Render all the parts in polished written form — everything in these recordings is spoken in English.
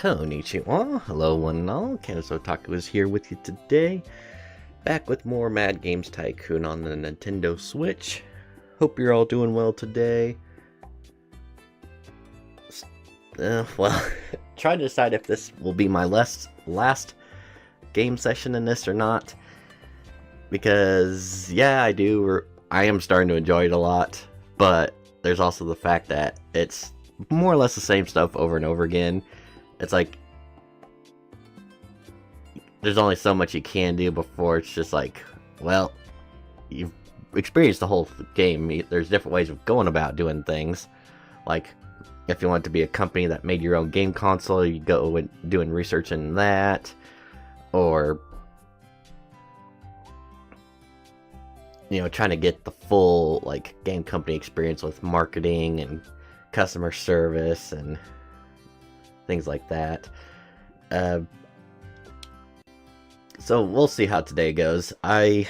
Konnichiwa, hello one and all, Otaku is here with you today, back with more Mad Games Tycoon on the Nintendo Switch. Hope you're all doing well today. Trying to decide if this will be my last game session in this or not, because yeah, I am starting to enjoy it a lot, but there's also the fact that it's more or less the same stuff over and over again. It's like there's only so much you can do before it's just like, well, you've experienced the whole game. There's different ways of going about doing things. Like, if you want to be a company that made your own game console, you go and doing research in that, or trying to get the full like game company experience with marketing and customer service and things like that. So we'll see how today goes. I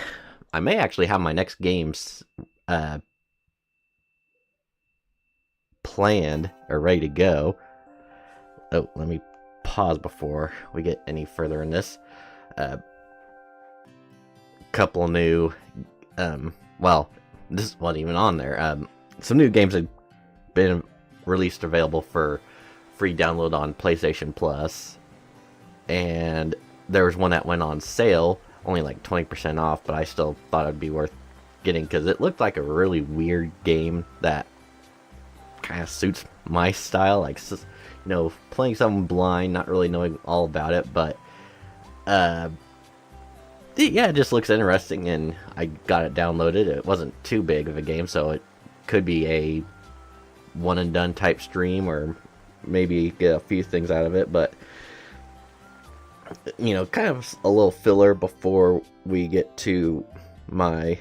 may actually have my next games planned or ready to go. Oh, let me pause before we get any further in this. Couple new, well, this wasn't even on there. Some new games have been released, available for free download on PlayStation Plus, and there was one that went on sale, only like 20% off, but I still thought it'd be worth getting because it looked like a really weird game that kind of suits my style, like, playing something blind, not really knowing all about it, but yeah, it just looks interesting, and I got it downloaded. It wasn't too big of a game, so it could be a one and done type stream, or maybe get a few things out of it, but kind of a little filler before we get to my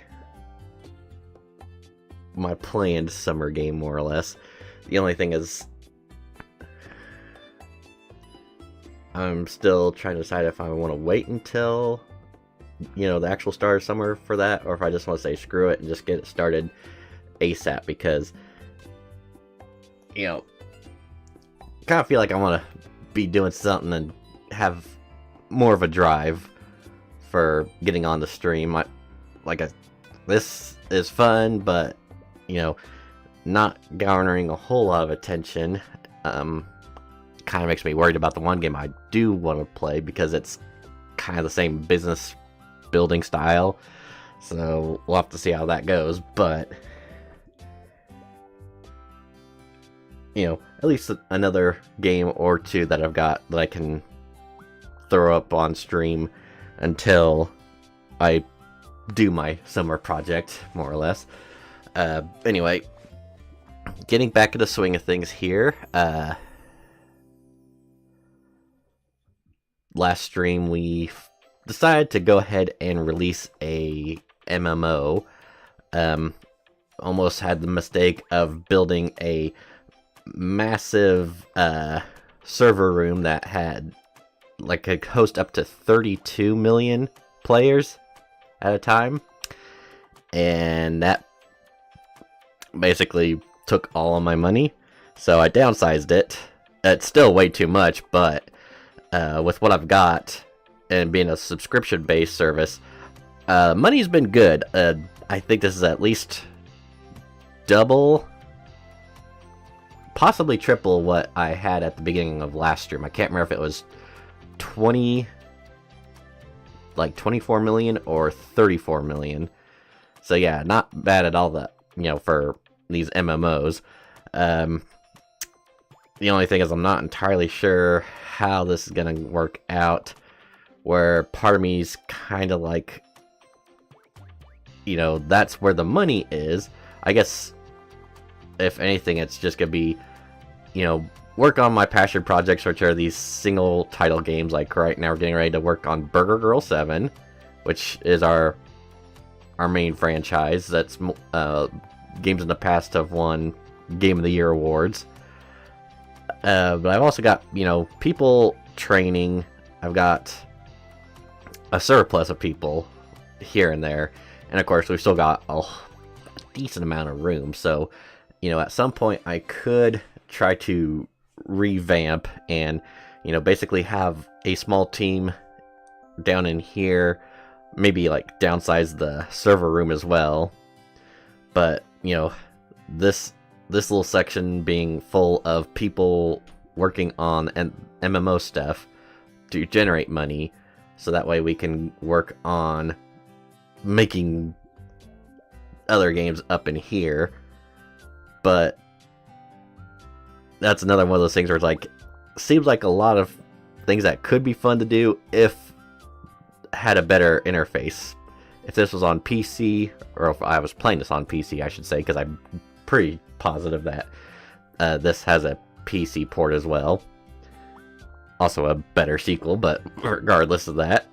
planned summer game, more or less. The only thing is, I'm still trying to decide if I want to wait until the actual start of summer for that, or if I just want to say screw it and just get it started ASAP, because kind of feel like I want to be doing something and have more of a drive for getting on the stream. This is fun, but not garnering a whole lot of attention. Kind of makes me worried about the one game I do want to play, because it's kind of the same business building style, so we'll have to see how that goes. But at least another game or two that I've got that I can throw up on stream until I do my summer project, more or less. Anyway, getting back into the swing of things here. Last stream we decided to go ahead and release a MMO. Almost had the mistake of building a massive server room that had could host up to 32 million players at a time, and that basically took all of my money, so I downsized it. It's still way too much, but with what I've got and being a subscription based service, money's been good. I think this is at least double, possibly triple what I had at the beginning of last stream. I can't remember if it was 24 million or 34 million. So yeah, not bad at all, that for these MMOs. The only thing is, I'm not entirely sure how this is gonna work out, where part of me's kind of like, that's where the money is. I guess if anything, it's just gonna be work on my passion projects, which are these single title games. Like right now we're getting ready to work on Burger Girl 7, which is our main franchise. That's games in the past have won Game of the Year awards. But I've also got people training. I've got a surplus of people here and there, and of course we've still got a decent amount of room. So at some point I could try to revamp and You know, basically have a small team down in here, maybe like downsize the server room as well. But, you know, this little section being full of people working on MMO stuff to generate money, so that way we can work on making other games up in here. But that's another one of those things where it's like, seems like a lot of things that could be fun to do if had a better interface. If this was on PC, or if I was playing this on PC, I should say, because I'm pretty positive that this has a PC port as well. Also a better sequel, but regardless of that,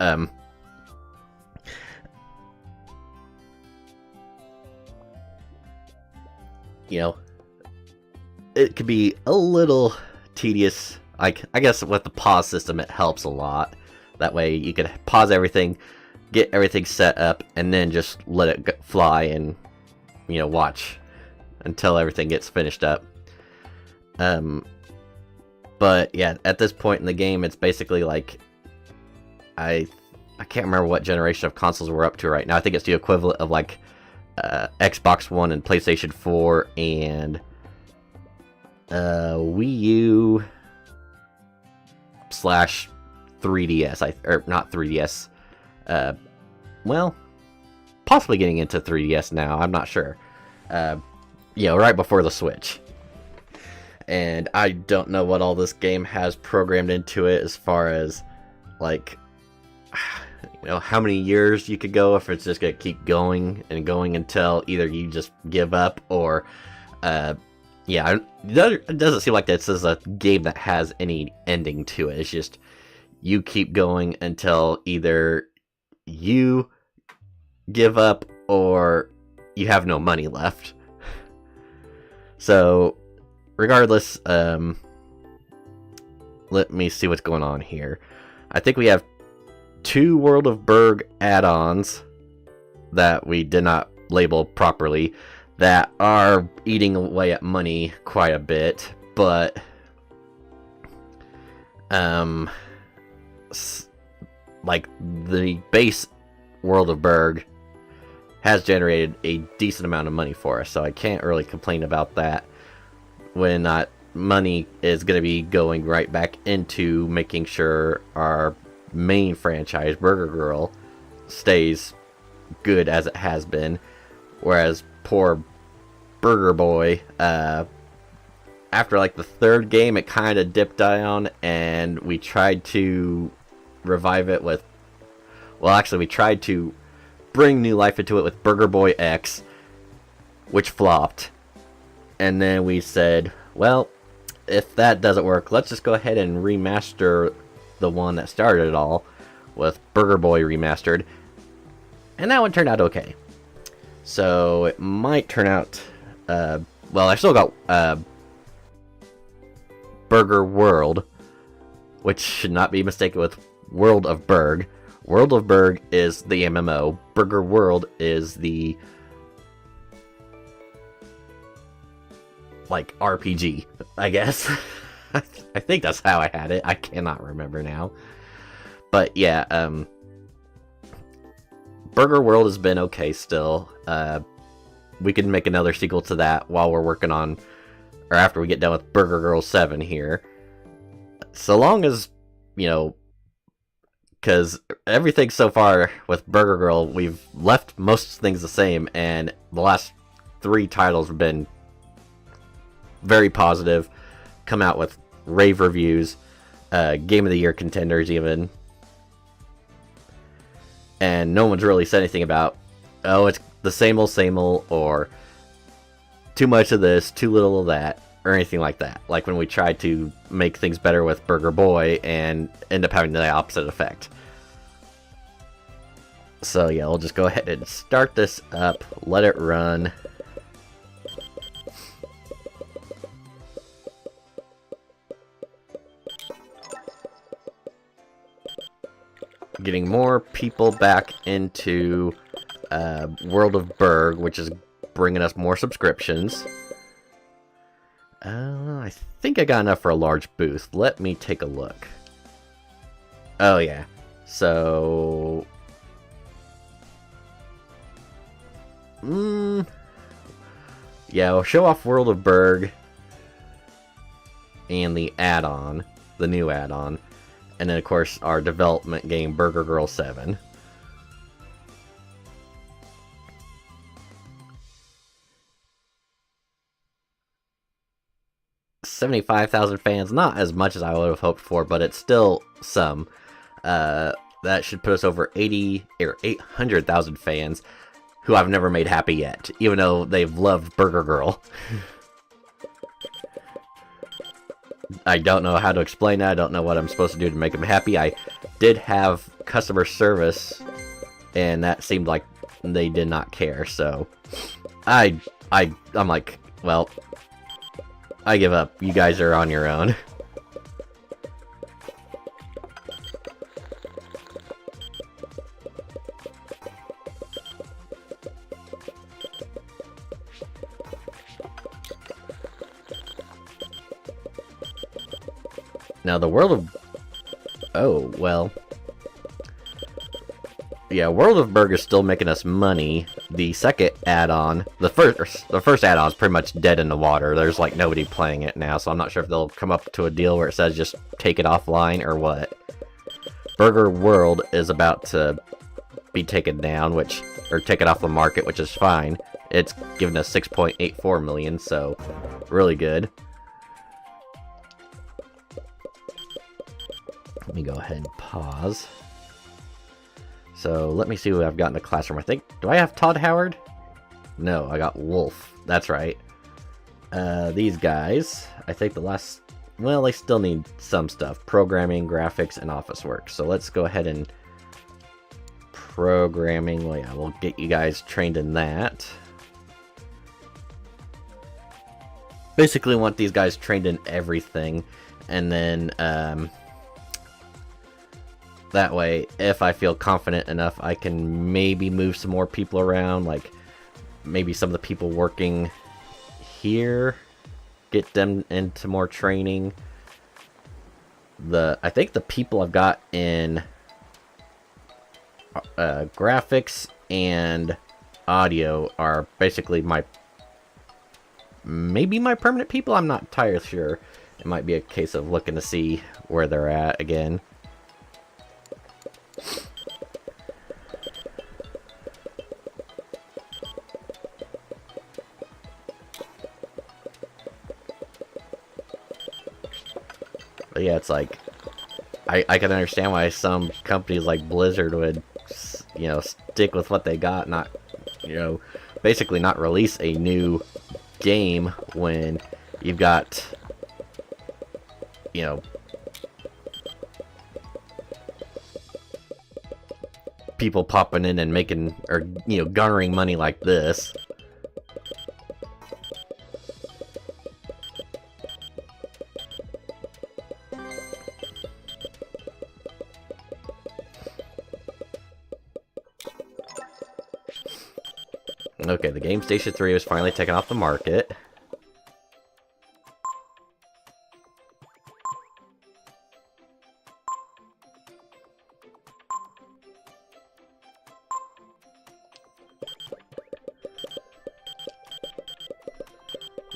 you know, it could be a little tedious. I guess with the pause system, it helps a lot. That way you can pause everything, get everything set up, and then just let it fly and, you know, watch until everything gets finished up. But yeah, at this point in the game, it's basically like, I can't remember what generation of consoles we're up to right now. I think it's the equivalent of like Xbox One and PlayStation 4 and Wii U / 3DS, or not 3DS. Well, possibly getting into 3DS now. I'm not sure. You know, right before the Switch. And I don't know what all this game has programmed into it as far as, like, you know, how many years you could go, if it's just gonna keep going and going until either you just give up or, yeah, it doesn't seem like this is a game that has any ending to it. It's just, you keep going until either you give up or you have no money left. So, regardless, let me see what's going on here. I think we have 2 World of Berg add-ons that we did not label properly that are eating away at money quite a bit, but like the base World of Berg has generated a decent amount of money for us, so I can't really complain about that, when not money is going to be going right back into making sure our main franchise, Burger Girl, stays good as it has been, whereas poor Burger Boy, after like the 3rd game, it kind of dipped down, and we tried to revive it with, well, actually we tried to bring new life into it with Burger Boy X, which flopped. And then we said, well, if that doesn't work, let's just go ahead and remaster the one that started it all with Burger Boy Remastered. And that one turned out okay. So it might turn out, well, I still got Burger World, which should not be mistaken with World of Berg. World of Berg is the MMO. Burger World is the, like, RPG, I guess. I think that's how I had it. I cannot remember now. But yeah, Burger World has been okay still. We can make another sequel to that while we're working on, or after we get done with Burger Girl 7 here. So long as, you know, because everything so far with Burger Girl, we've left most things the same, and the last 3 titles have been very positive, come out with rave reviews, Game of the Year contenders even, and no one's really said anything about, oh, it's the same old, or too much of this, too little of that, or anything like that. Like when we tried to make things better with Burger Boy and end up having the opposite effect. So yeah, we'll just go ahead and start this up, let it run. Getting more people back into World of Berg, which is bringing us more subscriptions. I think I got enough for a large booth. Let me take a look. Oh yeah. So yeah, we'll show off World of Berg and the add-on, the new add-on, and then of course our development game Burger Girl 7. 75,000 fans, not as much as I would have hoped for, but it's still some. That should put us over 80 or 800,000 fans who I've never made happy yet, even though they've loved Burger Girl. I don't know how to explain that. I don't know what I'm supposed to do to make them happy. I did have customer service, and that seemed like they did not care. So I'm like, well, I give up. You guys are on your own. Now the World of... Oh, well... Yeah, World of Berg is still making us money. The second add-on... The first add-on is pretty much dead in the water. There's, like, nobody playing it now, so I'm not sure if they'll come up to a deal where it says just take it offline or what. Burger World is about to be taken down, or taken off the market, which is fine. It's given us 6.84 million, so really good. Let me go ahead and pause. So let me see who I've got in the classroom. I think, do I have Todd Howard? No, I got Wolf. That's right. These guys, I think the last, well, they still need some stuff. Programming, graphics, and office work. So let's go ahead and programming. Well, yeah, we'll get you guys trained in that. Basically want these guys trained in everything. And then, that way, if I feel confident enough, I can maybe move some more people around, like maybe some of the people working here, get them into more training. I think the people I've got in graphics and audio are basically maybe my permanent people. I'm not entirely sure. It might be a case of looking to see where they're at again. But yeah, it's like, I can understand why some companies like Blizzard would, you know, stick with what they got, not, you know, basically not release a new game when you've got, you know, people popping in and making, or, you know, garnering money like this. Okay, the Game Station 3 was finally taken off the market.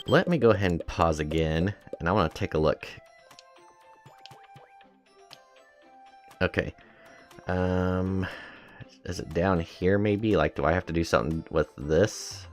Let me go ahead and pause again, and I want to take a look. Okay. Is it down here maybe? Like, do I have to do something with this?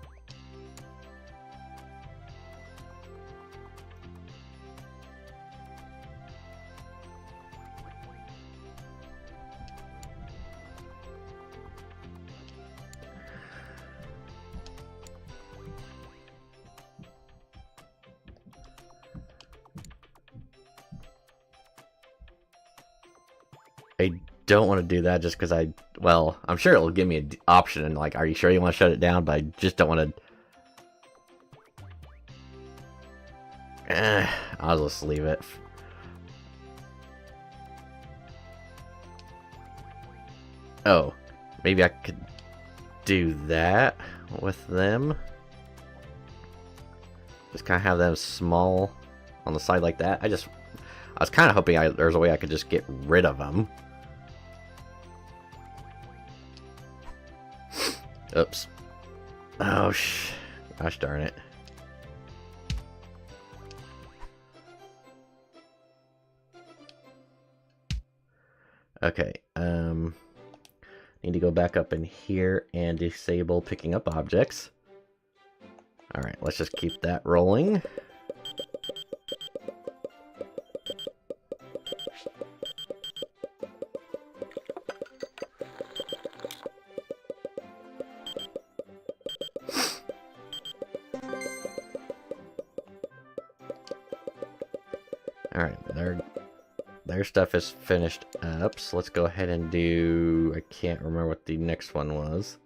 I don't want to do that just because well, I'm sure it'll give me an option and like, are you sure you want to shut it down? But I just don't want to... I'll just leave it. Oh, maybe I could do that with them. Just kind of have them small on the side like that. I was kind of hoping there's a way I could just get rid of them. Oops. Oh, gosh darn it. Okay, need to go back up in here and disable picking up objects. Alright, let's just keep that rolling. Alright, their stuff is finished up, so let's go ahead and do... I can't remember what the next one was.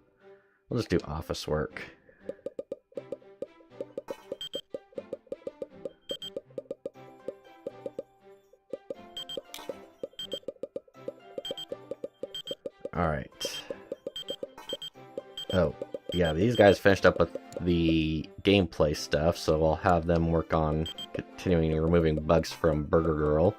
We'll just do office work. Alright. Oh, yeah, these guys finished up with the gameplay stuff, so I'll have them work on continuing removing bugs from Burger Girl.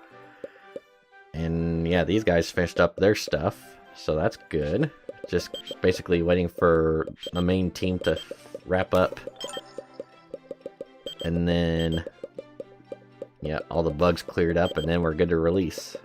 And yeah, these guys finished up their stuff, so that's good. Just basically waiting for the main team to wrap up. And then, yeah, all the bugs cleared up, and then we're good to release.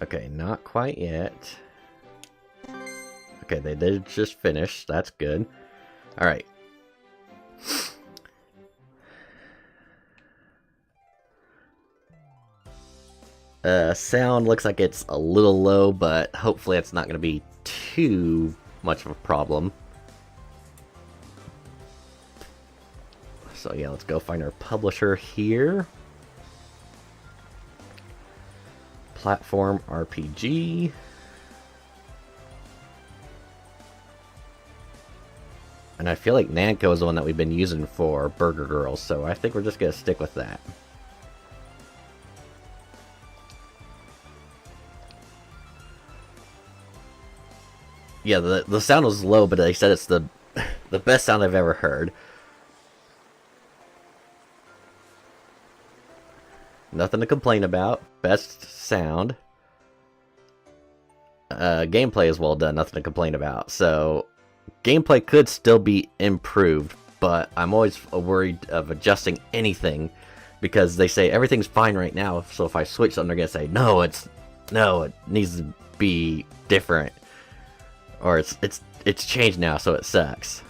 Okay, not quite yet. Okay, they did just finish. That's good. Alright. Sound looks like it's a little low, but hopefully it's not going to be too much of a problem. So yeah, let's go find our publisher here. Platform RPG. And I feel like Namco is the one that we've been using for Burger Girls, so I think we're just going to stick with that. Yeah, the sound was low, but they said it's the best sound I've ever heard. Nothing to complain about. Best sound. Gameplay is well done. Nothing to complain about. So, gameplay could still be improved, but I'm always worried of adjusting anything because they say everything's fine right now. So if I switch something, they're gonna say no, it needs to be different, or it's changed now, so it sucks.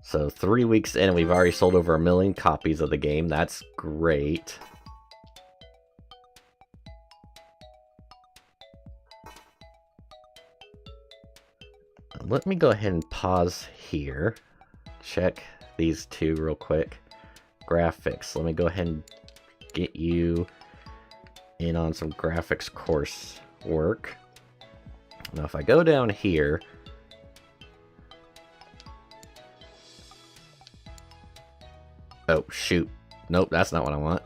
So 3 weeks in, we've already sold over 1 million copies of the game. That's great. Let me go ahead and pause here. Check these two real quick. Graphics. Let me go ahead and get you in on some graphics course work. Now if I go down here, oh, shoot. Nope, that's not what I want.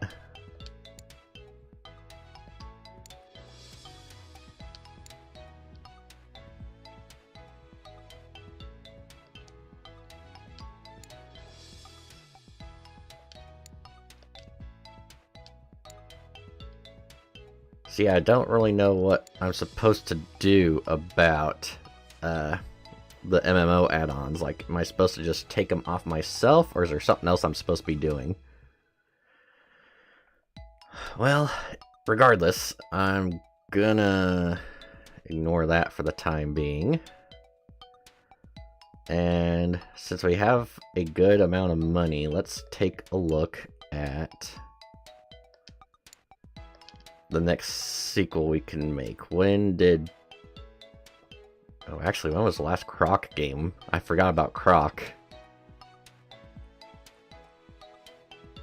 See, I don't really know what I'm supposed to do about the MMO add-ons. Like, am I supposed to just take them off myself, or is there something else I'm supposed to be doing? Well, regardless, I'm gonna ignore that for the time being. And since we have a good amount of money, let's take a look at the next sequel we can make. When did... Oh, actually, when was the last Croc game? I forgot about Croc.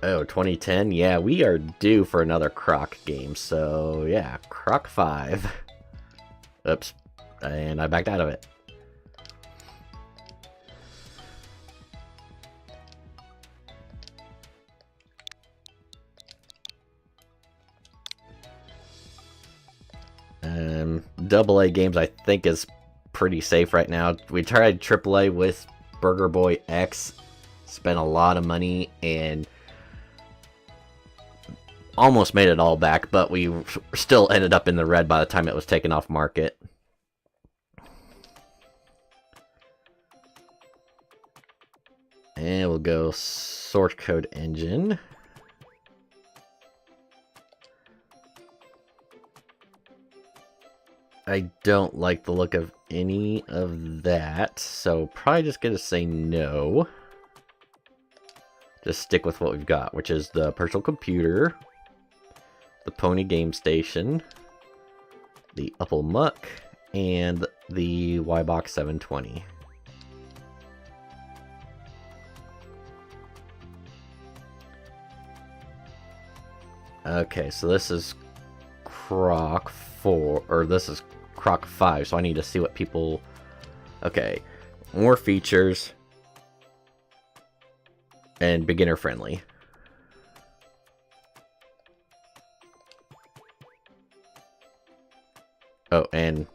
Oh, 2010? Yeah, we are due for another Croc game, so yeah, Croc 5. Oops, and I backed out of it. AA games I think is pretty safe right now. We tried AAA with Burger Boy X, spent a lot of money, and almost made it all back, but we still ended up in the red by the time it was taken off market. And we'll go source code engine. I don't like the look of any of that, so probably just gonna say no. Just stick with what we've got, which is the personal computer, the Pony Game Station, the Upple Muck, and the Y-Box 720. Okay, so this is Croc 4, or this is Croc 5, so I need to see what people... Okay, more features, and beginner friendly. Oh, and...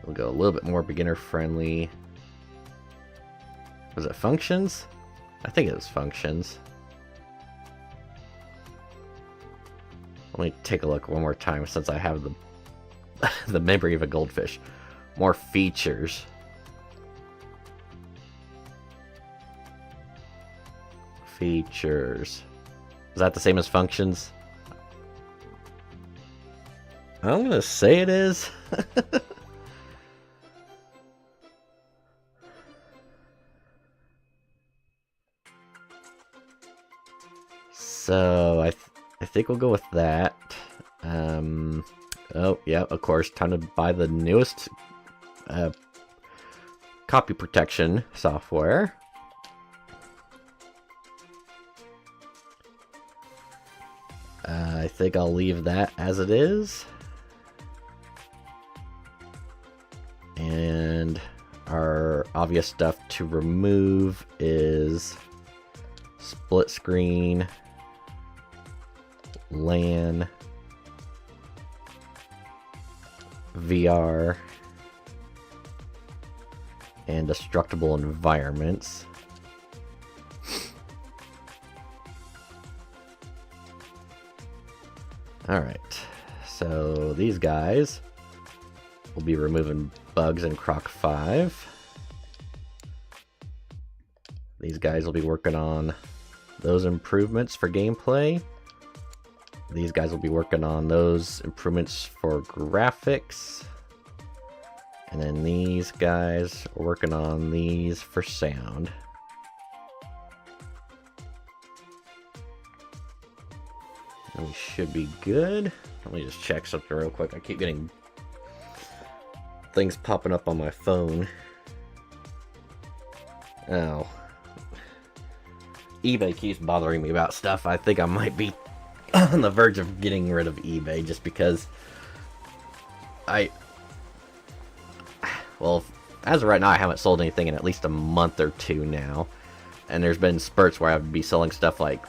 we'll go a little bit more beginner friendly. Was it functions? I think it was functions. Let me take a look one more time since I have the the memory of a goldfish. More features. Features. Is that the same as functions? I'm gonna say it is. So I think we'll go with that. Oh yeah, of course, time to buy the newest copy protection software. I think I'll leave that as it is. And our obvious stuff to remove is split screen, LAN, VR, and destructible environments. Alright, so these guys will be removing bugs in Croc 5. These guys will be working on those improvements for gameplay. These guys will be working on those improvements for graphics. And then these guys are working on these for sound. And we should be good. Let me just check something real quick. I keep getting things popping up on my phone. Oh. eBay keeps bothering me about stuff. I think I might be on the verge of getting rid of eBay just because well, as of right now, I haven't sold anything in at least a month or two now. And there's been spurts where I would be selling stuff like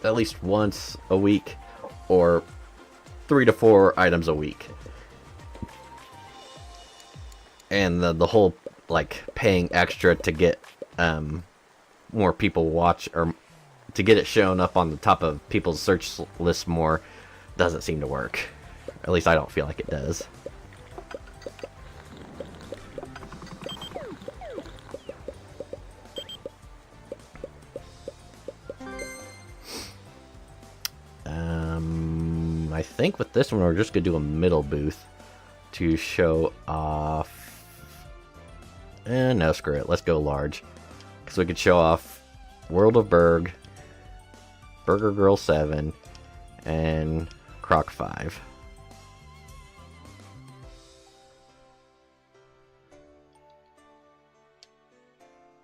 at least once a week or 3 to 4 items a week. And the whole like paying extra to get more people watch, or to get it shown up on the top of people's search lists more, doesn't seem to work. At least I don't feel like it does. I think with this one we're just gonna do a middle booth to show off. No, screw it. Let's go large, because we could show off World of Burg, Burger Girl 7, and Croc 5.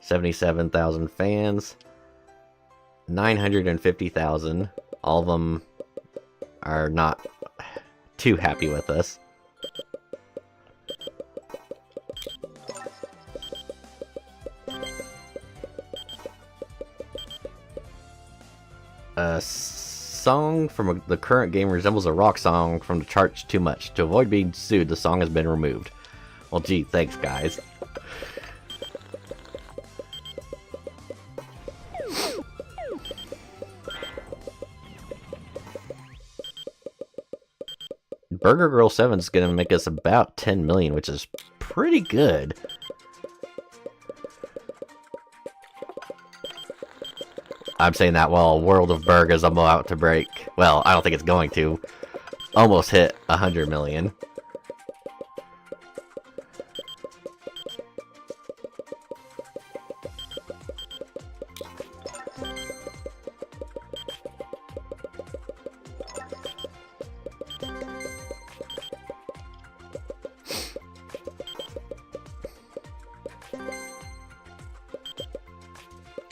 77,000 fans. 950,000. All of them are not too happy with us. A song from the current game resembles a rock song from the charts too much. To avoid being sued, the song has been removed. Well, gee, thanks, guys. Burger Girl 7 is going to make us about 10 million, which is pretty good. I'm saying that while World of Burg is about to break. Well, I don't think it's going to. Almost hit 100 million.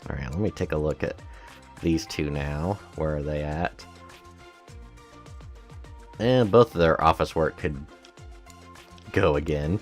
Alright, let me take a look at these two now. Where are they at? And both of their office work could go again.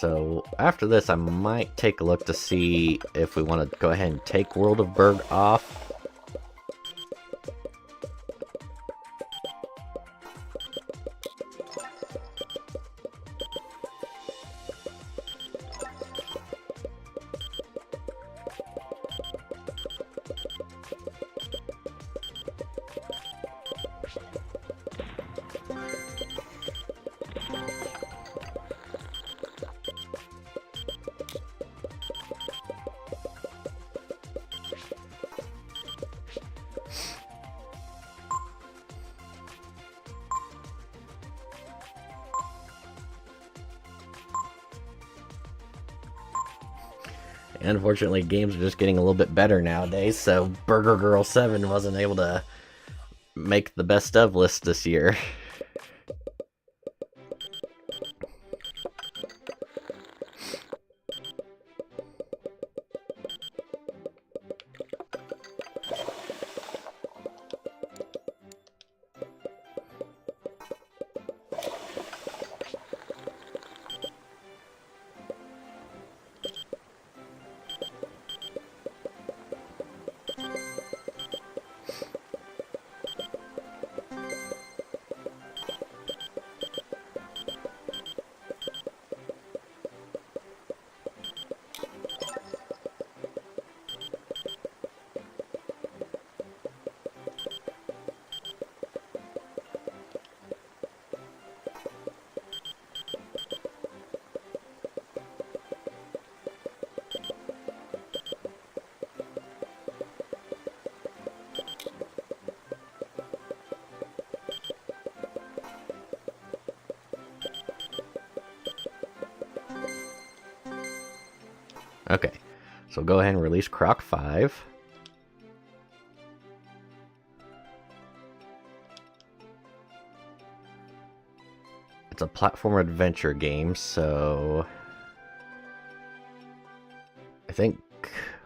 So after this, I might take a look to see if we want to go ahead and take World of Burg off. Unfortunately, games are just getting a little bit better nowadays, so Burger Girl 7 wasn't able to make the best of list this year. Okay, so go ahead and release Croc 5. It's a platform adventure game, so I think,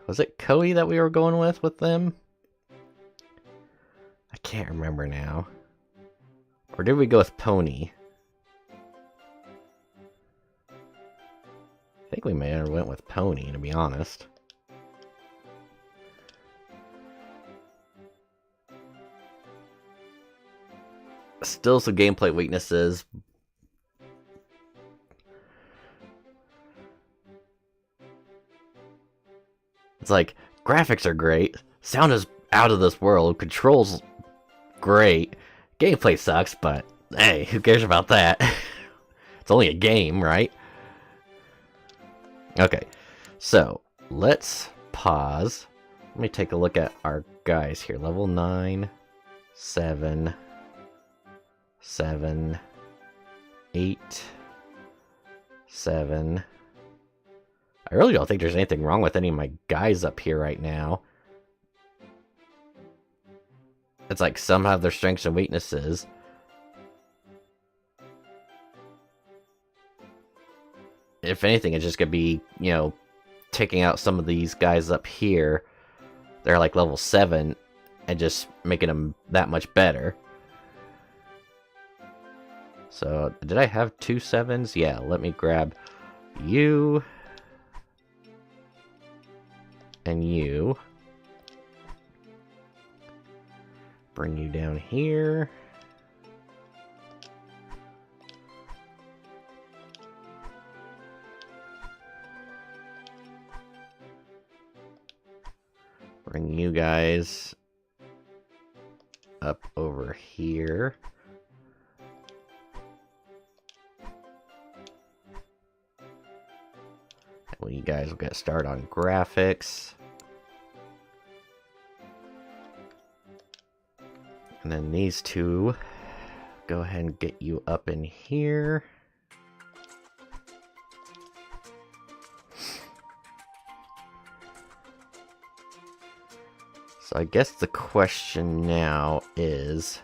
was it Koei that we were going with them? I can't remember now. Or did we go with Pony? I think we may have went with Pony, to be honest. Still some gameplay weaknesses. It's like, graphics are great, sound is out of this world, controls great, gameplay sucks, but hey, who cares about that? It's only a game, right? Okay, so let's pause. Let me take a look at our guys here. Level 9, 7, 7, 8, 7. I really don't think there's anything wrong with any of my guys up here right now. It's like some have their strengths and weaknesses. If anything, it's just gonna be, you know, taking out some of these guys up here. They're like level 7 and just making them that much better. So, did I have 2 7s? Yeah, let me grab you and you. Bring you down here. Bring you guys up over here. Well, you guys will get started on graphics. And then these two, go ahead and get you up in here. So I guess the question now is,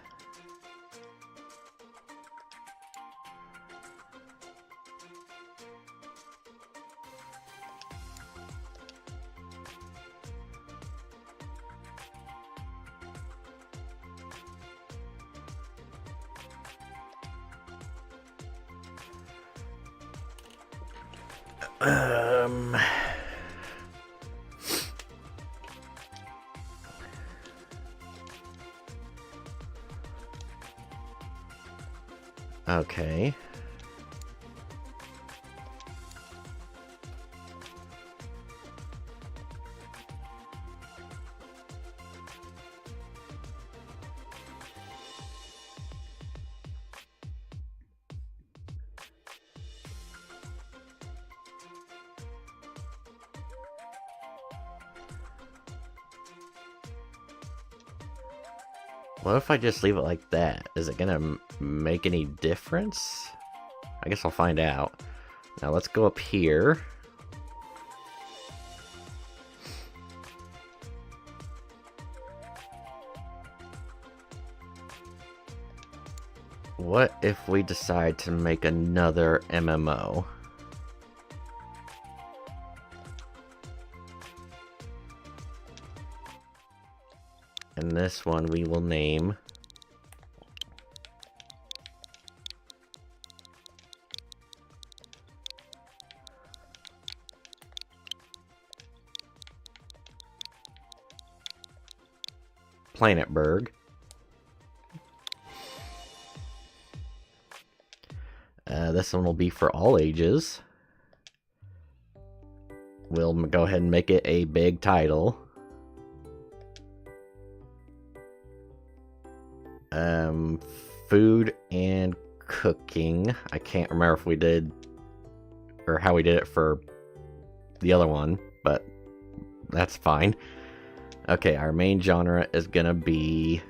okay. What if I just leave it like that? Is it gonna make any difference? I guess I'll find out. Now let's go up here. What if we decide to make another MMO? And this one we will name Planetberg. This one will be for all ages. We'll go ahead and make it a big title. Food and cooking. I can't remember if we did or how we did it for the other one, but that's fine. Okay, our main genre is gonna be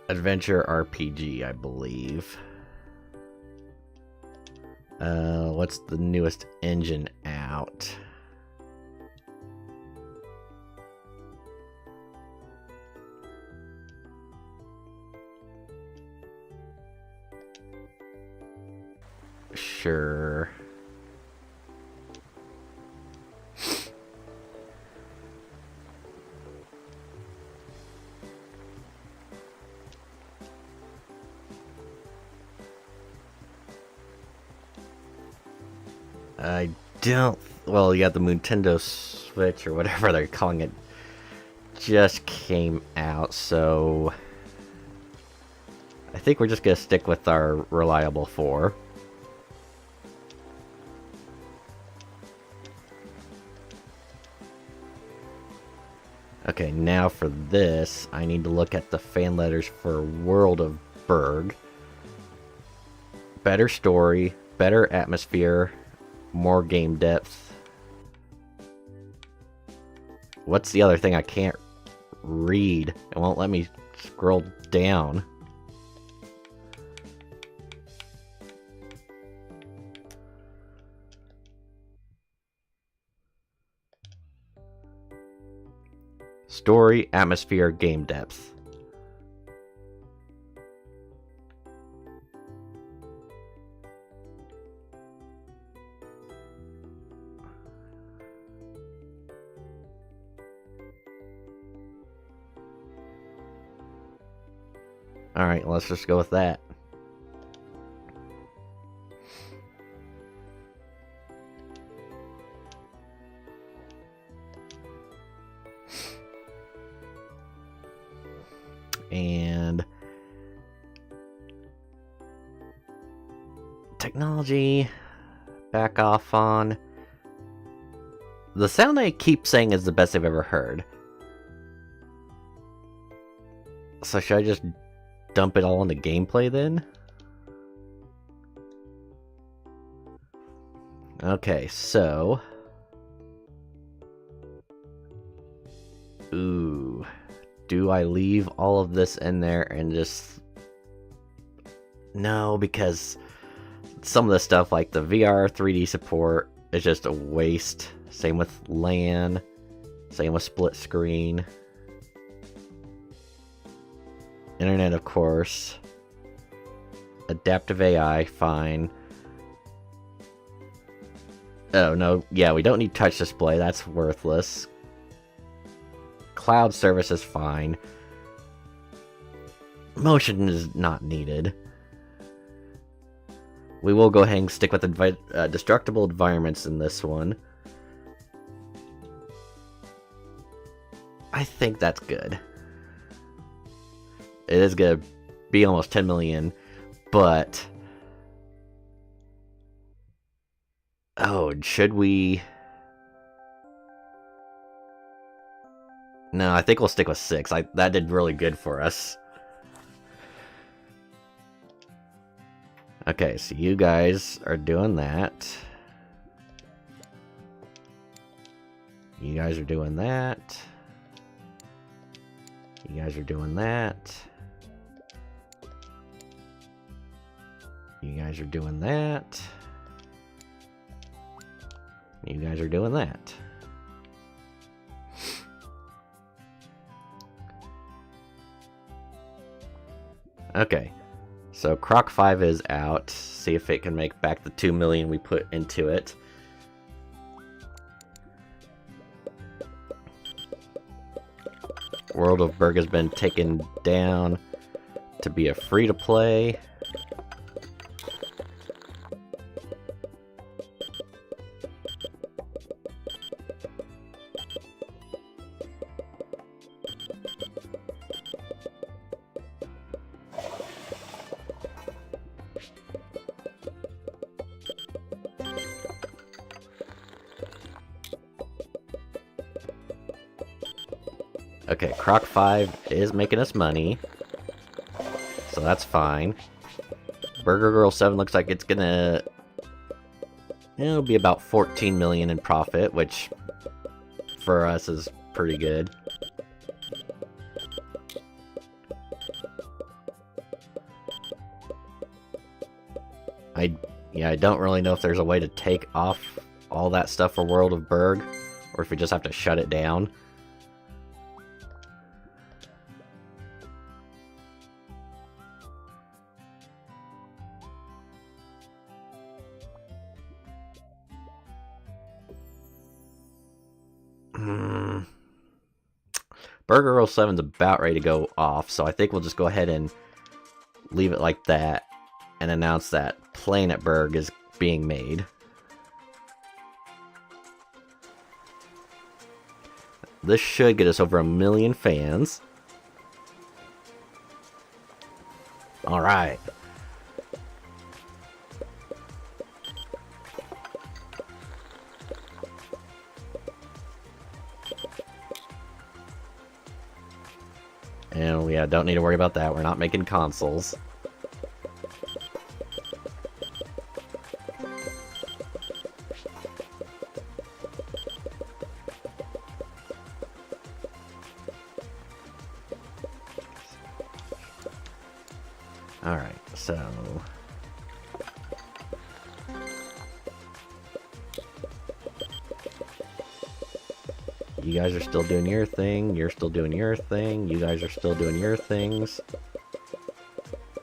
adventure RPG, I believe. What's the newest engine out? Sure. I don't... Well, yeah, the Nintendo Switch, or whatever they're calling it, just came out, so... I think we're just gonna stick with our reliable 4. Okay, now for this, I need to look at the fan letters for World of Berg. Better story, better atmosphere, more game depth. what's the other thing I can't read? It won't let me scroll down. Story, atmosphere, game depth. Alright, let's just go with that. And technology, back off on. The sound I keep saying is the best I've ever heard. So should I just dump it all into gameplay then? Okay, so... Ooh. Do I leave all of this in there and just... No, because some of the stuff like the VR 3D support is just a waste. Same with LAN. Same with split screen. Internet, of course. Adaptive AI, fine. Oh, no. Yeah, we don't need touch display. That's worthless. Cloud service is fine. Motion is not needed. We will go ahead and stick with the destructible environments in this one. I think that's good. It is going to be almost 10 million, but... Oh, should we... No, I think we'll stick with 6. That did really good for us. Okay, so you guys are doing that. You guys are doing that. You guys are doing that. You guys are doing that. You guys are doing that. Okay, so Croc 5 is out. See if it can make back the 2 million we put into it. World of Berg has been taken down to be a free-to-play. Okay, Croc 5 is making us money, so that's fine. Burger Girl 7 looks like it's gonna... It'll be about 14 million in profit, which for us is pretty good. I don't really know if there's a way to take off all that stuff for World of Berg, or if we just have to shut it down. Burger Girl 7's about ready to go off, so I think we'll just go ahead and leave it like that and announce that Planet Berg is being made. This should get us over 1 million fans. Alright. And we don't need to worry about that. We're not making consoles. Alright, so... You guys are still doing your thing, you're still doing your thing, you guys are still doing your things.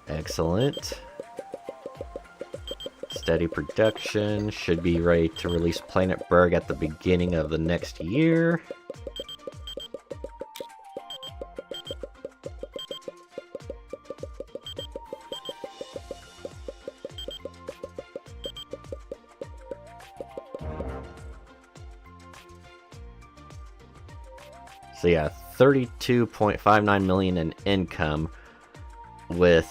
Excellent. Steady production, should be ready to release Planet Berg at the beginning of the next year. So yeah, 32.59 million in income with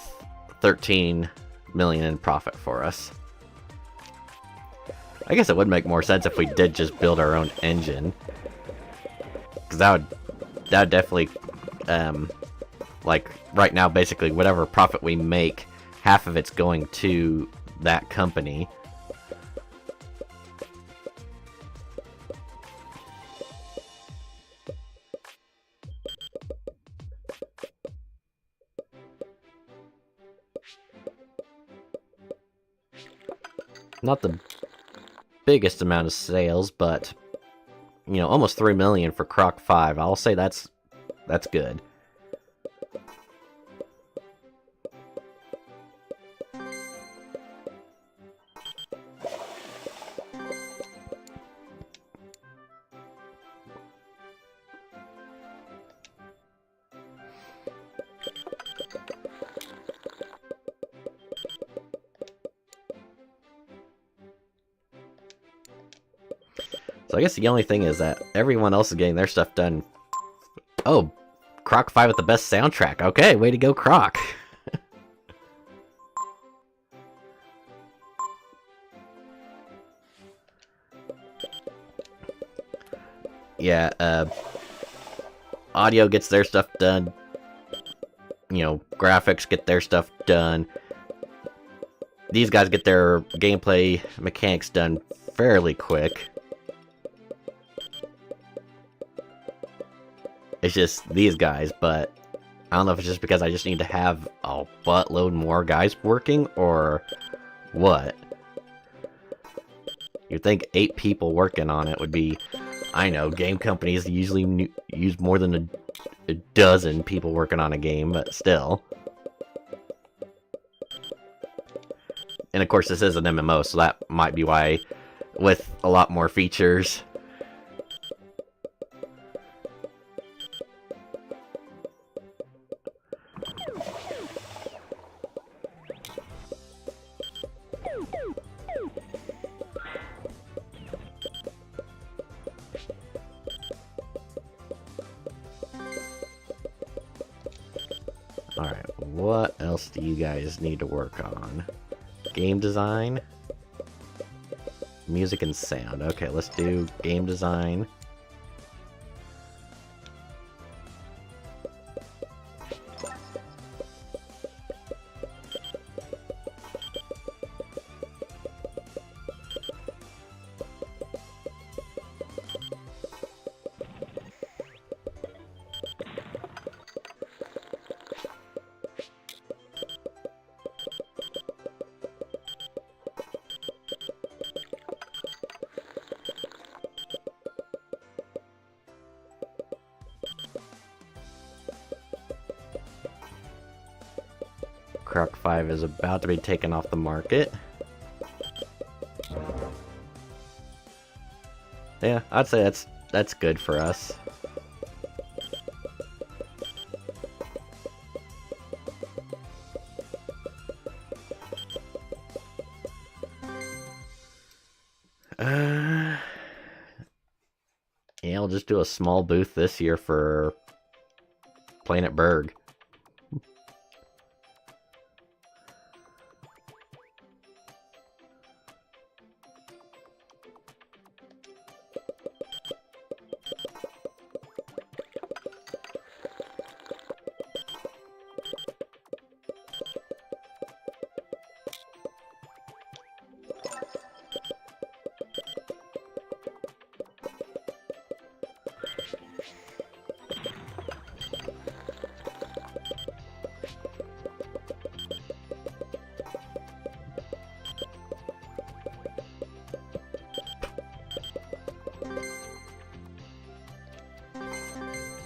13 million in profit for us. I guess it would make more sense if we did just build our own engine, because that would definitely like right now basically whatever profit we make, half of it's going to that company. Not the biggest amount of sales, but you know, almost 3 million for Croc 5. I'll say that's good. So I guess the only thing is that everyone else is getting their stuff done. Oh, Croc 5 with the best soundtrack. Okay, way to go, Croc. Yeah, audio gets their stuff done. You know, graphics get their stuff done. These guys get their gameplay mechanics done fairly quick. It's just these guys, but I don't know if it's just because I just need to have a buttload more guys working, or what. You'd think 8 people working on it would be... I know, game companies usually use more than a dozen people working on a game, but still. And of course this is an MMO, so that might be why, with a lot more features... Alright, what else do you guys need to work on? Game design? Music and sound. Okay, let's do game design. Croc 5 is about to be taken off the market. Yeah, I'd say that's good for us. Yeah, I'll just do a small booth this year for Planet Berg.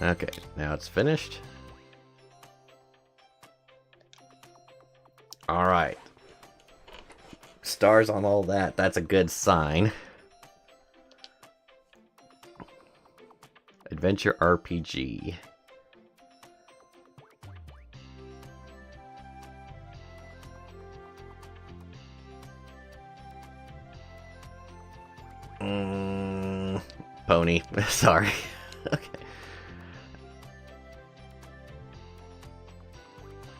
Okay, now it's finished. Alright. Stars on all that, that's a good sign. Adventure RPG. Pony. Sorry. Okay.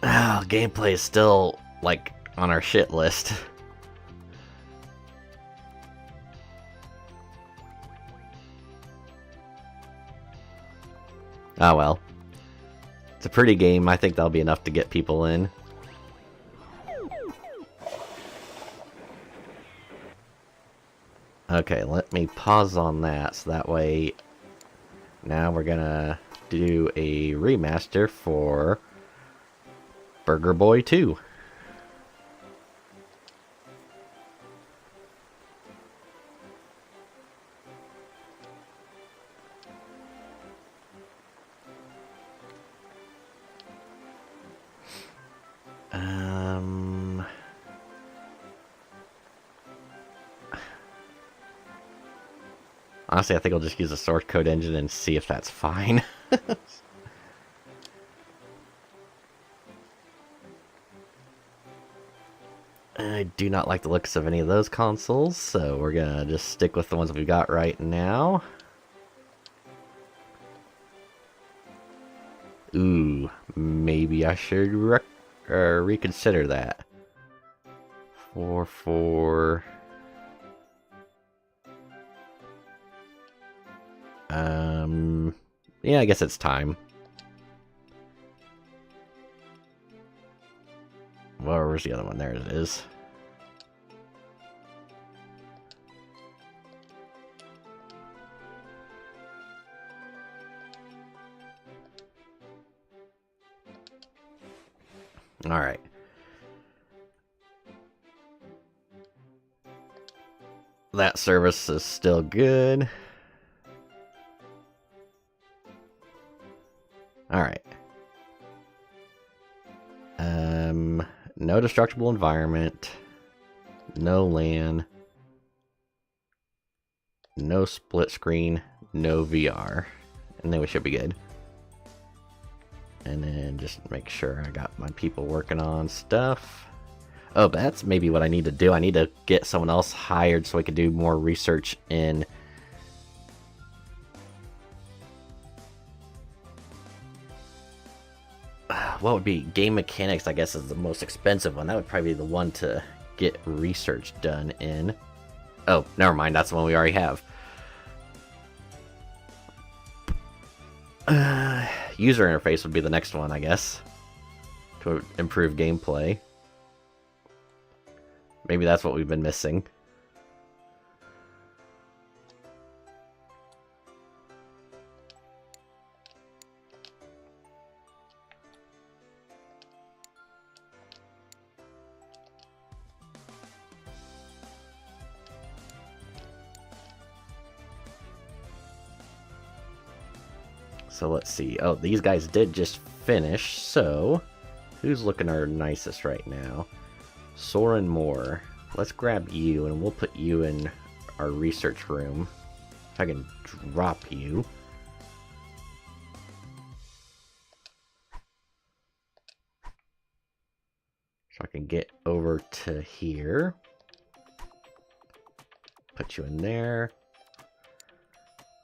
Oh, gameplay is still, like, on our shit list. Oh well. It's a pretty game. I think that'll be enough to get people in. Okay, let me pause on that, so that way... Now we're gonna do a remaster for... Burger Boy 2. Honestly, I think I'll just use the source code engine and see if that's fine. I do not like the looks of any of those consoles, so we're gonna just stick with the ones we've got right now. Ooh, maybe I should reconsider that. 4. Yeah, I guess it's time. Where's the other one? There it is. Alright. That service is still good. Alright. No destructible environment. No LAN. No split screen. No VR. And then we should be good. And then just make sure I got my people working on stuff. Oh, that's maybe what I need to do. I need to get someone else hired so I can do more research in... What would be game mechanics, I guess, is the most expensive one. That would probably be the one to get research done in. Oh, never mind. That's the one we already have. User interface would be the next one, I guess, to improve gameplay. Maybe that's what we've been missing. So let's see. Oh, these guys did just finish, so who's looking our nicest right now? Soren Moore. Let's grab you, and we'll put you in our research room. If I can drop you. So I can get over to here. Put you in there.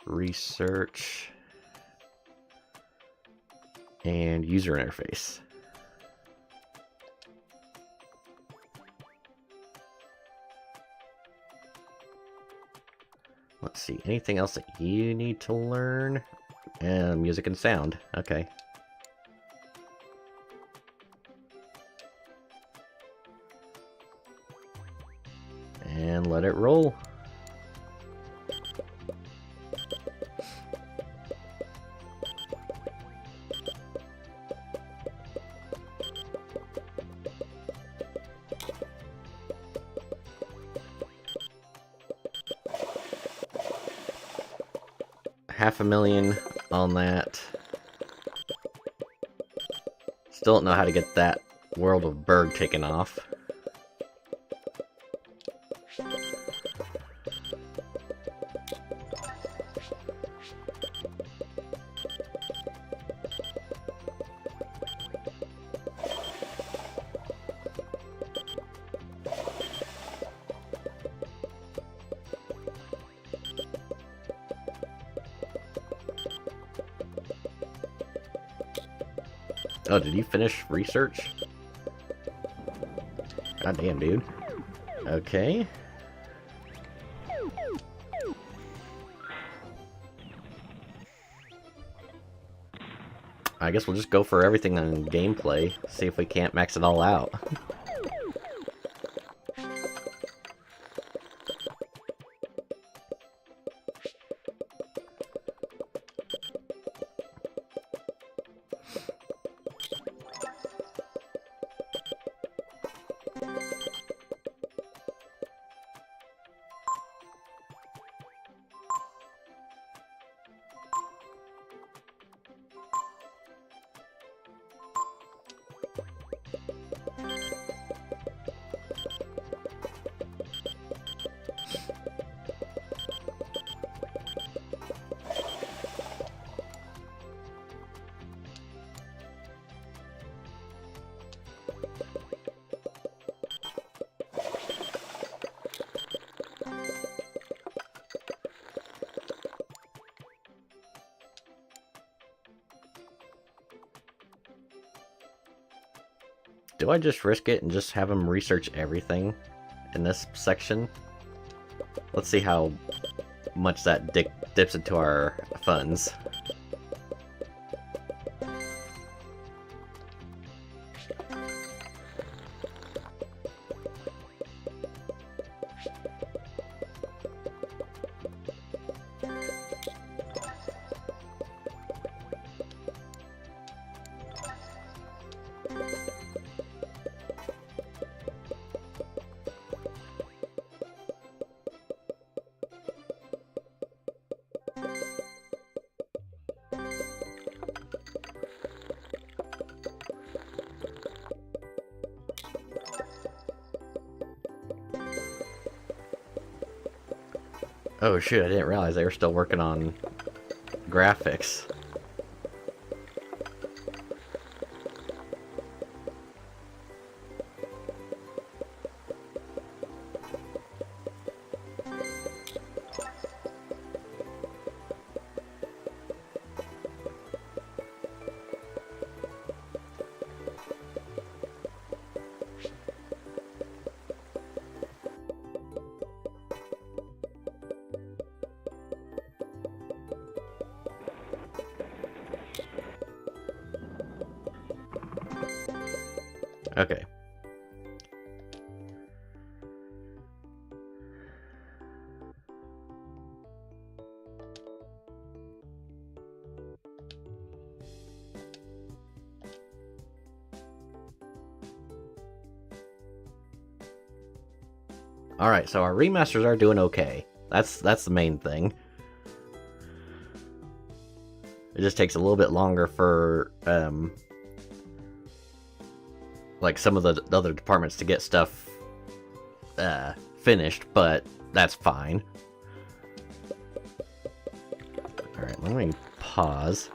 Research. And user interface. Let's see, anything else that you need to learn? And music and sound, okay. And let it roll. $500,000 on that. Still don't know how to get that World of Berg taken off. Oh, did you finish research? God damn, dude. Okay. I guess we'll just go for everything on gameplay, see if we can't max it all out. Do I just risk it and just have him research everything in this section? Let's see how much that dips into our funds. Oh shoot, I didn't realize they were still working on graphics. Okay. Alright, so our remasters are doing okay. That's the main thing. It just takes a little bit longer for like some of the other departments to get stuff finished, but that's fine. Alright, let me pause.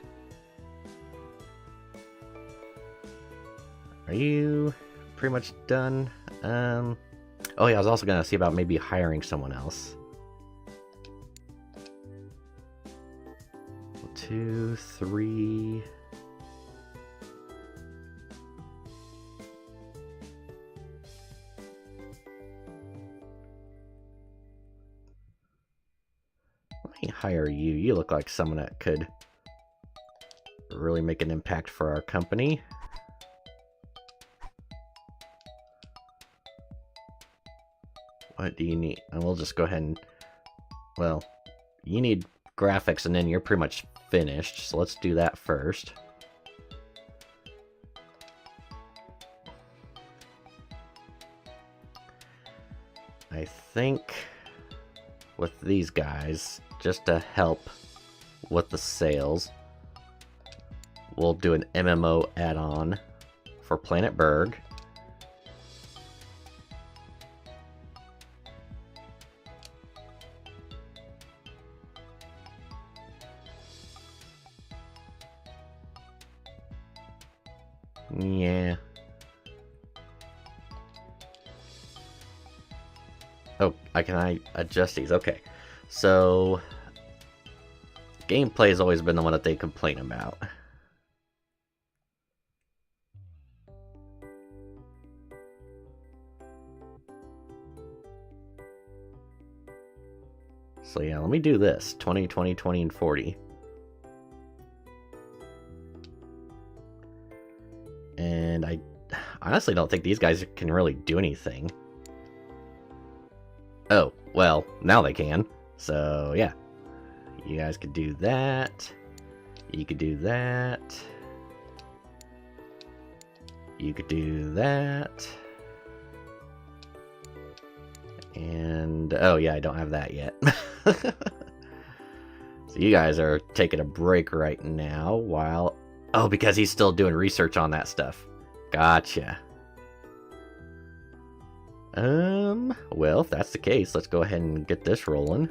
Are you pretty much done? Oh yeah, I was also gonna see about maybe hiring someone else. 1, 2, 3... Let me hire you. You look like someone that could really make an impact for our company. What do you need? And we'll just go ahead and... Well, you need graphics and then you're pretty much finished. So let's do that first. I think with these guys, just to help with the sales, we'll do an MMO add-on for Planet Berg. Yeah. Oh, can I adjust these? Okay. So, gameplay has always been the one that they complain about. So yeah, let me do this. 20, 20, 20, and 40. And I honestly don't think these guys can really do anything. Oh, well, now they can. So yeah. You guys could do that. You could do that. You could do that. And, oh yeah, I don't have that yet. So you guys are taking a break right now while... Oh, because he's still doing research on that stuff. Gotcha. Well, if that's the case, let's go ahead and get this rolling.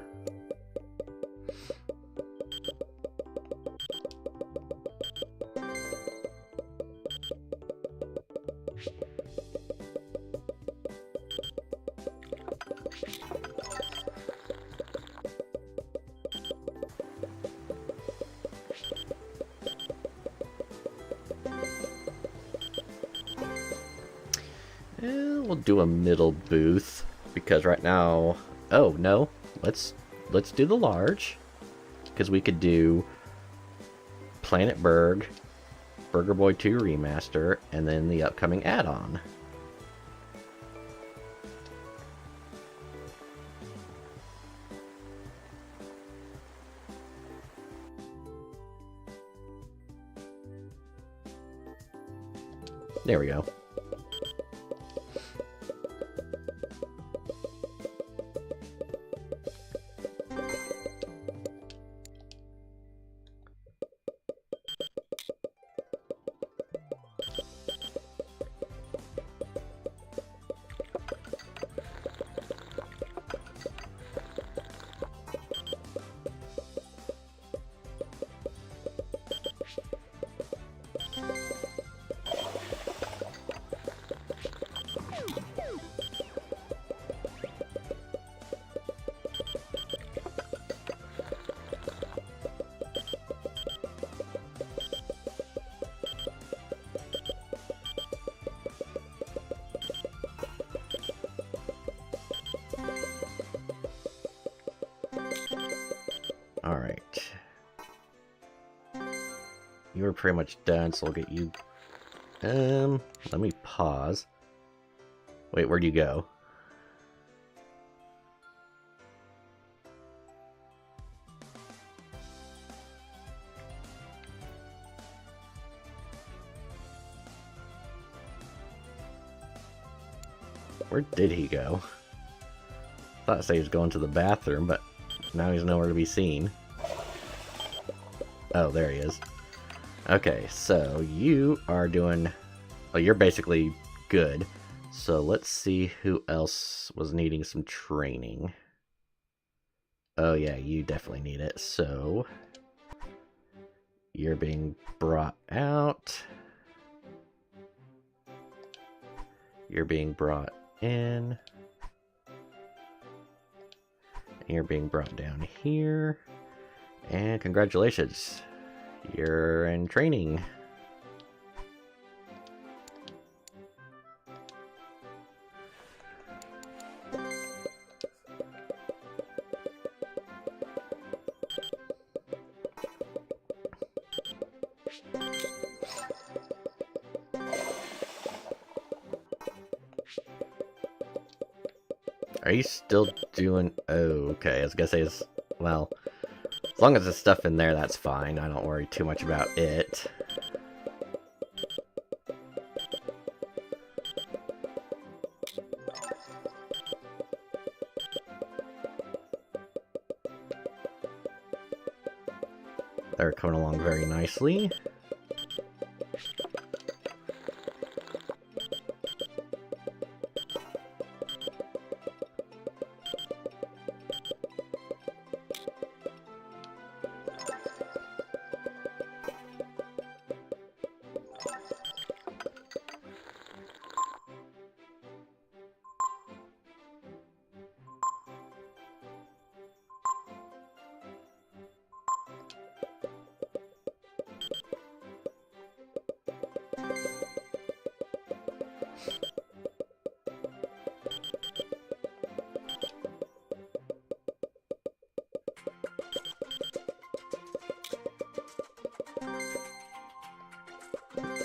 We'll do a middle booth because right now, oh no, let's do the large because we could do Planet Berg, Burger Boy 2 Remaster, and then the upcoming add-on. There we go. Alright. You were pretty much done, so I'll get you... let me pause. Wait, where'd you go? Where did he go? Thought he was going to the bathroom, but now he's nowhere to be seen. Oh, there he is. Okay, so you are doing... Well, you're basically good. So let's see who else was needing some training. Oh yeah, you definitely need it. So you're being brought out. You're being brought in. You're being brought down here. And congratulations. You're in training. Are you still doing... Oh, okay. I was gonna say, well, as long as there's stuff in there, that's fine. I don't worry too much about it. They're coming along very nicely.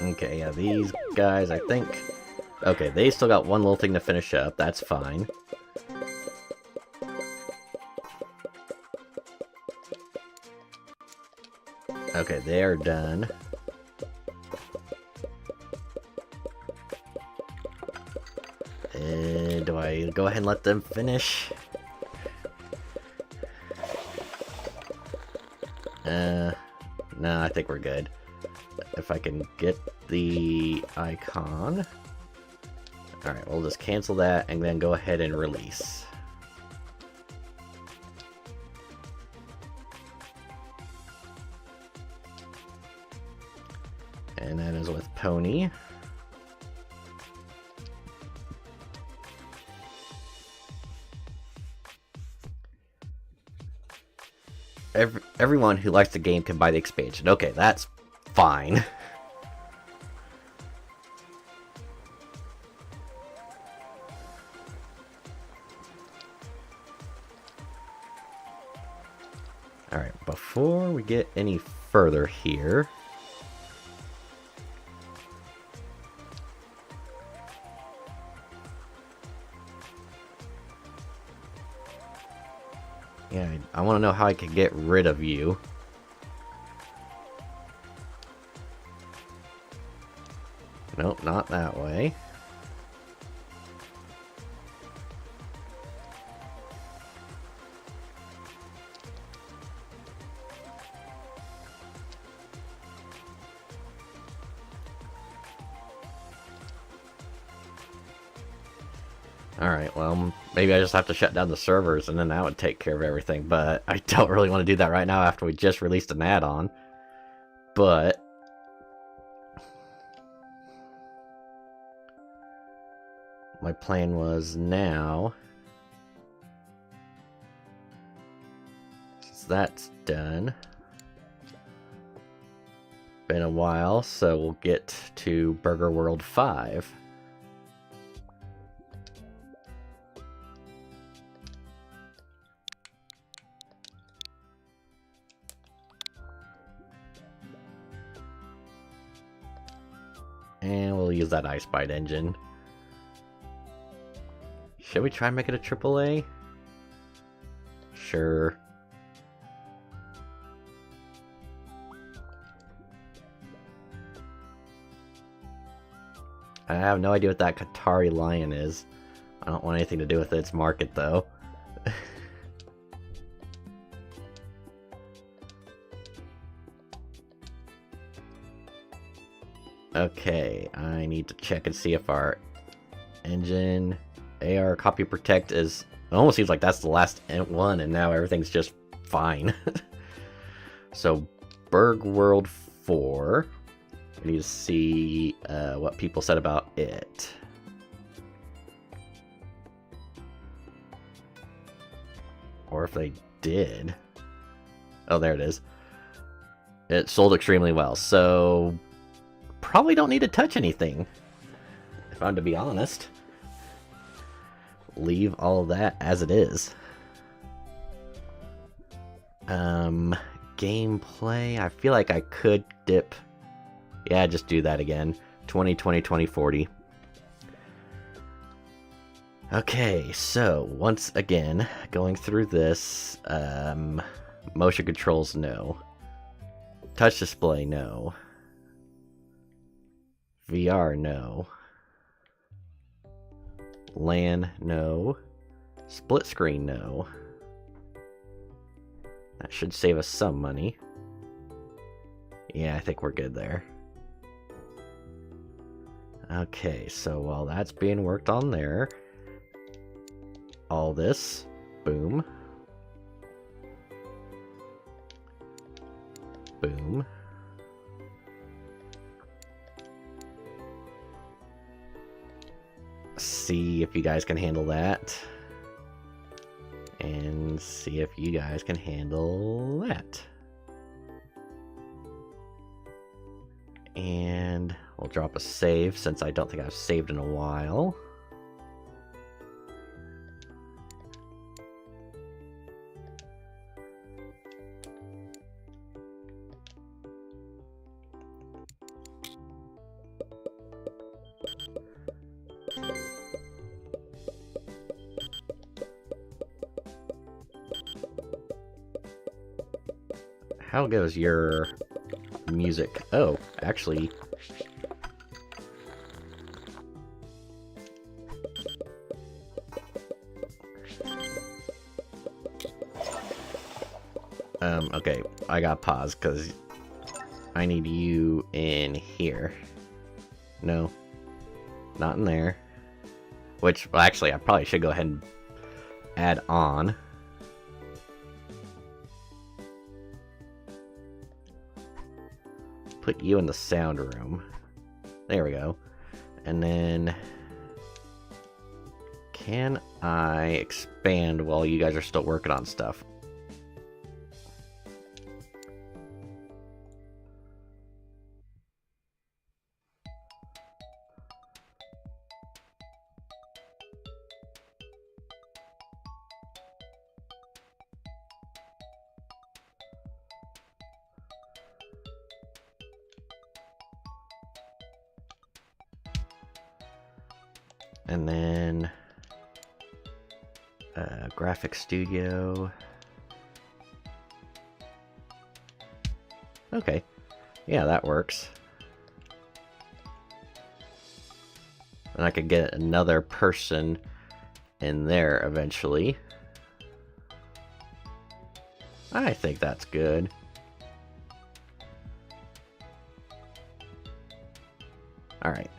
Okay, yeah, these guys, I think... Okay, they still got one little thing to finish up. That's fine. Okay, they're done. Do I go ahead and let them finish? No, I think we're good. If I can get the icon... Alright, we'll just cancel that and then go ahead and release. And that is with Pony. Everyone who likes the game can buy the expansion. Okay, that's fine. Alright, before we get any further here... Yeah, I want to know how I can get rid of you. Nope, not that way. Alright, well, maybe I just have to shut down the servers and then that would take care of everything, but I don't really want to do that right now after we just released an add-on. But... my plan was now... since that's done... been a while, so we'll get to Burger World 5. And we'll use that Ice Bite engine. Should we try and make it a AAA? Sure. I have no idea what that Qatari lion is. I don't want anything to do with its market, though. Okay, I need to check and see if our engine AR copy protect is... It almost seems like that's the last one, and now everything's just fine. So, Berg World 4. We need to see what people said about it. Or if they did. Oh, there it is. It sold extremely well, so... probably don't need to touch anything, if I'm to be honest. Leave all of that as it is. Gameplay, I feel like I could dip. Yeah, just do that again. 2020, 2040. Okay, so once again, going through this, motion controls, no. Touch display, no. VR, no. LAN, no. Split screen, no. That should save us some money. Yeah, I think we're good there. Okay, so while that's being worked on there, all this, boom. Boom. See if you guys can handle that. And see if you guys can handle that. And we'll drop a save since I don't think I've saved in a while. how goes your music? Oh, actually... okay, I got pause, because I need you in here. No, not in there. Which, well, actually, I probably should go ahead and add on. Put you in the sound room. There we go. And then... can I expand while you guys are still working on stuff? And then graphic studio. Okay, yeah, that works. And I could get another person in there eventually. I think that's good. All right.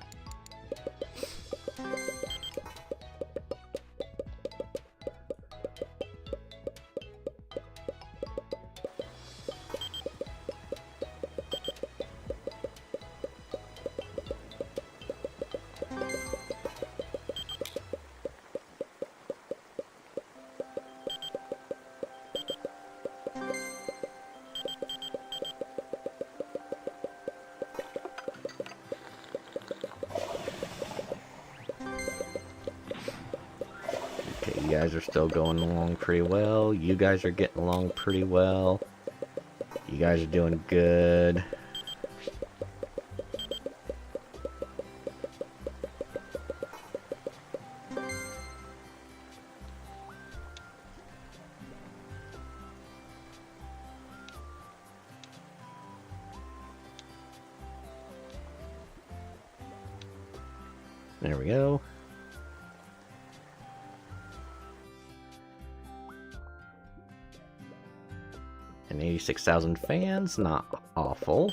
You guys are still going along pretty well. You guys are getting along pretty well. You guys are doing good. There we go. And 86,000 fans, not awful.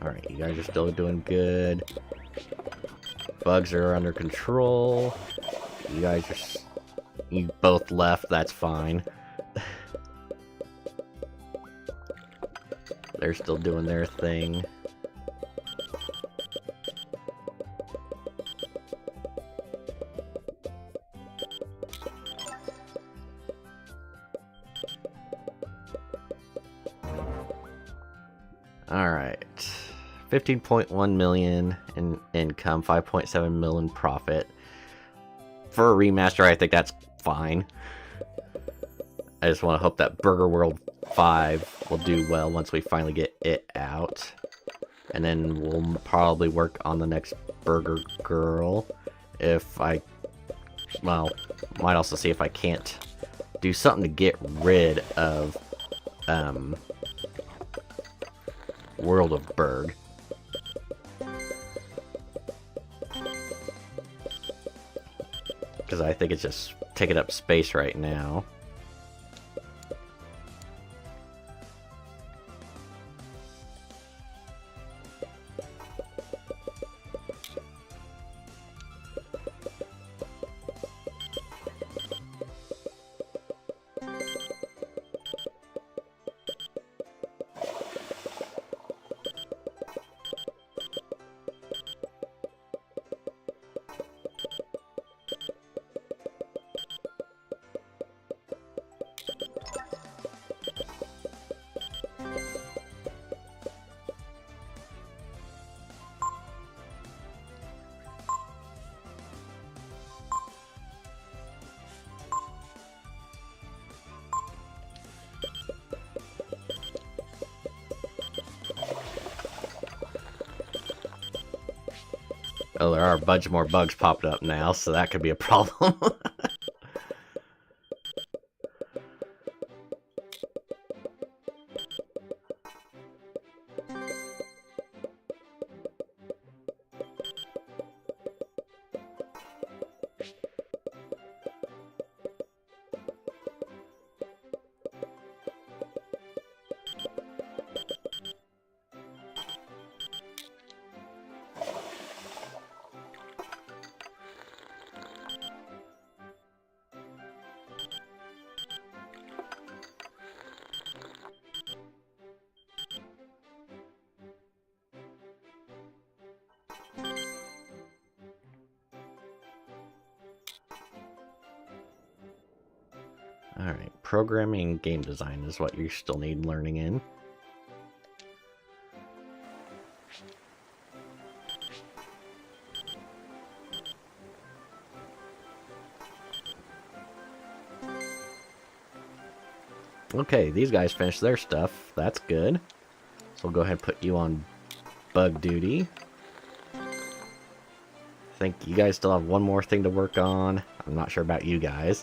Alright, you guys are still doing good. Bugs are under control. You guys are... you both left, that's fine. They're still doing their thing. Alright. 15.1 million in income, 5.7 million profit. For a remaster, I think that's fine. I just want to hope that Burger World 5 will do well once we finally get it out. And then we'll probably work on the next Burger Girl. If I... well, might also see if I can't do something to get rid of World of Berg. Because I think it's just taking up space right now. Oh, there are a bunch more bugs popped up now, so that could be a problem. Alright, programming and game design is what you still need learning in. Okay, these guys finished their stuff. That's good. So we'll go ahead and put you on bug duty. I think you guys still have one more thing to work on. I'm not sure about you guys.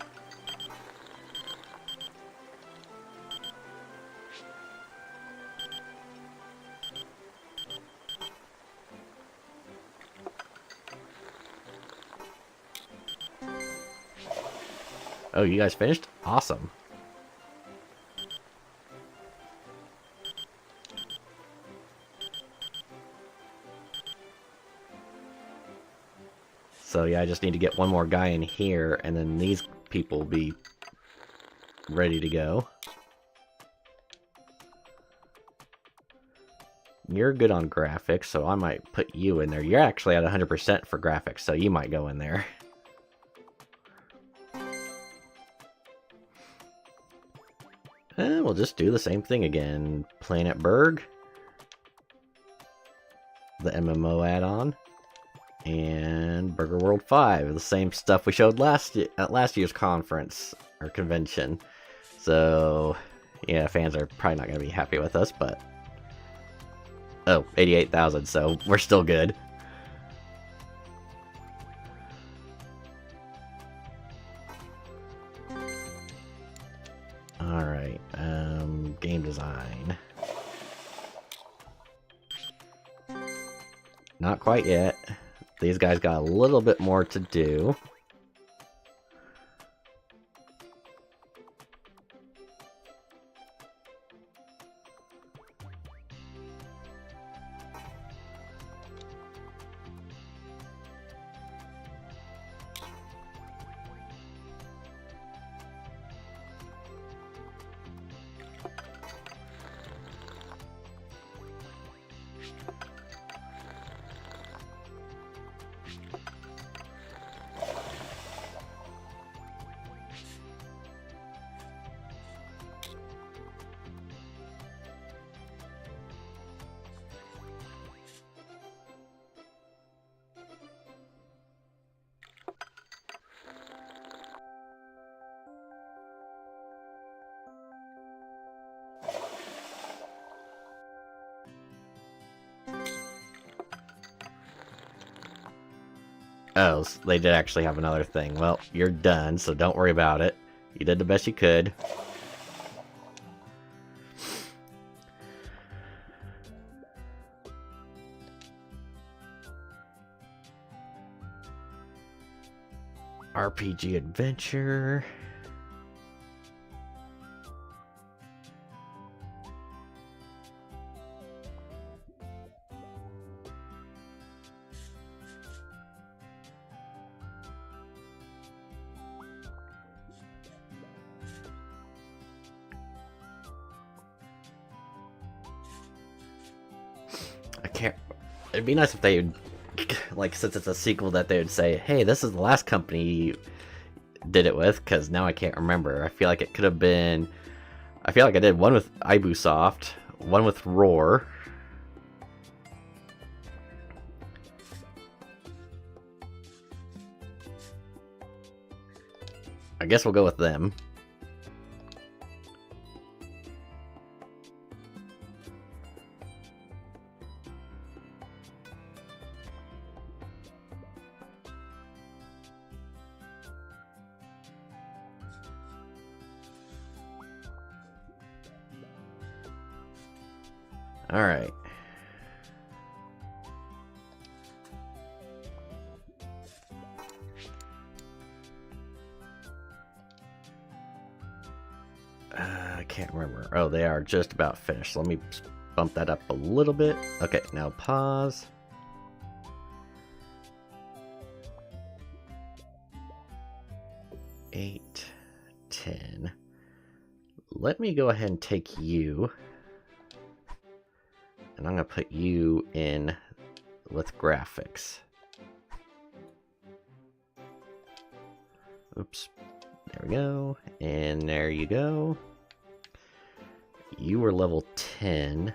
Oh, you guys finished? Awesome. So yeah, I just need to get one more guy in here, and then these people will be ready to go. You're good on graphics, so I might put you in there. You're actually at 100% for graphics, so you might go in there. We'll just do the same thing again. Planet Berg. The MMO add-on. And Burger World 5. The same stuff we showed at last year's conference, or convention. So, yeah, fans are probably not going to be happy with us, but... Oh, 88,000, so we're still good. Alright, game design. Not quite yet. These guys got a little bit more to do. Oh, so they did actually have another thing. Well, you're done, so don't worry about it. You did the best you could. RPG adventure. I can't... It'd be nice if they would, like, since it's a sequel, that they would say, hey, this is the last company you did it with, because now I can't remember. I feel like it could have been... I feel like I did one with Ibusoft, one with Roar. I guess we'll go with them. Alright. I can't remember. Oh, they are just about finished. Let me bump that up a little bit. Okay, now pause. Eight, 10. Let me go ahead and take you. And I'm going to put you in with graphics. Oops. There we go. And there you go. You were level 10.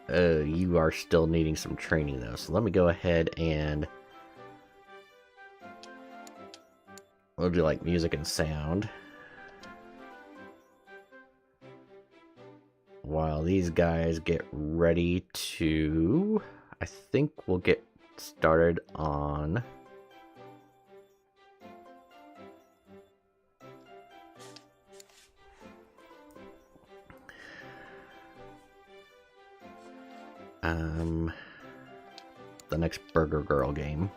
You are still needing some training though. So let me go ahead and we'll do like music and sound. While these guys get ready to... I think we'll get started on... the next Burger Girl game.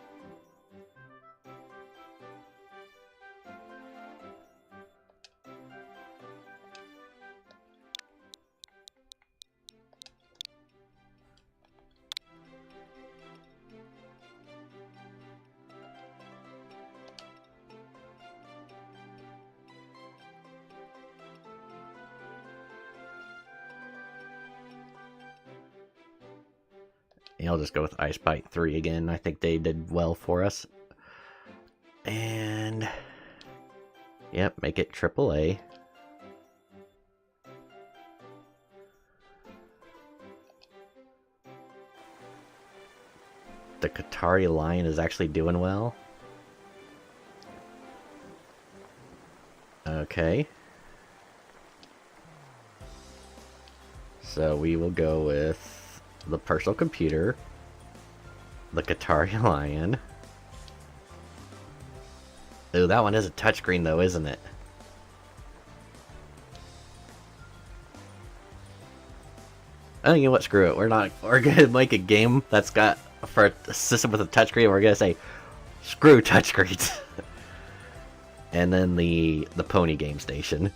Yeah, I'll just go with Ice Bite 3 again. I think they did well for us. And... yep, make it AAA. The Qatari Lion is actually doing well. Okay. So we will go with the personal computer, the Qatari Lion. Ooh, that one is a touchscreen though, isn't it? Oh, you know what? Screw it. We're gonna make a game that's got for a system with a touchscreen. We're gonna say, screw touchscreens. And then the Pony Game Station.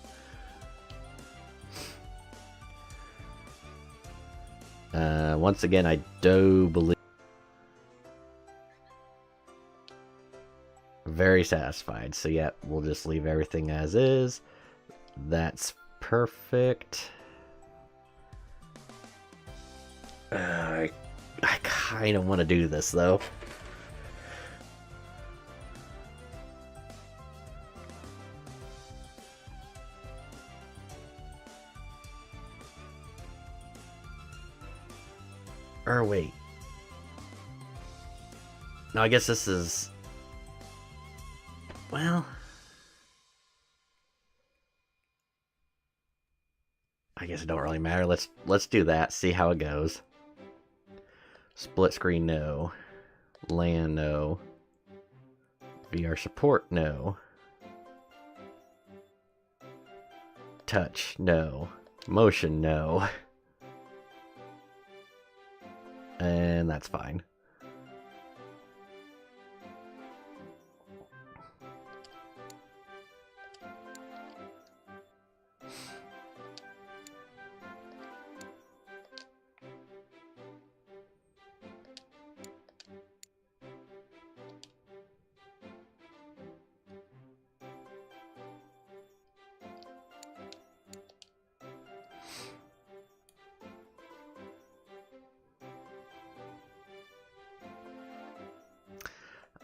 Once again, I do believe... very satisfied. So yeah, we'll just leave everything as is. That's perfect. I kind of want to do this though. Or wait. No, I guess this is... well... I guess it don't really matter. Let's do that. See how it goes. Split screen, no. LAN, no. VR support, no. Touch, no. Motion, no. And that's fine.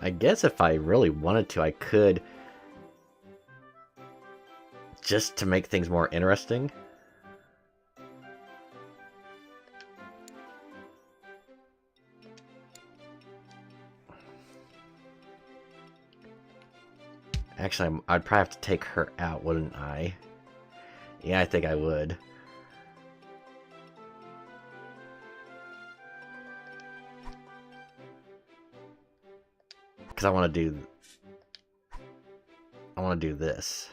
I guess if I really wanted to, I could, just to make things more interesting. Actually, I'd probably have to take her out, wouldn't I? Yeah, I think I would. Because I want to do this.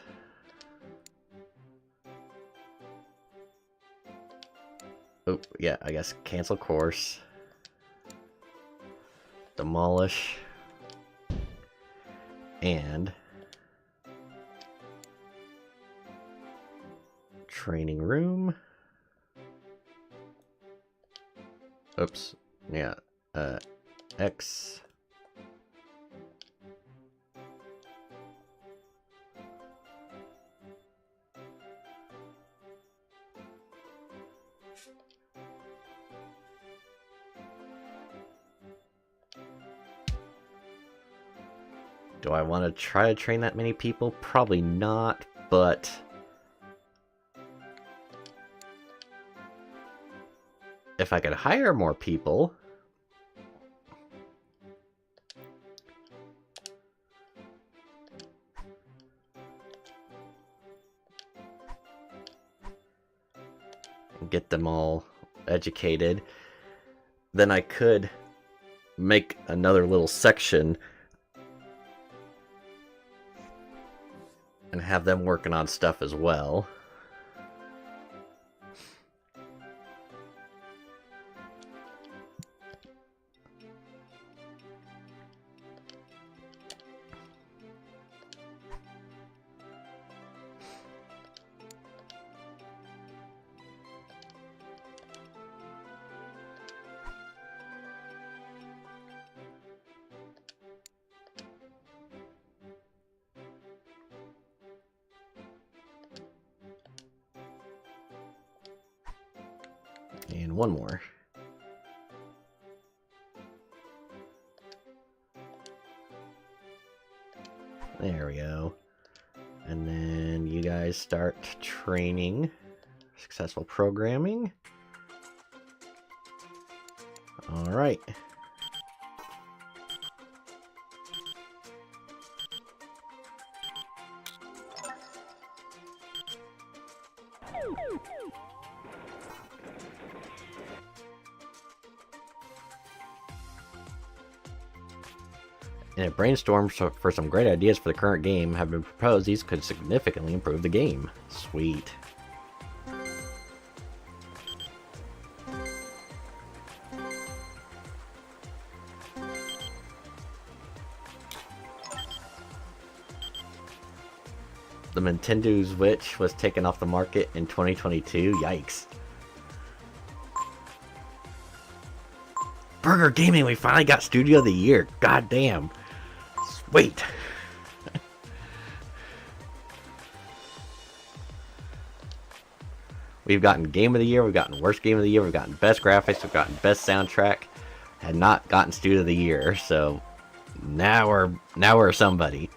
Oh, yeah, I guess cancel course. Demolish. And training room. Oops. Yeah. X. Do I want to try to train that many people? Probably not, but if I could hire more people, and get them all educated, then I could make another little section and have them working on stuff as well. And one more. There we go. And then you guys start training. Successful programming. Alright. And a brainstorm for some great ideas for the current game have been proposed. These could significantly improve the game. Sweet. The Nintendo Switch was taken off the market in 2022. Yikes. Burger Gaming, we finally got Studio of the Year. God damn. Sweet. We've gotten Game of the Year, we've gotten Worst Game of the Year, we've gotten Best Graphics, we've gotten Best Soundtrack, and not gotten Studio of the Year, so now we're somebody.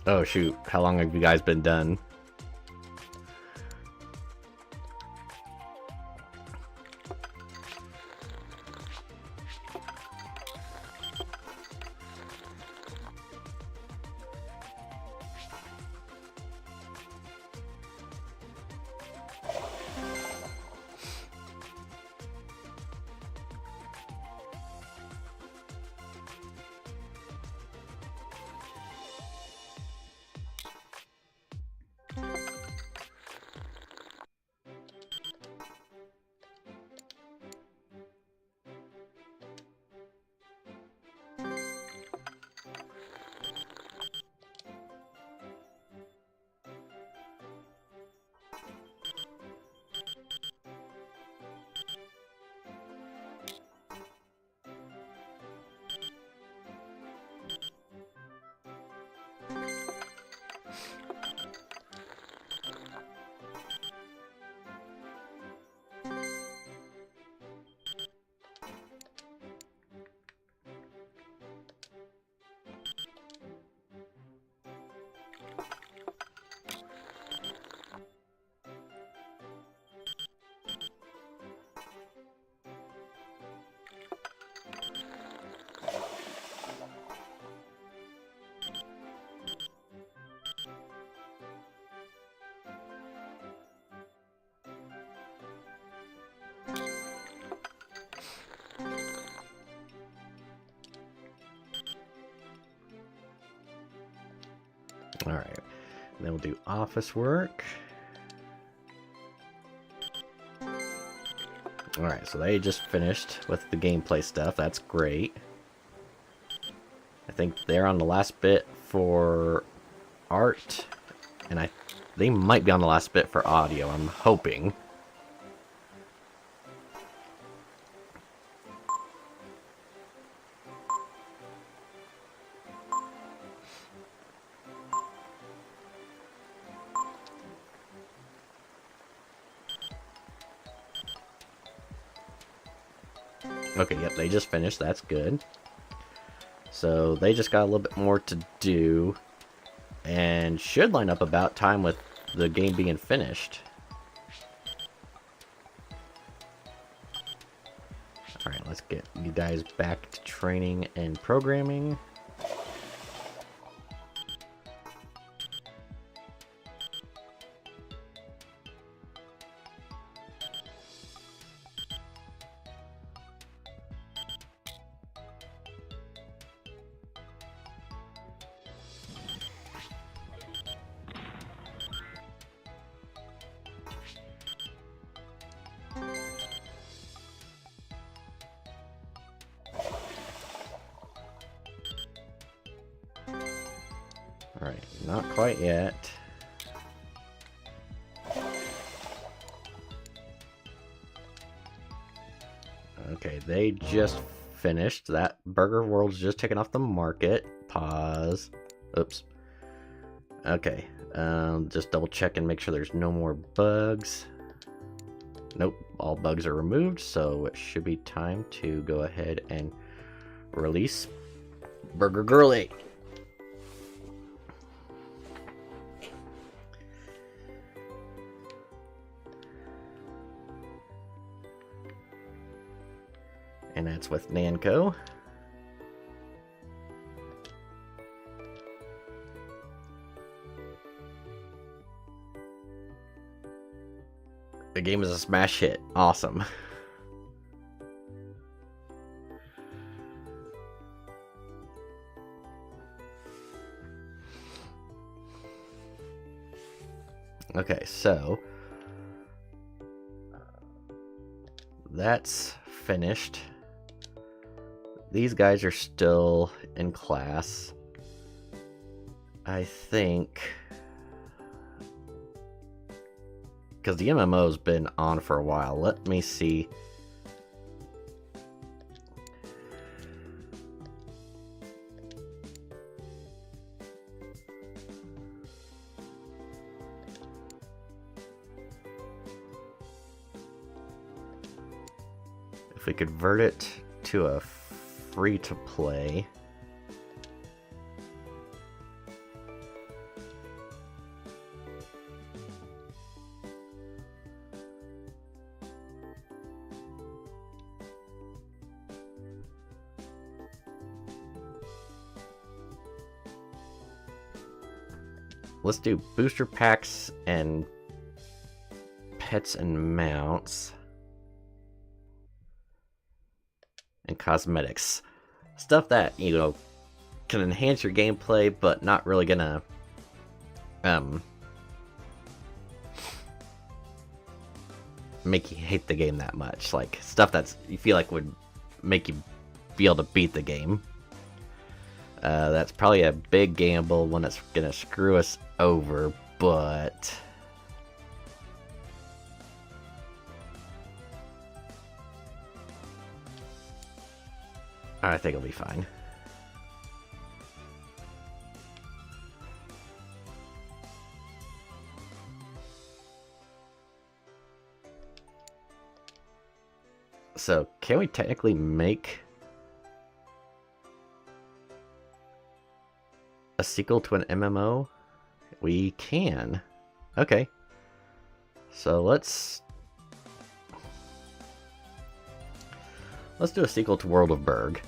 Oh shoot, how long have you guys been done? Alright, then we'll do office work. Alright, so they just finished with the gameplay stuff. That's great. I think they're on the last bit for art, and they might be on the last bit for audio, I'm hoping. Okay, yep, they just finished. That's good. So they just got a little bit more to do, and should line up about time with the game being finished. Alright, let's get you guys back to training and programming. Alright, not quite yet. Okay, they just finished. That Burger World's just taken off the market. Pause. Oops. Okay, just double check and make sure there's no more bugs. Nope, all bugs are removed, so it should be time to go ahead and release Burger Girlie. And that's with Namco. The game is a smash hit. Awesome. Okay, so that's finished. These guys are still in class. I think because the MMO's been on for a while. Let me see. If we convert it to a free-to-play. let's do booster packs and pets and mounts and cosmetics. Stuff that, you know, can enhance your gameplay, but not really gonna make you hate the game that much. Like stuff that's you feel like would make you be able to beat the game. That's probably a big gamble, one that's gonna screw us over, but I think it'll be fine. So, can we technically make a sequel to an MMO? We can. Okay. So let's do a sequel to World of Berg.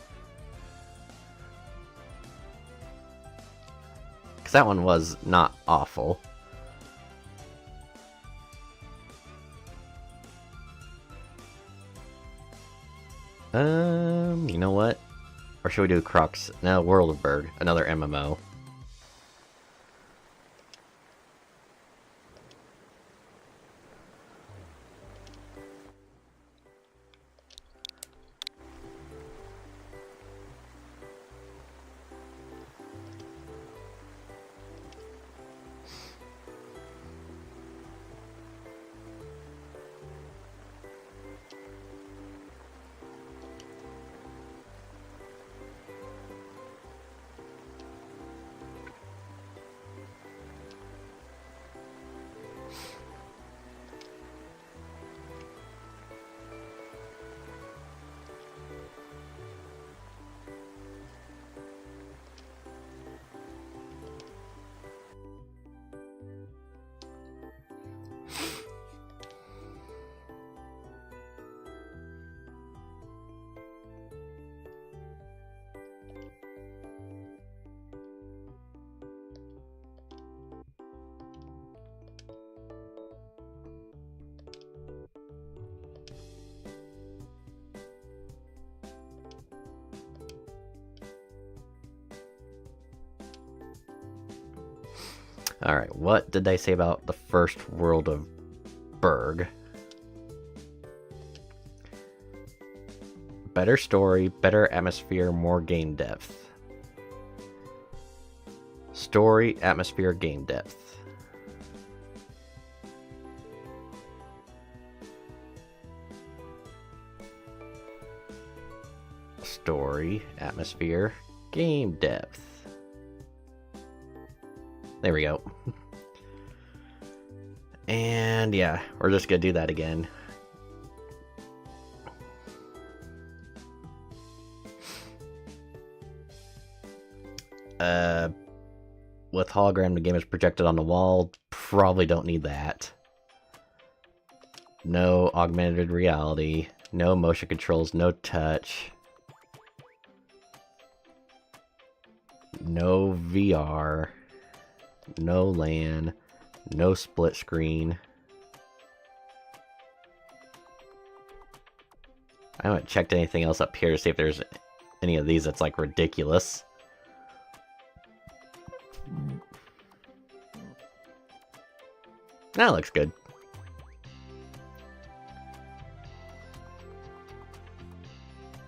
Because that one was not awful. You know what? Or should we do Crux? No, World of Berg, another MMO. Alright, what did they say about the first World of Berg? Better story, better atmosphere, more game depth. Story, atmosphere, game depth. Story, atmosphere, game depth. There we go. And yeah, we're just gonna do that again. With hologram, the game is projected on the wall. Probably don't need that. No augmented reality. No motion controls. No touch. No VR. No LAN. No split screen. I haven't checked anything else up here to see if there's any of these that's like ridiculous. That looks good.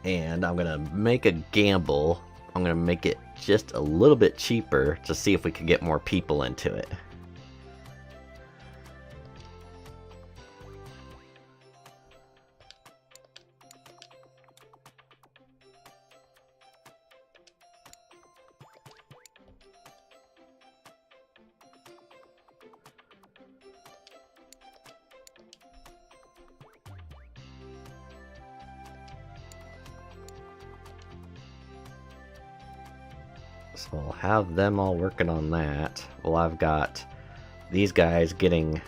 And I'm gonna make a gamble. I'm gonna make it just a little bit cheaper to see if we can get more people into it. So we'll have them all working on that. Well, I've got these guys getting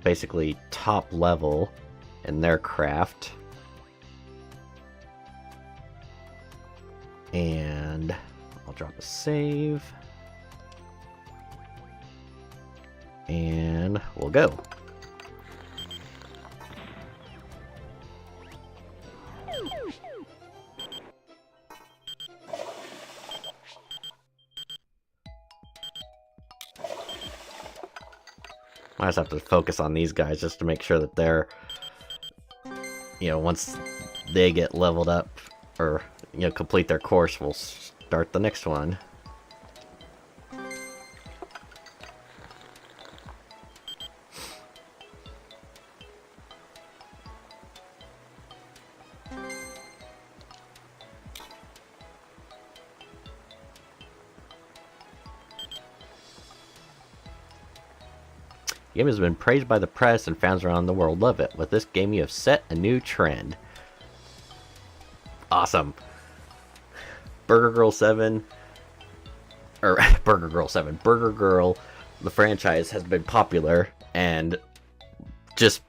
basically top level in their craft. And I'll drop a save. And we'll go. I just have to focus on these guys just to make sure that they're, you know, once they get leveled up or, you know, complete their course, we'll start the next one. The game has been praised by the press and fans around the world love it. With this game, you have set a new trend. Awesome. Burger Girl 7, or Burger Girl 7, Burger Girl, the franchise has been popular and just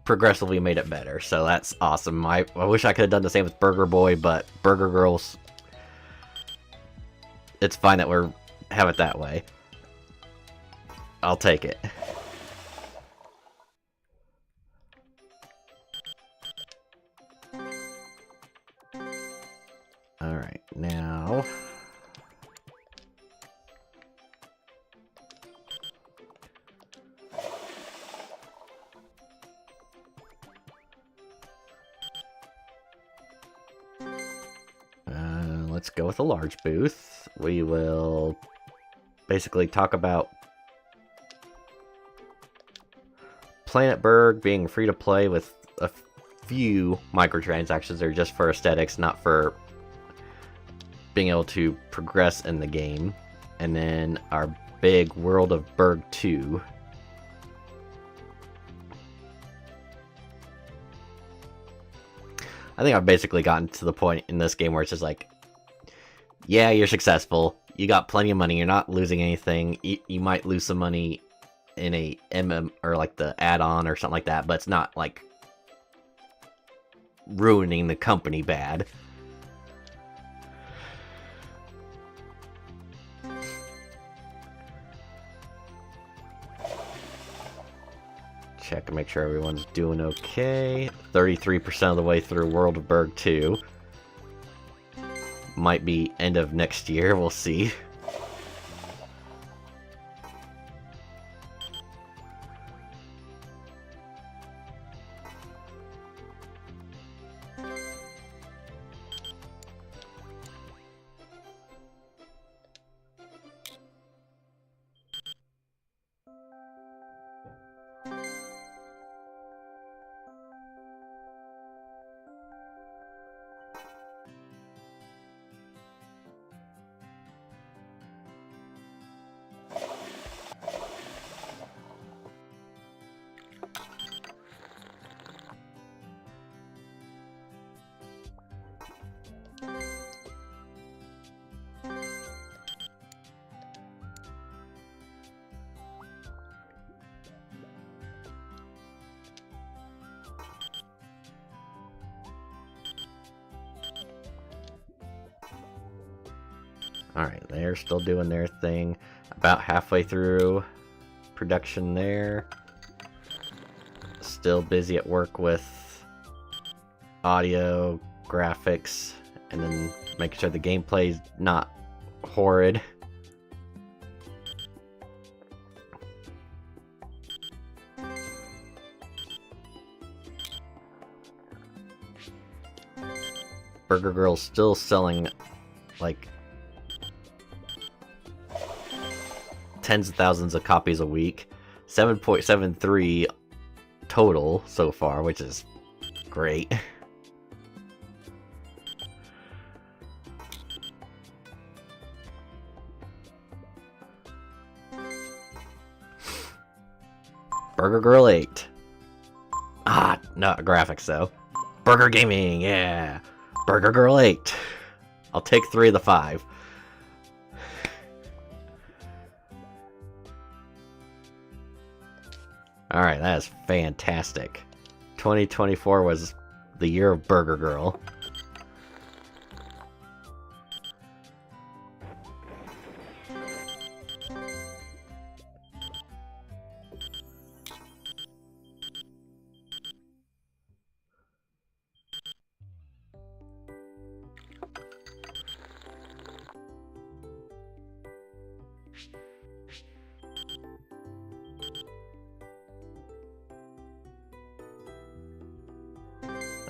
progressively made it better. So that's awesome. I wish I could have done the same with Burger Boy, but Burger Girls, it's fine that we have it that way. I'll take it. Alright, now... let's go with a large booth. We will basically talk about Planet Berg being free to play with a few microtransactions that are just for aesthetics, not for being able to progress in the game. And then our big World of Berg 2. I think I've basically gotten to the point in this game where it's just like, yeah, you're successful. You got plenty of money. You're not losing anything. You might lose some money in a MM or like the add-on or something like that, but it's not like ruining the company bad. Check and make sure everyone's doing okay. 33% of the way through World of Berg 2. Might be end of next year, we'll see. Alright, they're still doing their thing. About halfway through production there. Still busy at work with audio, graphics, and then making sure the gameplay's not horrid. Burger Girl's still selling like tens of thousands of copies a week. 7.73 total so far, which is great. Burger Girl 8. Ah, not graphics though. Burger Gaming, yeah. Burger Girl 8. I'll take 3 of the 5. Alright, that is fantastic. 2024 was the year of Burger Girl.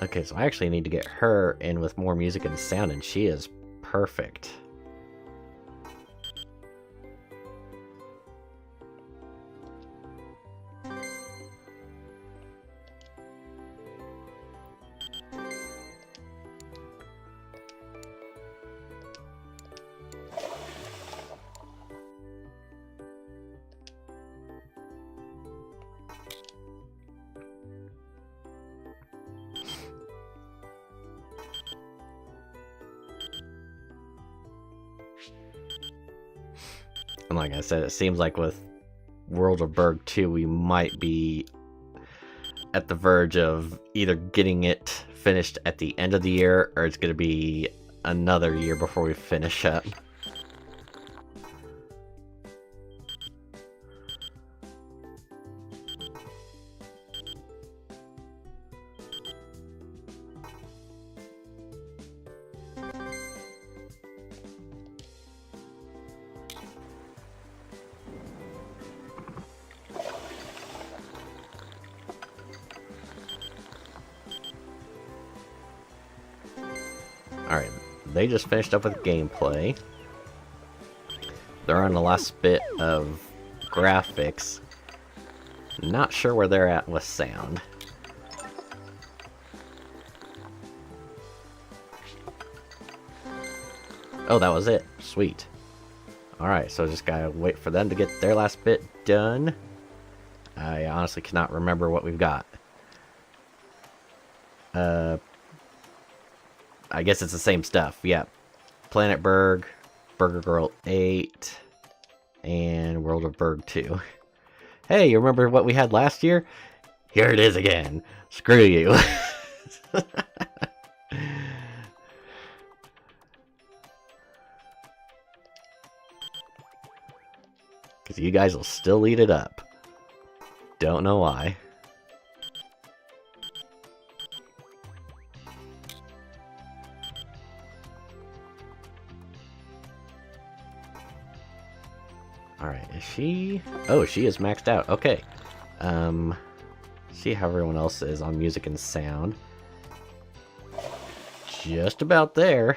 Okay, so I actually need to get her in with more music and sound, and she is perfect. And like I said, it seems like with World of Berg 2, we might be at the verge of either getting it finished at the end of the year, or it's going to be another year before we finish up. Alright, they just finished up with gameplay. They're on the last bit of graphics. Not sure where they're at with sound. Oh, that was it. Sweet. Alright, so just gotta wait for them to get their last bit done. I honestly cannot remember what we've got. I guess it's the same stuff. Yeah. Planet Berg, Burger Girl 8, and World of Berg 2. Hey, you remember what we had last year? Here it is again. Screw you. Because you guys will still eat it up. Don't know why. Alright, is she... Oh, she is maxed out. Okay. See how everyone else is on music and sound. Just about there.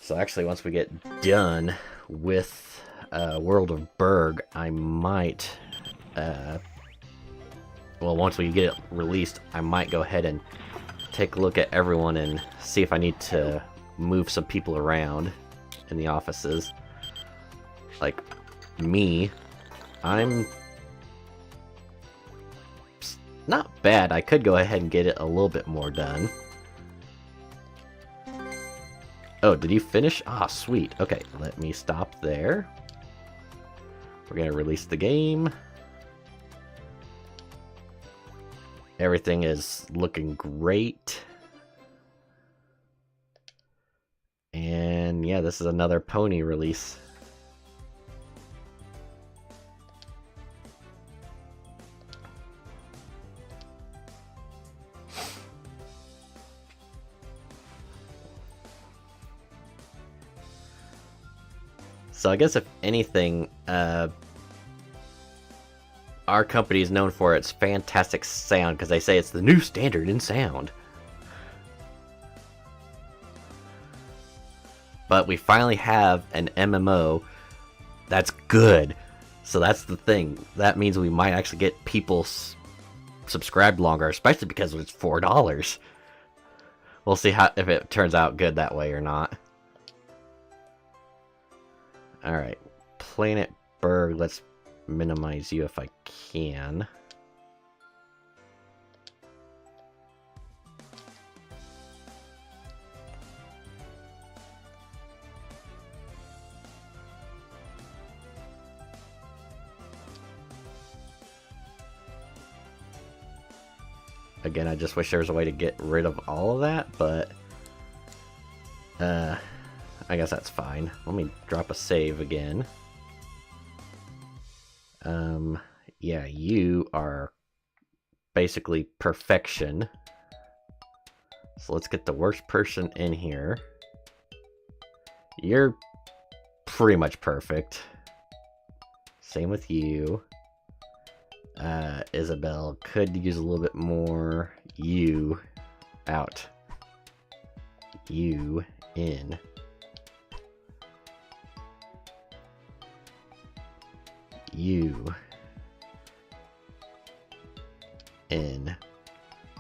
So actually, once we get done with World of Berg, I might... well, once we get it released, I might go ahead and take a look at everyone and see if I need to move some people around in the offices. Like me, I'm not bad. I could go ahead and get it a little bit more done. Oh, did you finish? Ah, sweet. Okay, let me stop there. We're gonna release the game. Everything is looking great. And yeah, this is another pony release. So I guess if anything, our company is known for its fantastic sound, because they say it's the new standard in sound. But we finally have an MMO that's good. So that's the thing. That means we might actually get people subscribed longer, especially because it's $4. We'll see how if it turns out good that way or not. Alright, Planet Berg, let's minimize you if I can. Again, I just wish there was a way to get rid of all of that, but I guess that's fine. Let me drop a save again. Yeah, you are basically perfection. So let's get the worst person in here. You're pretty much perfect. Same with you. Isabel could use a little bit more. You out. You in. You in.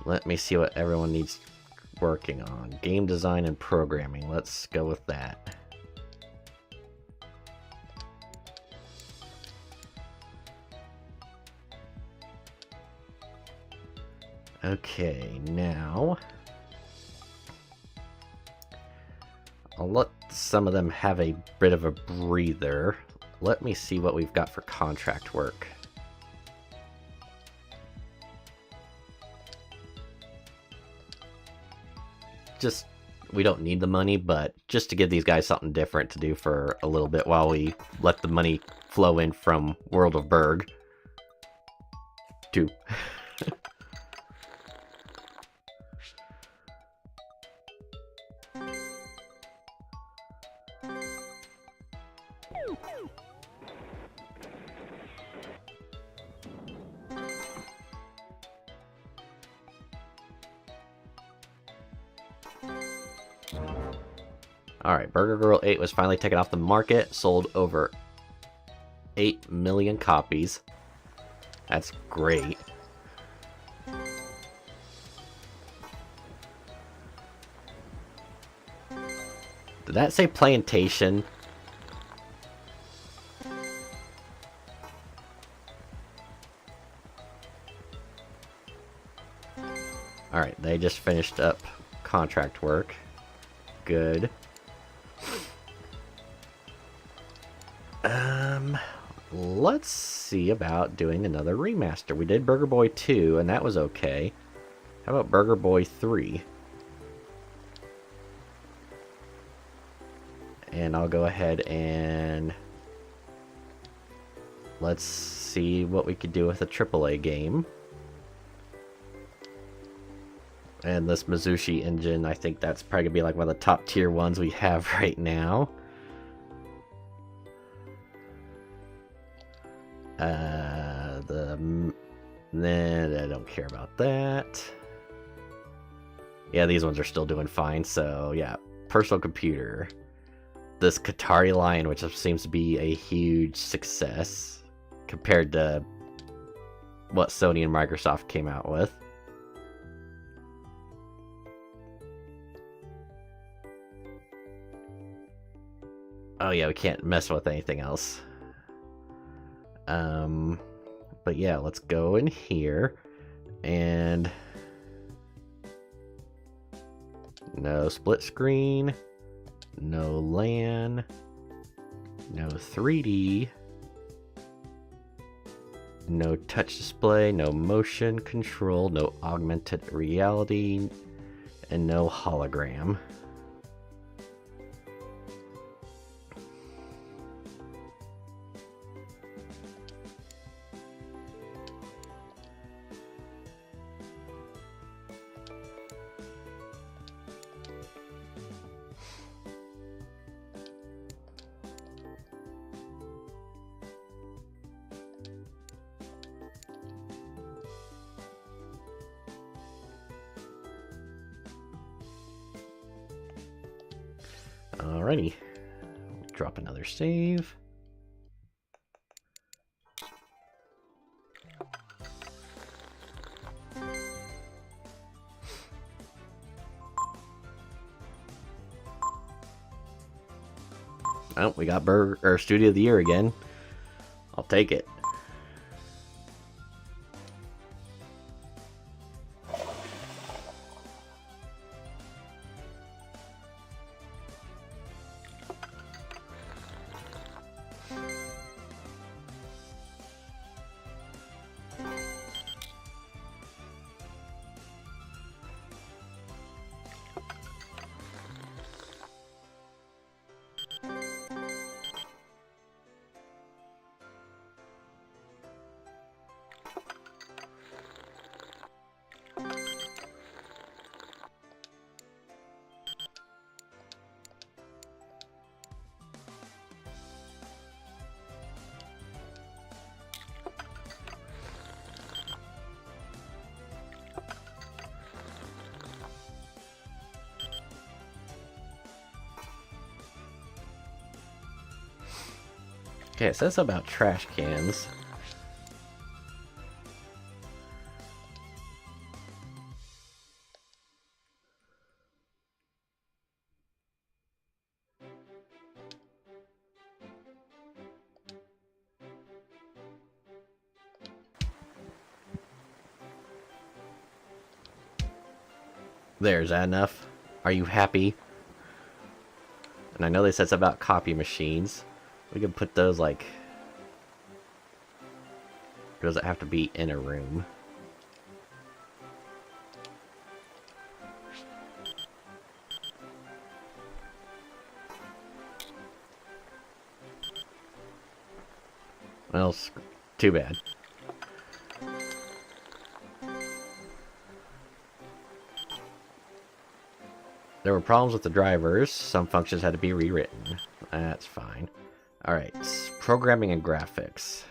Let me see what everyone needs working on. Game design and programming. Let's go with that. Okay, now I'll let some of them have a bit of a breather. Let me see what we've got for contract work. Just, we don't need the money, but just to give these guys something different to do for a little bit while we let the money flow in from World of Berg. 2. Alright, Burger Girl 8 was finally taken off the market, sold over 8 million copies. That's great. Did that say plantation? Alright, they just finished up contract work. Good. Let's see about doing another remaster. We did Burger Boy 2, and that was okay. How about Burger Boy 3? And I'll go ahead and let's see what we could do with a AAA game. And this Mizushi engine, I think that's probably gonna be like one of the top tier ones we have right now. I don't care about that. Yeah, these ones are still doing fine, so yeah. Personal computer. This Qatari line, which seems to be a huge success compared to what Sony and Microsoft came out with. Oh yeah, we can't mess with anything else. But yeah, let's go in here and no split screen, no LAN, no 3D, no touch display, no motion control, no augmented reality, and no hologram. Alrighty, drop another save. Oh, we got Studio of the Year again. I'll take it. Okay, it says about trash cans. There's that enough? Are you happy? And I know they said something about copy machines. We can put those like... Does it have to be in a room? Well, too bad. There were problems with the drivers. Some functions had to be rewritten. That's fine. Alright, programming and graphics.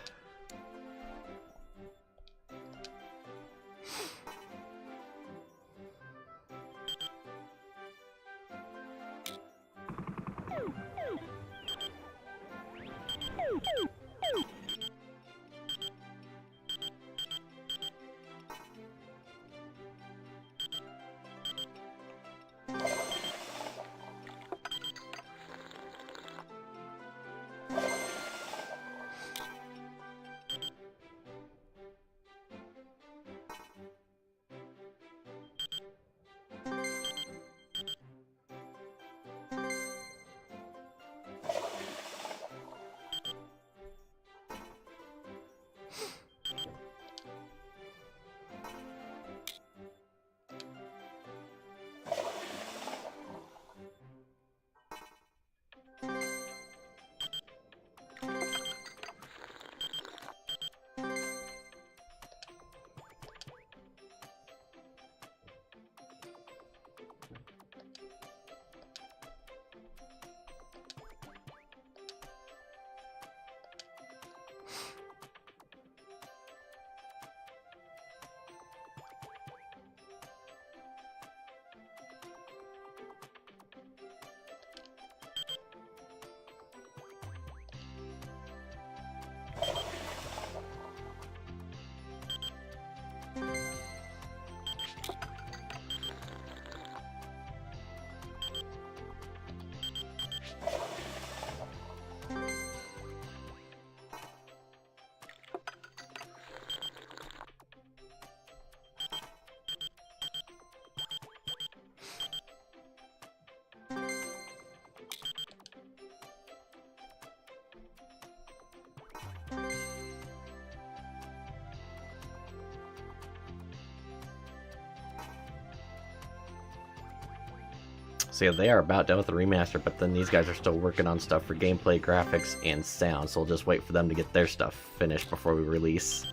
So yeah, they are about done with the remaster, but then these guys are still working on stuff for gameplay, graphics, and sound, so we'll just wait for them to get their stuff finished before we release.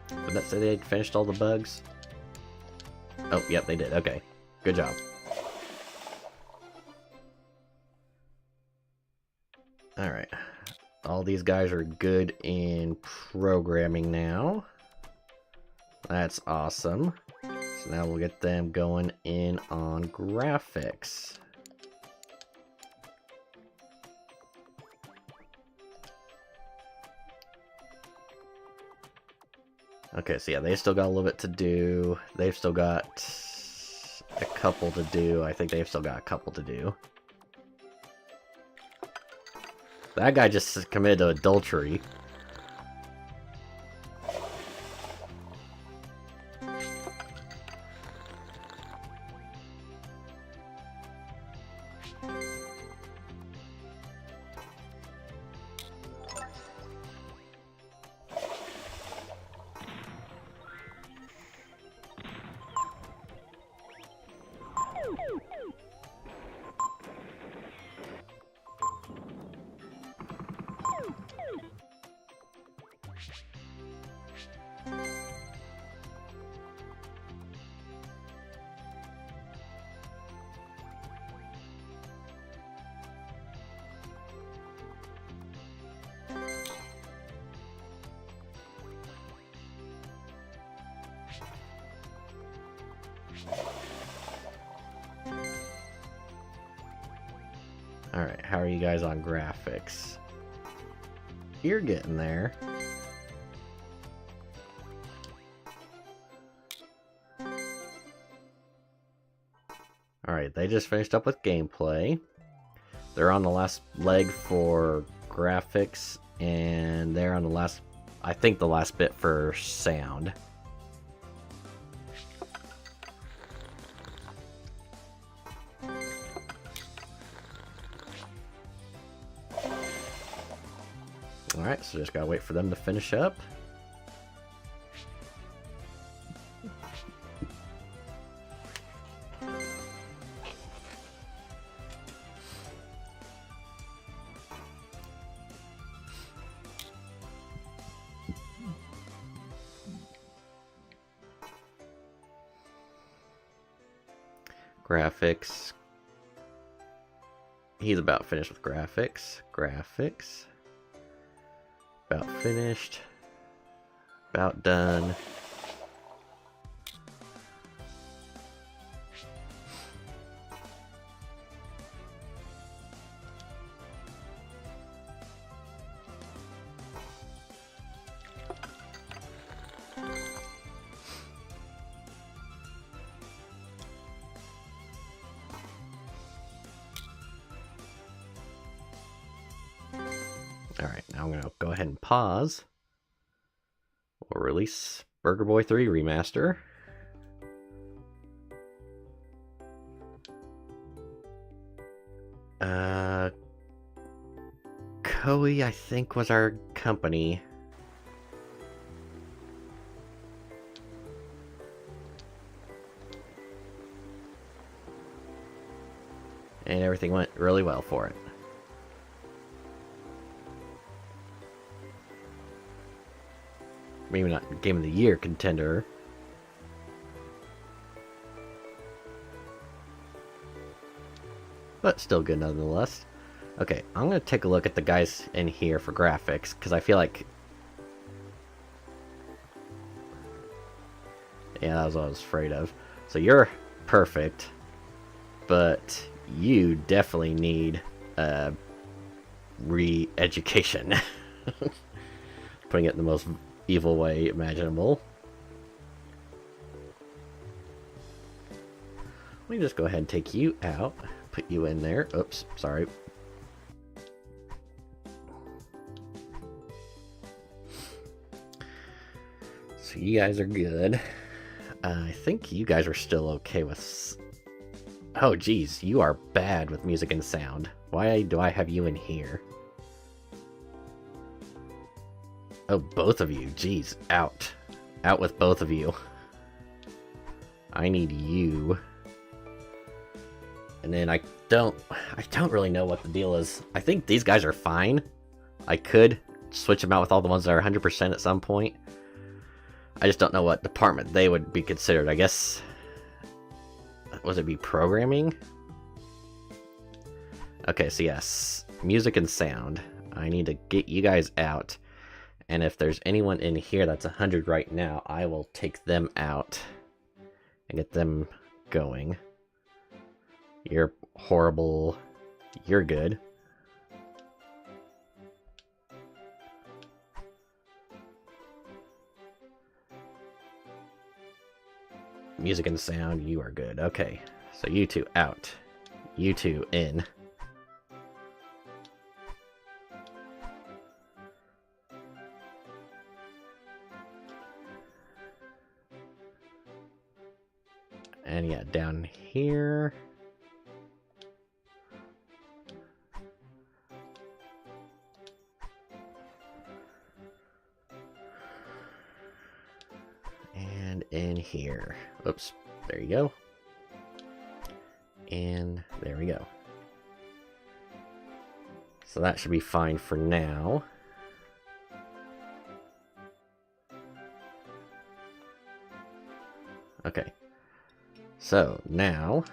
Did that say they'd finished all the bugs? Oh, yep, they did. Okay. Good job. Alright. All these guys are good in programming now. That's awesome. So now we'll get them going in on graphics. Okay, so yeah, they still got a little bit to do. They've still got a couple to do. I think they've still got a couple to do. That guy just committed to adultery. Alright, how are you guys on graphics? You're getting there. Alright, they just finished up with gameplay. They're on the last leg for graphics, and they're on the last, I think the last bit for sound. Alright, so just gotta wait for them to finish up. Graphics. He's about finished with graphics. Graphics. About finished. About done. Alright, now I'm going to go ahead and pause. We'll release Burger Boy 3 Remaster. Koei, I think, was our company. And everything went really well for it. Maybe not Game of the Year contender. But still good nonetheless. Okay, I'm going to take a look at the guys in here for graphics, because I feel like... Yeah, that was what I was afraid of. So you're perfect, but you definitely need re-education. Putting it in the most evil way imaginable. Let me just go ahead and take you out. Put you in there. Oops, sorry. So you guys are good. I think you guys are still okay with... Oh geez, you are bad with music and sound. Why do I have you in here? Oh, both of you. Jeez, out. Out with both of you. I need you. And then I don't really know what the deal is. I think these guys are fine. I could switch them out with all the ones that are 100% at some point. I just don't know what department they would be considered. I guess... Was it be programming? Okay, so yes. Music and sound. I need to get you guys out. And if there's anyone in here that's 100 right now, I will take them out and get them going. You're horrible. You're good. Music and sound, you are good. Okay, so you two out. You two in. And yeah, down here. And in here. Oops, there you go. And there we go. So that should be fine for now. Okay. So now,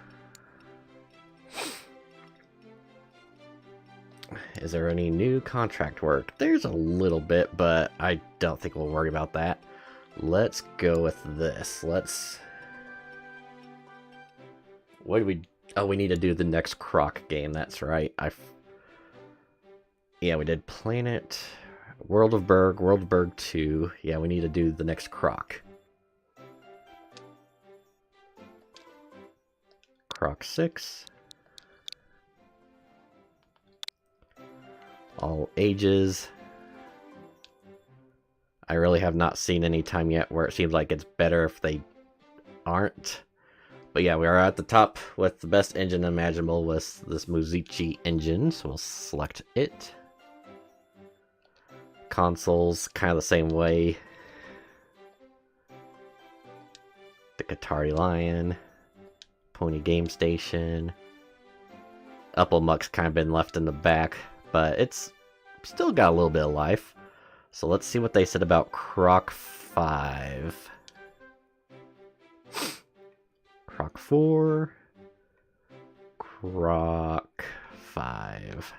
is there any new contract work? There's a little bit, but I don't think we'll worry about that. Let's go with this. What do we... Oh, we need to do the next Croc game. That's right. Yeah, we did Planet, World of Berg 2. Yeah, we need to do the next Croc. Croc 6. All ages. I really have not seen any time yet where it seems like it's better if they aren't. But yeah, we are at the top with the best engine imaginable with this Muzici engine, so we'll select it. Consoles, kind of the same way. The Qatari Lion, Pony Game Station. Upplemuck's kind of been left in the back, but it's still got a little bit of life. So let's see what they said about Croc 5. Croc 4. Croc 5.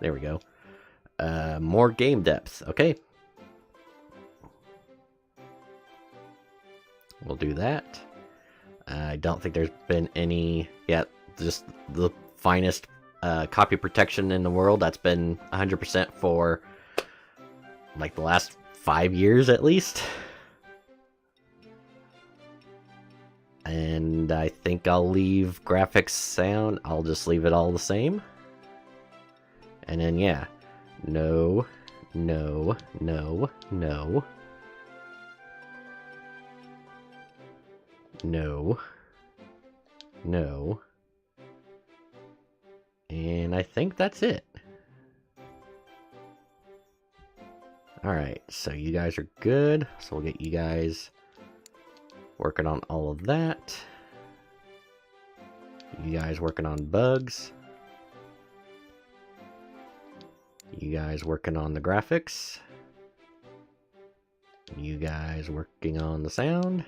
There we go. More game depth. Okay. We'll do that. I don't think there's been any yet. Just the finest copy protection in the world. That's been 100% for like the last 5 years at least. And I think I'll leave graphics, sound. I'll just leave it all the same. And then yeah. No. No. No. No. No. No. And I think that's it. Alright, so you guys are good. So we'll get you guys working on all of that. You guys working on bugs. You guys working on the graphics. You guys working on the sound.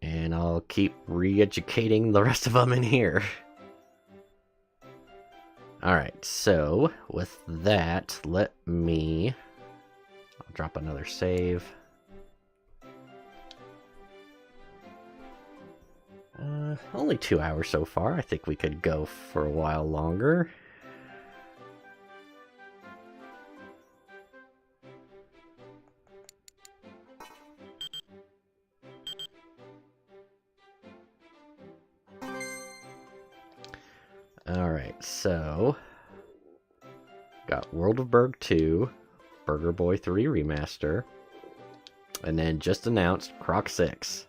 And I'll keep re-educating the rest of them in here. Alright, so with that, let me... I'll drop another save. Only 2 hours so far. I think we could go for a while longer. Alright, so... Got World of Berg 2, Burger Boy 3 Remaster, and then just announced Croc 6.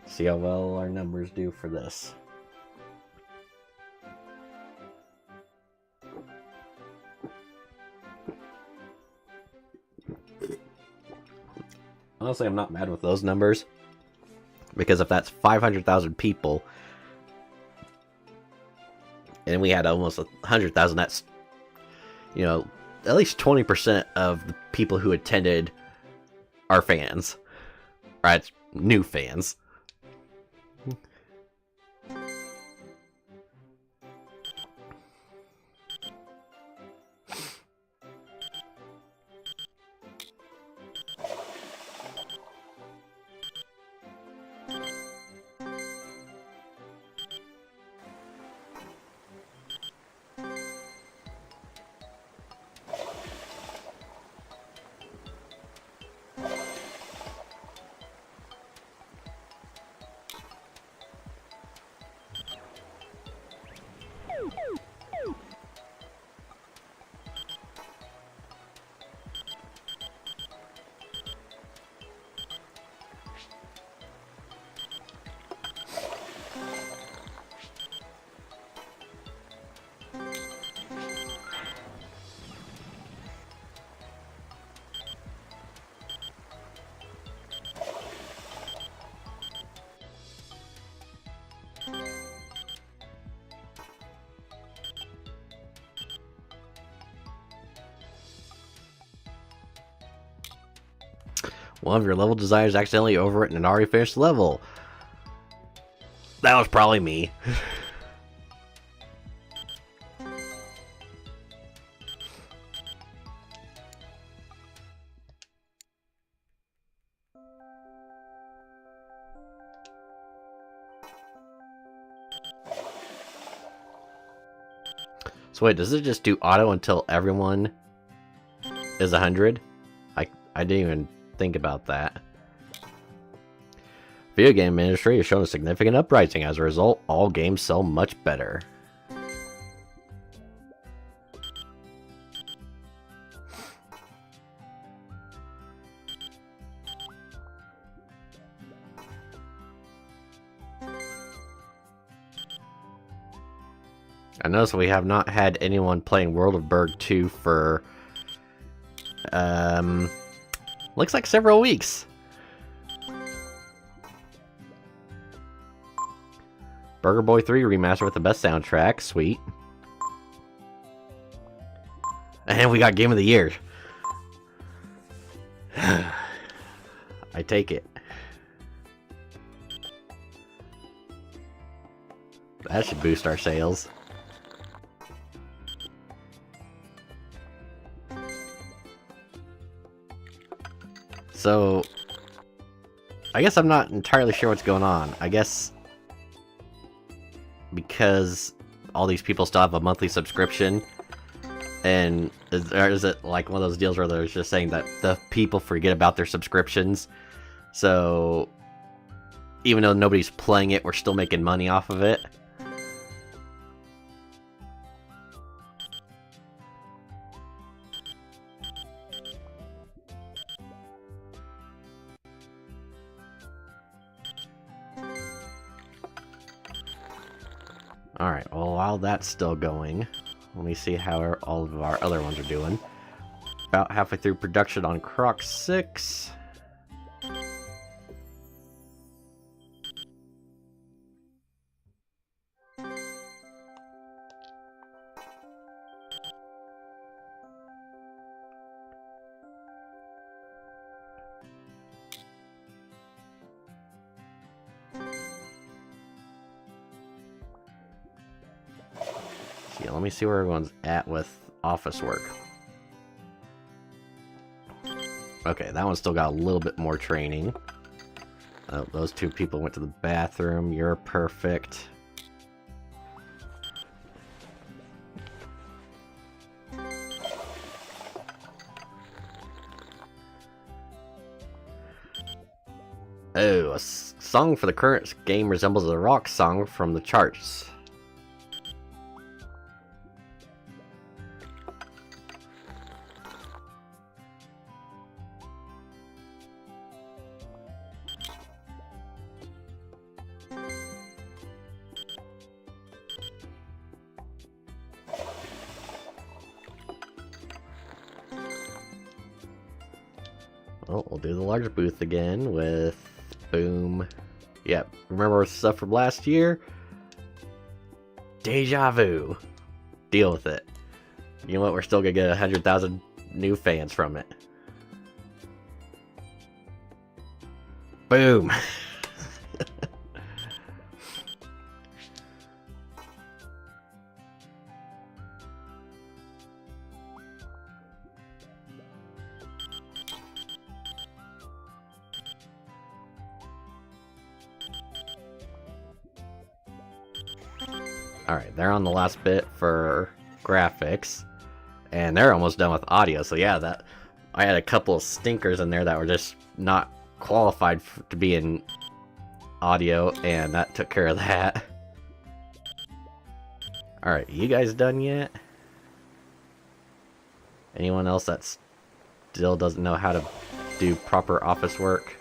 See how well our numbers do for this. Honestly, I'm not mad with those numbers, because if that's 500,000 people, and we had almost 100,000, that's, you know, at least 20% of the people who attended are fans. Right? New fans. One of your level designers accidentally overwritten an already finished level. That was probably me. So wait, does it just do auto until everyone is 100? I didn't even think about that. Video game industry has shown a significant uprising. As a result, all games sell much better. I noticed we have not had anyone playing World of Berg 2 for, looks like several weeks. Burger Boy 3 remastered with the best soundtrack, sweet. And we got Game of the Year. I take it. That should boost our sales. So, I guess I'm not entirely sure what's going on. I guess because all these people still have a monthly subscription, and is it like one of those deals where they're just saying that the people forget about their subscriptions, so even though nobody's playing it, we're still making money off of it? Alright, well, while that's still going, let me see how all of our other ones are doing. About halfway through production on Croc 6. Yeah, let me see where everyone's at with office work. Okay, that one still got a little bit more training. Oh, those two people went to the bathroom. You're perfect. Oh, a song for the current game resembles a rock song from the charts. Well, we'll do the larger booth again with boom. Yep, remember stuff from last year? Deja vu. Deal with it. You know what? We're still gonna get 100,000 new fans from it. Boom. Alright, they're on the last bit for graphics, and they're almost done with audio, so yeah, that I had a couple of stinkers in there that were just not qualified to be in audio, and that took care of that. Alright, you guys done yet? Anyone else that still doesn't know how to do proper office work?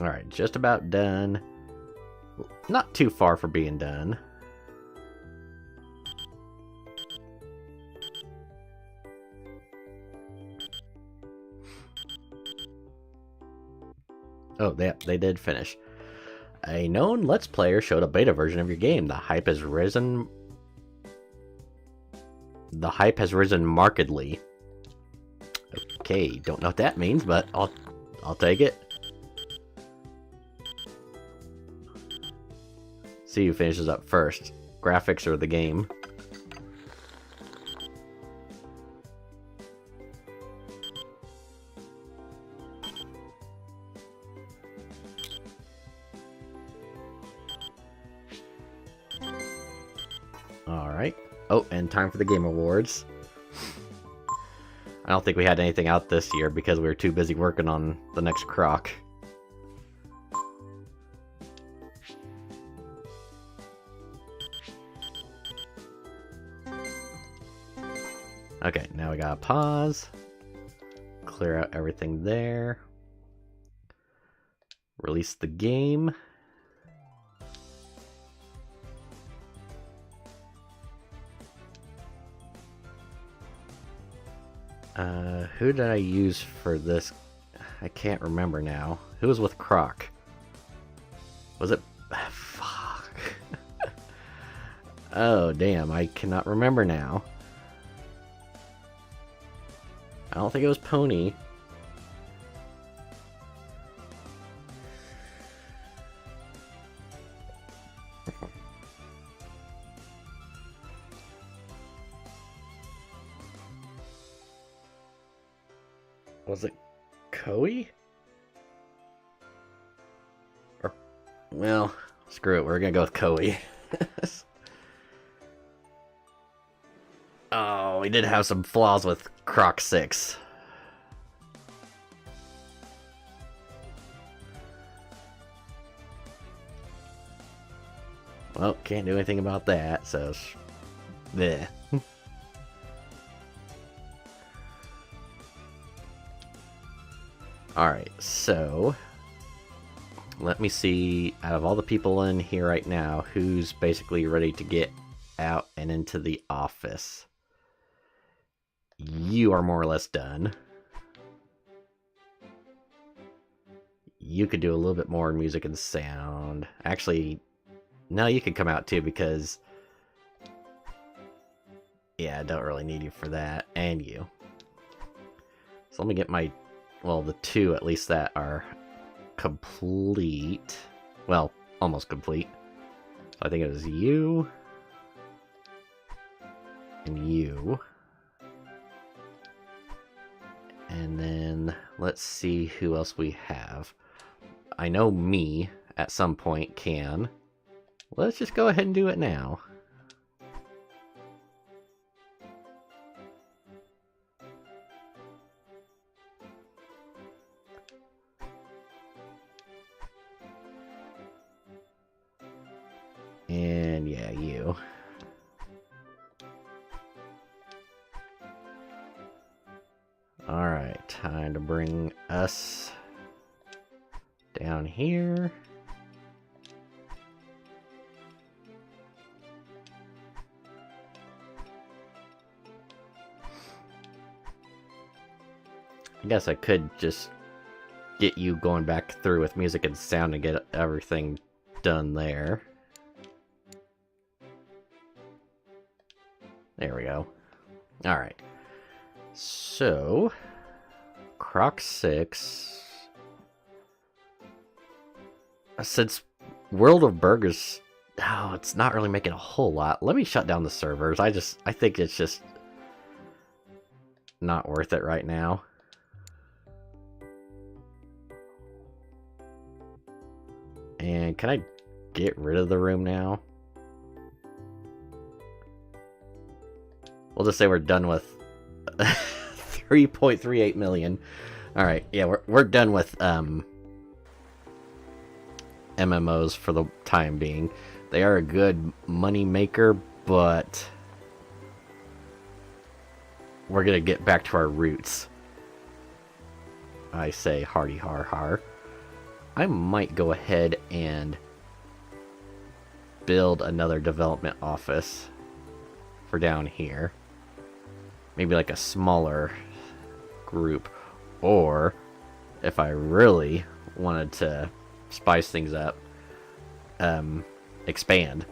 Alright, just about done. Not too far for being done. Oh, they did finish. A known Let's Player showed a beta version of your game. The hype has risen markedly. Okay, don't know what that means, but I'll take it. See who finishes up first. Graphics or the game? Alright. Oh, and time for the Game Awards. I don't think we had anything out this year because we were too busy working on the next croc. Okay, now we gotta pause. Clear out everything there. Release the game. Who did I use for this? I can't remember now. Who was with Croc? Was it... Fuck. Oh, damn. I cannot remember now. I don't think it was Pony. Was it Koei? Or, well, screw it, we're gonna go with Koei. Oh, we did have some flaws with Croc 6. Well, can't do anything about that, so... bleh. Alright, so... let me see, out of all the people in here right now, who's basically ready to get out and into the office. You are more or less done. You could do a little bit more music and sound. Actually, no, you could come out too because... yeah, I don't really need you for that. And you. So let me get my... well, the two at least that are complete. Well, almost complete. So I think it was you. And you. And then let's see who else we have. I know me at some point can. Let's just go ahead and do it now. And yeah, you. Alright, time to bring us down here. I guess I could just get you going back through with music and sound and get everything done there. There we go. Alright. So, Croc 6. Since World of Burgers, oh, it's not really making a whole lot. Let me shut down the servers. I think it's just not worth it right now. And can I get rid of the room now? We'll just say we're done with 3.38 million. Alright, yeah, we're done with MMOs for the time being. They are a good money maker, but we're gonna get back to our roots. I say hardy har har. I might go ahead and build another development office for down here. Maybe like a smaller group. Or, if I really wanted to spice things up, expand.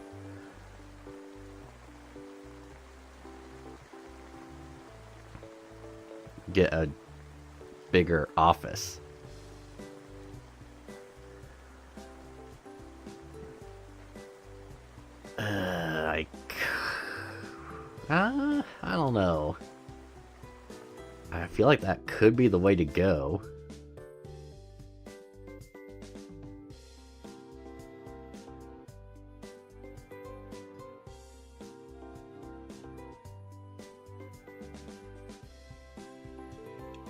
Get a bigger office. I don't know. I feel like that could be the way to go.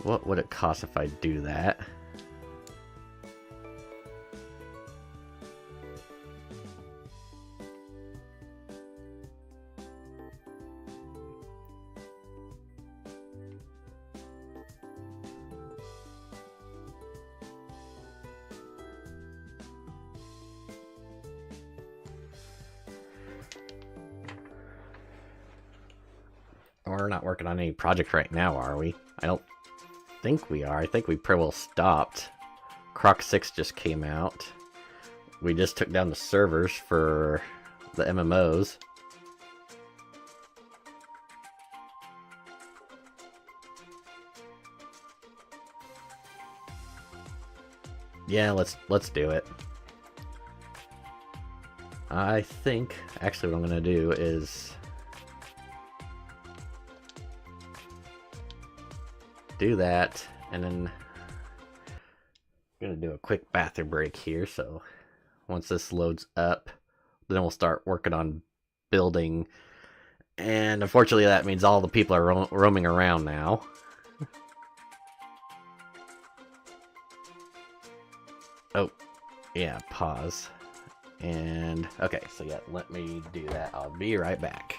What would it cost if I do that? We're not working on any project right now, are we? I don't think we are. I think we pretty well stopped. Croc 6 just came out. We just took down the servers for the MMOs. Yeah, let's do it. I think actually what I'm gonna do is do that, and then I'm gonna do a quick bathroom break here. So once this loads up, then we'll start working on building. And unfortunately, that means all the people are roaming around now. Oh, yeah, pause. And okay, so yeah, let me do that. I'll be right back.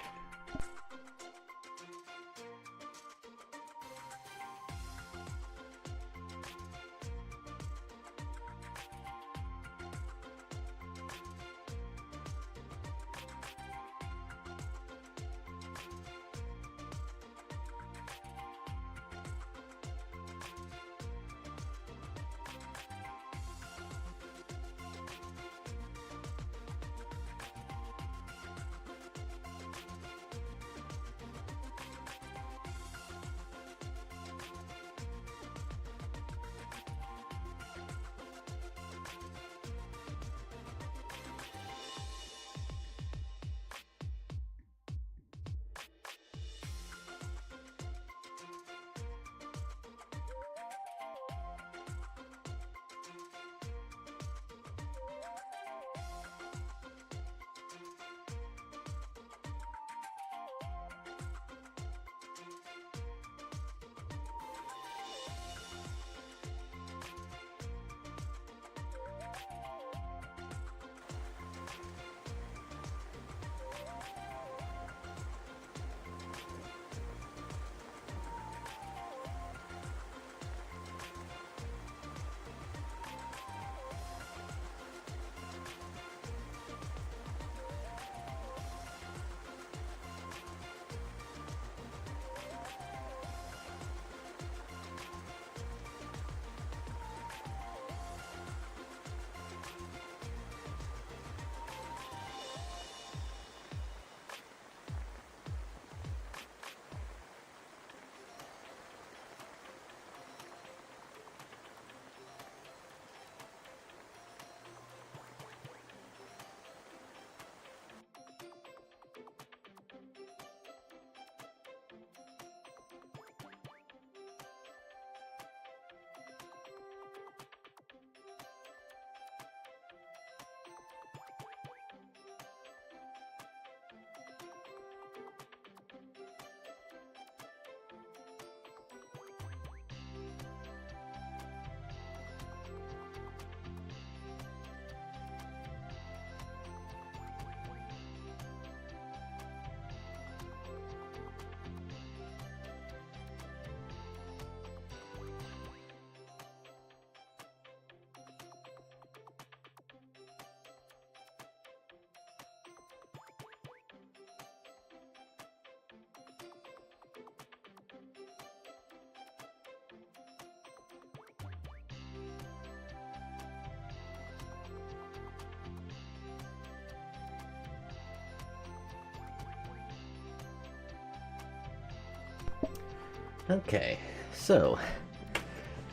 Okay, so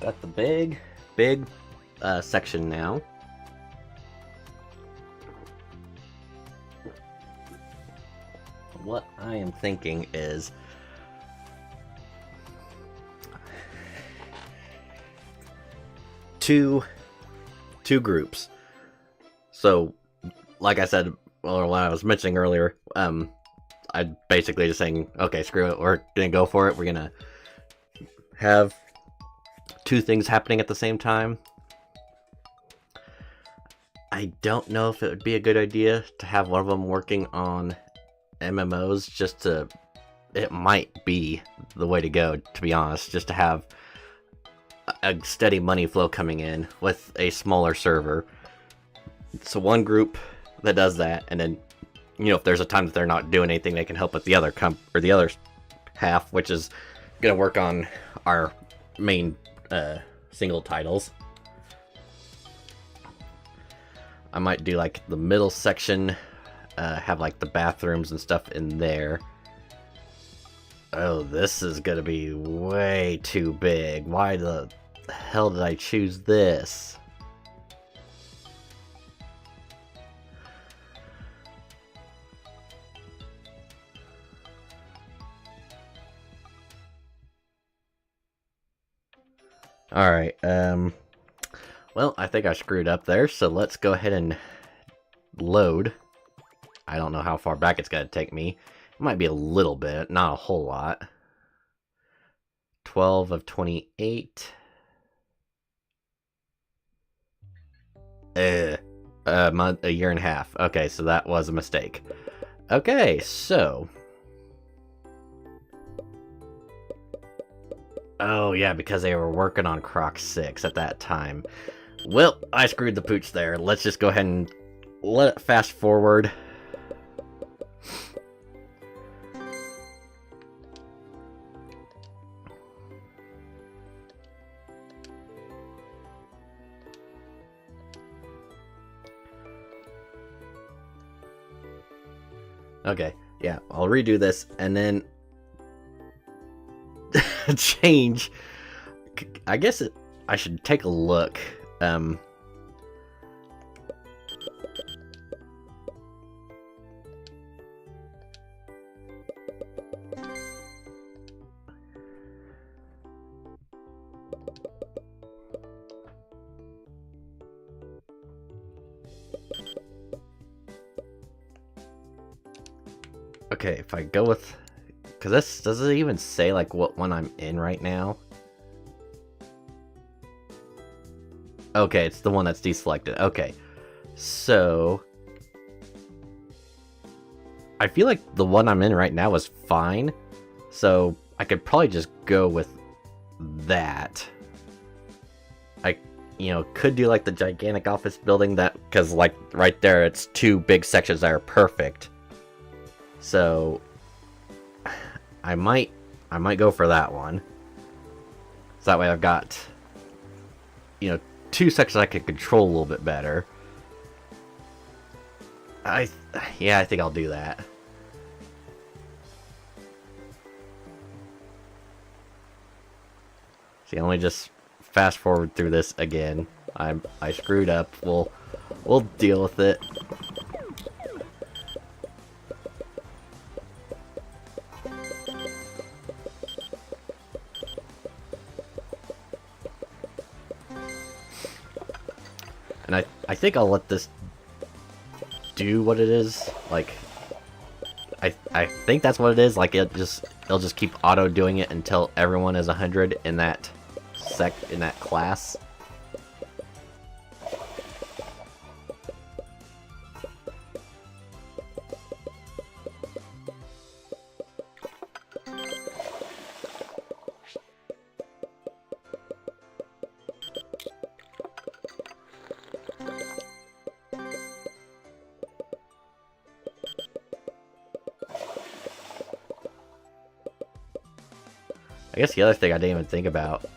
got the big section now. What I am thinking is two groups. So, like I said, or what I was mentioning earlier, I basically just saying, okay, screw it, we're gonna go for it. We're gonna have two things happening at the same time. I don't know if it would be a good idea to have one of them working on MMOs, just to, it might be the way to go, to be honest, just to have a steady money flow coming in with a smaller server. So one group that does that, and then, you know, if there's a time that they're not doing anything, they can help with the other the other half, which is gonna work on our main single titles. I might do like the middle section, have like the bathrooms and stuff in there. Oh, this is gonna be way too big. Why the hell did I choose this? Alright, well, I think I screwed up there, so let's go ahead and load. I don't know how far back it's gonna take me. It might be a little bit, not a whole lot. 12 of 28. A year and a half. Okay, so that was a mistake. Okay, so... Oh, yeah, because they were working on Croc 6 at that time. Well, I screwed the pooch there. Let's just go ahead and let it fast forward. Okay, yeah, I'll redo this, and then change. I guess I should take a look. Okay, if I go with... Because this, does it even say, like, what one I'm in right now? Okay, it's the one that's deselected. Okay, so... I feel like the one I'm in right now is fine. So, I could probably just go with that. I, you know, could do, like, the gigantic office building that... Because, like, right there, it's two big sections that are perfect. So... I might go for that one. So that way I've got, you know, two sections I can control a little bit better. Yeah, I think I'll do that. See, let me just fast forward through this again. I screwed up. We'll deal with it. And I think I'll let this do what it is. Like, I think that's what it is. Like, it'll just keep auto doing it until everyone is 100 in that class. I guess the other thing I didn't even think about,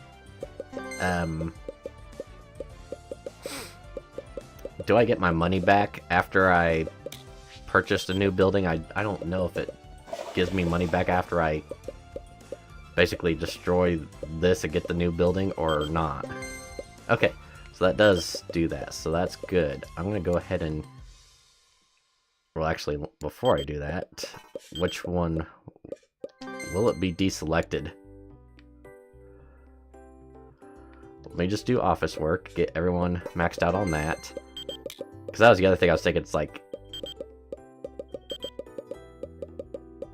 do I get my money back after I purchased a new building? I don't know if it gives me money back after I basically destroy this and get the new building or not. Okay, so that does do that, so that's good. I'm gonna go ahead and... Well, actually, before I do that, which one will it be deselected? Let me just do office work, get everyone maxed out on that. Because that was the other thing I was thinking, it's like...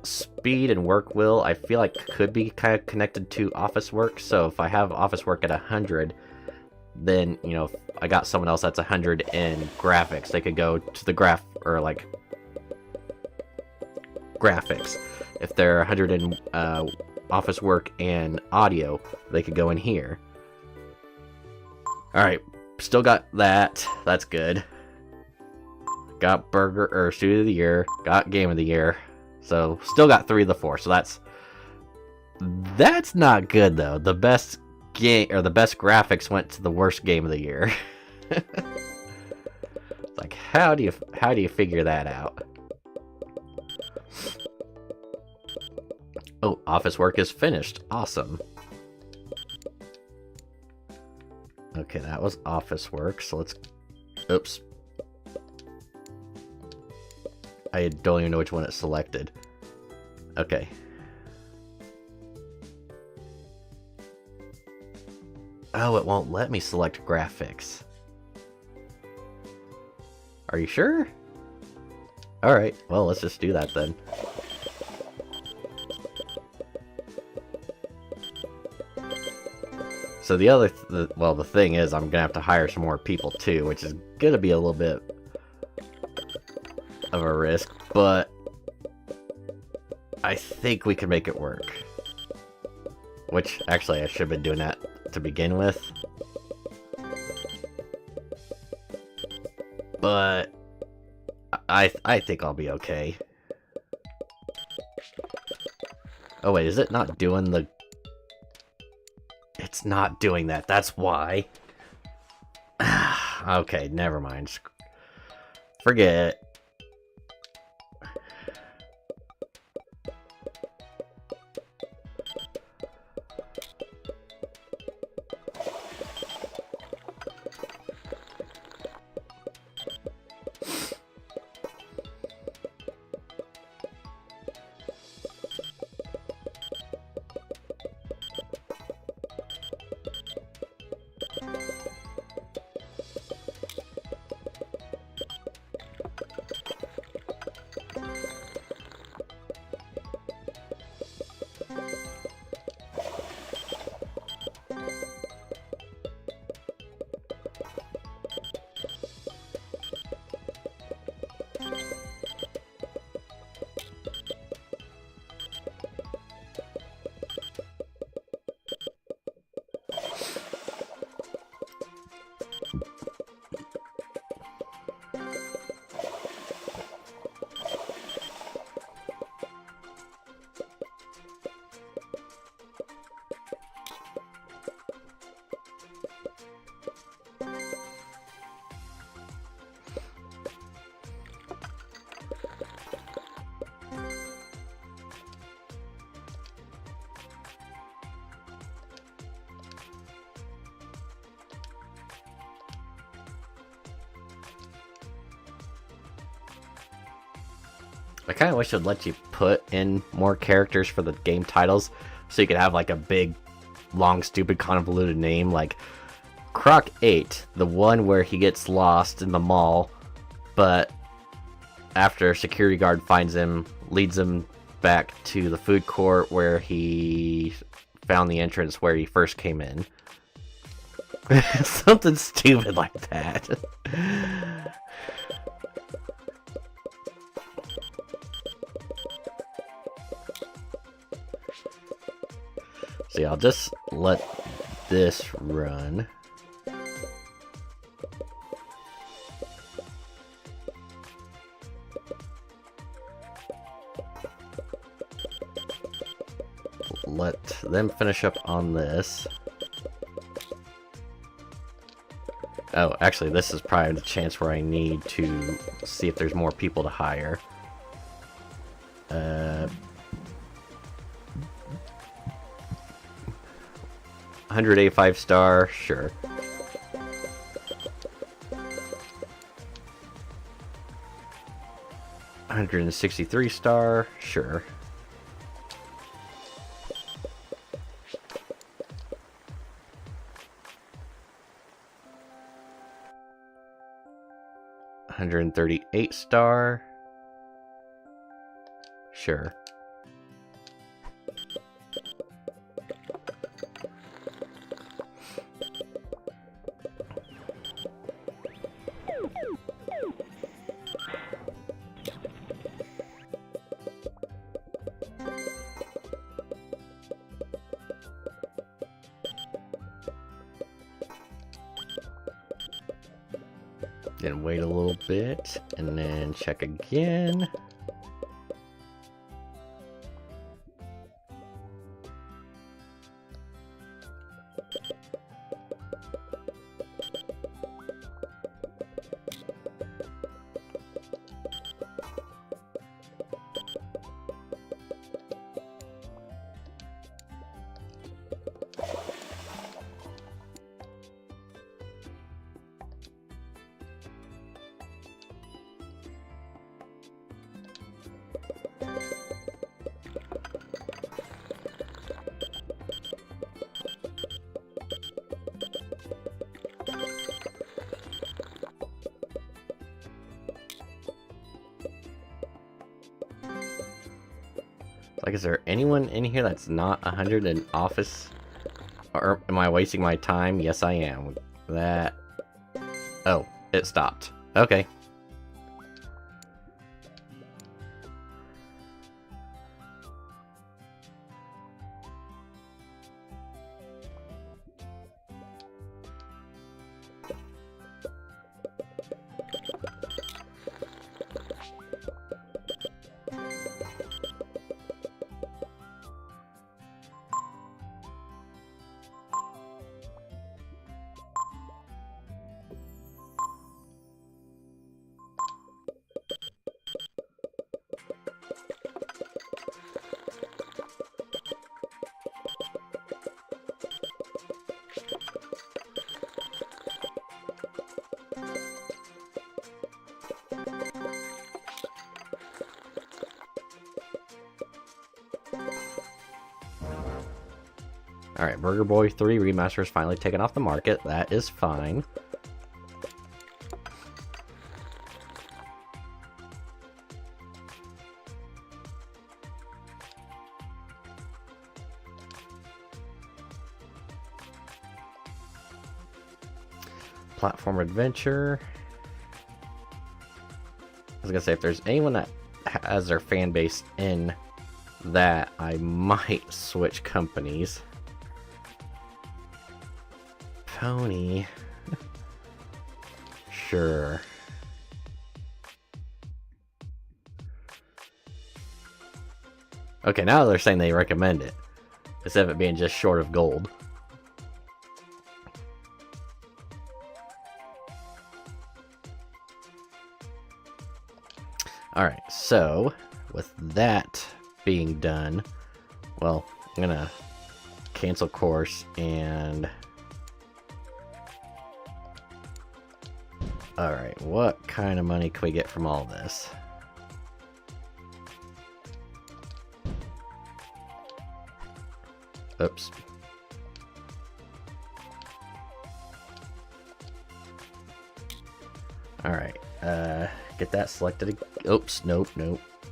Speed and work will, I feel like could be kind of connected to office work, so if I have office work at 100, then, you know, if I got someone else that's 100 in graphics, they could go to the or like... graphics. If they're 100 in office work and audio, they could go in here. Alright, still got that. That's good. Got burger or studio of the year. Got game of the year. So still got 3 of the 4. So that's not good though. The best game or the best graphics went to the worst game of the year. Like how do you figure that out? Oh, office work is finished. Awesome. Okay, that was office work, so let's... Oops. I don't even know which one it selected. Okay. Oh, it won't let me select graphics. Are you sure? Alright, well, let's just do that then. So the thing is, I'm gonna have to hire some more people too, which is gonna be a little bit of a risk, but I think we can make it work. Which, actually, I should have been doing that to begin with. But I think I'll be okay. Oh wait, is it not doing the... It's not doing that, that's why. Okay, never mind. Forget it. I kind of wish it would let you put in more characters for the game titles, so you could have like a big, long, stupid, convoluted name like Croc 8, the one where he gets lost in the mall, but after a security guard finds him, leads him back to the food court where he found the entrance where he first came in. Something stupid like that. See, I'll just let this run. Let them finish up on this. Oh, actually, this is probably the chance where I need to see if there's more people to hire. 185 star, sure. $163 star, sure. $138 star, sure. Then wait a little bit, and then check again. Like, is there anyone in here that's not 100 in office? Or am I wasting my time? Yes, I am. That... Oh, it stopped. Okay. Alright, Burger Boy 3 Remaster is finally taken off the market. That is fine. Platform Adventure. I was gonna say, if there's anyone that has their fan base in that, I might switch companies. Pony. Sure. Okay, now they're saying they recommend it, instead of it being just short of gold. Alright, so, with that being done, well, I'm gonna cancel course and... Alright, what kind of money can we get from all this? Oops. Alright, get that selected. Oops, nope.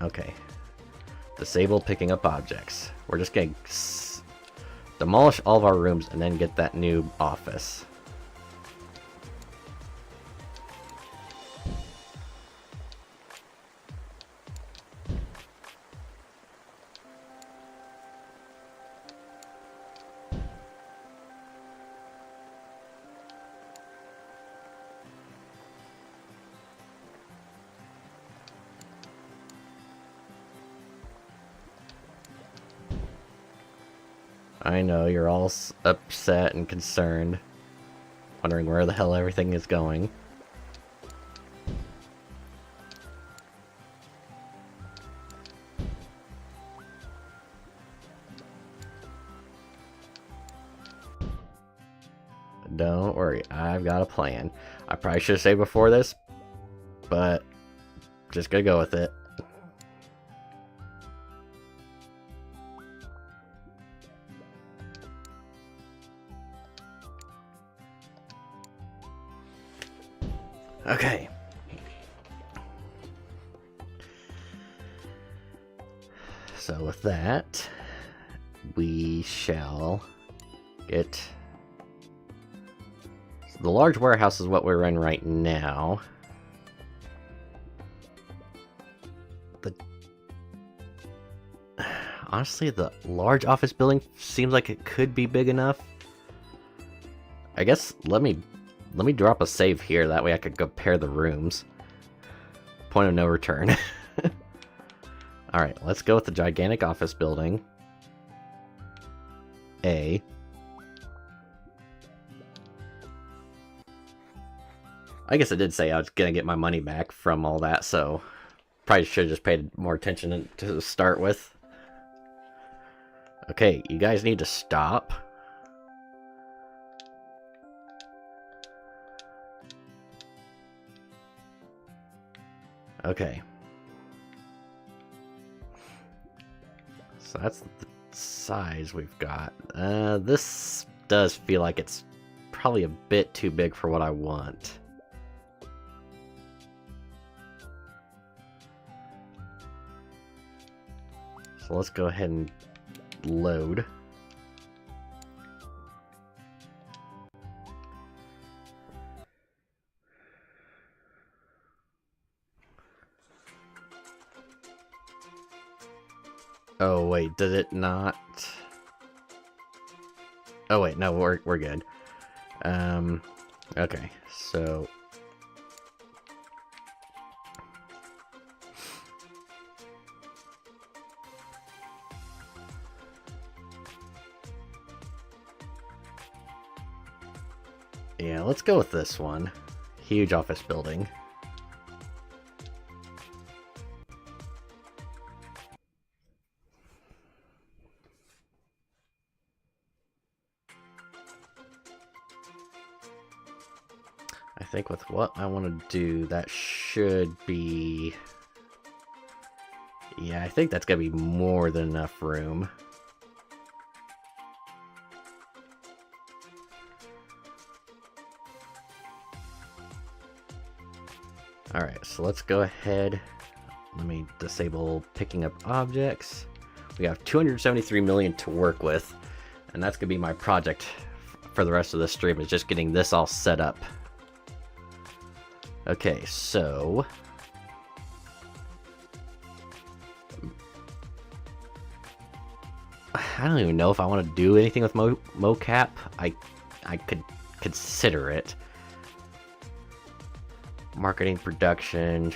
Okay. Disable picking up objects. We're just gonna demolish all of our rooms and then get that new office. I know, you're all upset and concerned, wondering where the hell everything is going. Don't worry, I've got a plan. I probably should have saved before this, but just gonna go with it. Okay. So with that, we shall get... So the large warehouse is what we're in right now. Honestly, the large office building seems like it could be big enough. I guess let me drop a save here, that way I could compare the rooms. Point of no return. Alright, let's go with the gigantic office building. A. I guess I did say I was gonna get my money back from all that, so probably should have just paid more attention to start with. Okay, you guys need to stop. Okay. So that's the size we've got. This does feel like it's probably a bit too big for what I want. So let's go ahead and load. Oh wait, did it not? Oh wait, no, we're good. Okay, so yeah, let's go with this one. Huge office building. I think with what I want to do, that should be... Yeah, I think that's going to be more than enough room. Alright, so let's go ahead. Let me disable picking up objects. We have 273 million to work with, and that's going to be my project for the rest of the stream, is just getting this all set up. Okay, so... I don't even know if I want to do anything with mocap. I could consider it. Marketing, production.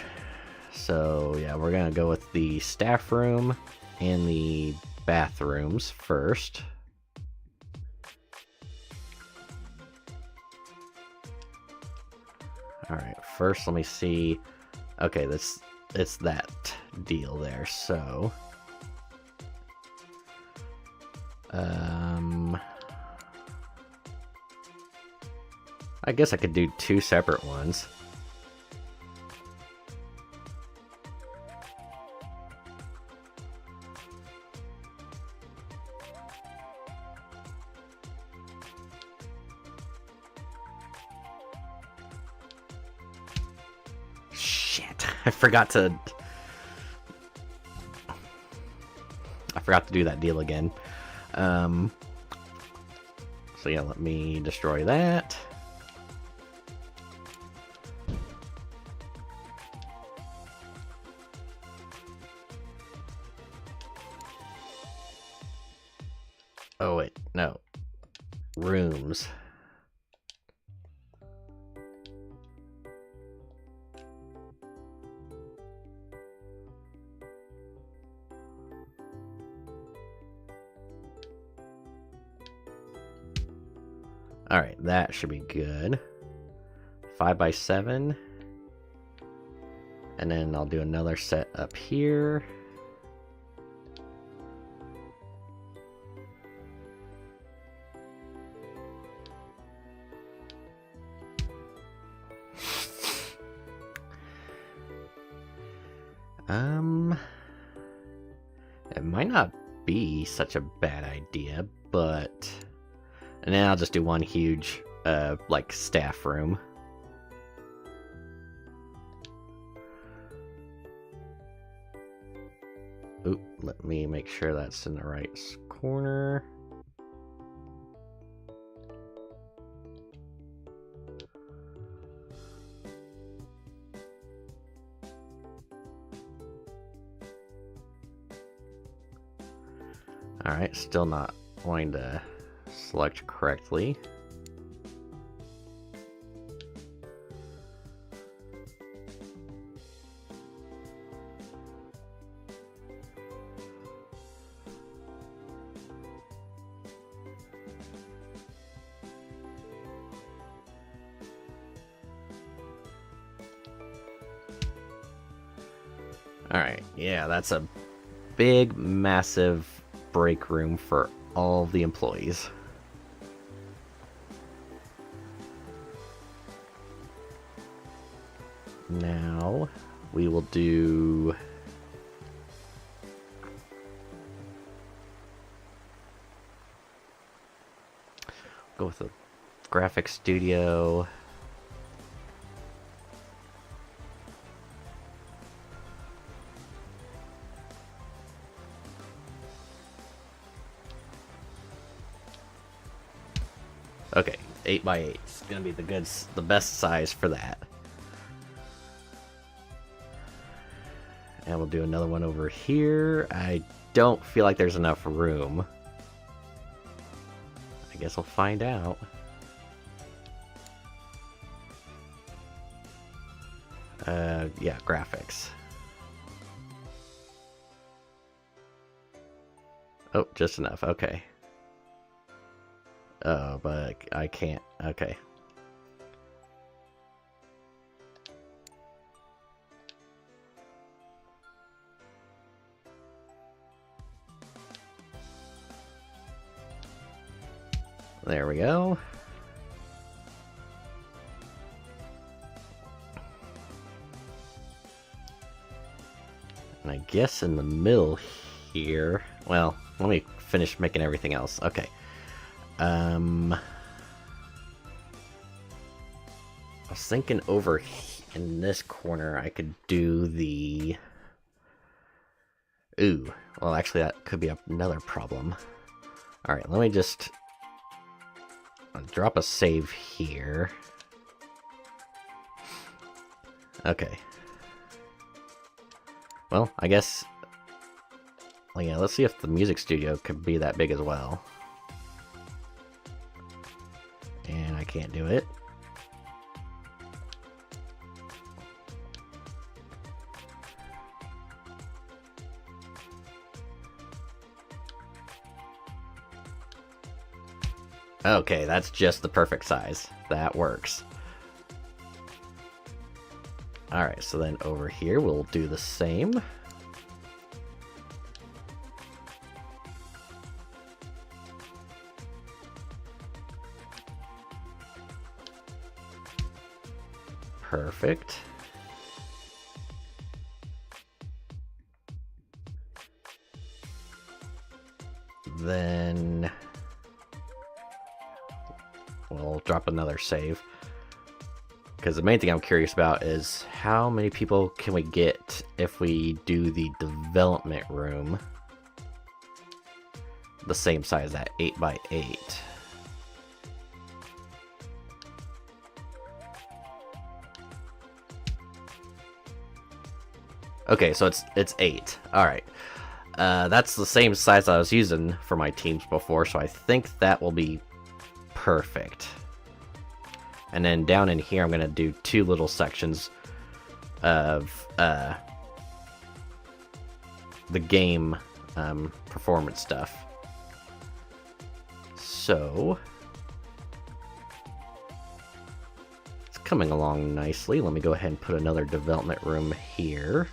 So yeah, we're gonna go with the staff room and the bathrooms first. Alright, first let me see. Okay, it's that deal there, so I guess I could do two separate ones. I forgot to do that deal again. So yeah, let me destroy that. Oh wait, no. Rooms. Alright, that should be good. 5x7. And then I'll do another set up here. Um, it might not be such a bad idea, but... And then I'll just do one huge, like, staff room. Oop, let me make sure that's in the right corner. Alright, still not wanting to select correctly. Alright, yeah, that's a big, massive break room for all the employees. Now, we will do... Go with the graphics studio. Okay, 8x8. It's gonna be the best size for that. And we'll do another one over here. I don't feel like there's enough room. I guess we'll find out. Yeah, graphics. Oh, just enough. Okay. Oh, but I can't. Okay. There we go. And I guess in the middle here... Well, let me finish making everything else. Okay. I was thinking over in this corner I could do the... Ooh. Well, actually that could be another problem. Alright, let me just... drop a save here. Okay. Well, I guess... Well, yeah, let's see if the music studio could be that big as well. And I can't do it. Okay, that's just the perfect size. That works. Alright, so then over here we'll do the same. Perfect. Then we'll drop another save. Because the main thing I'm curious about is how many people can we get if we do the development room the same size, that 8x8. Okay, so it's 8. Alright. That's the same size I was using for my teams before, so I think that will be perfect. And then down in here, I'm going to do 2 little sections of the game performance stuff. So, it's coming along nicely. Let me go ahead and put another development room here.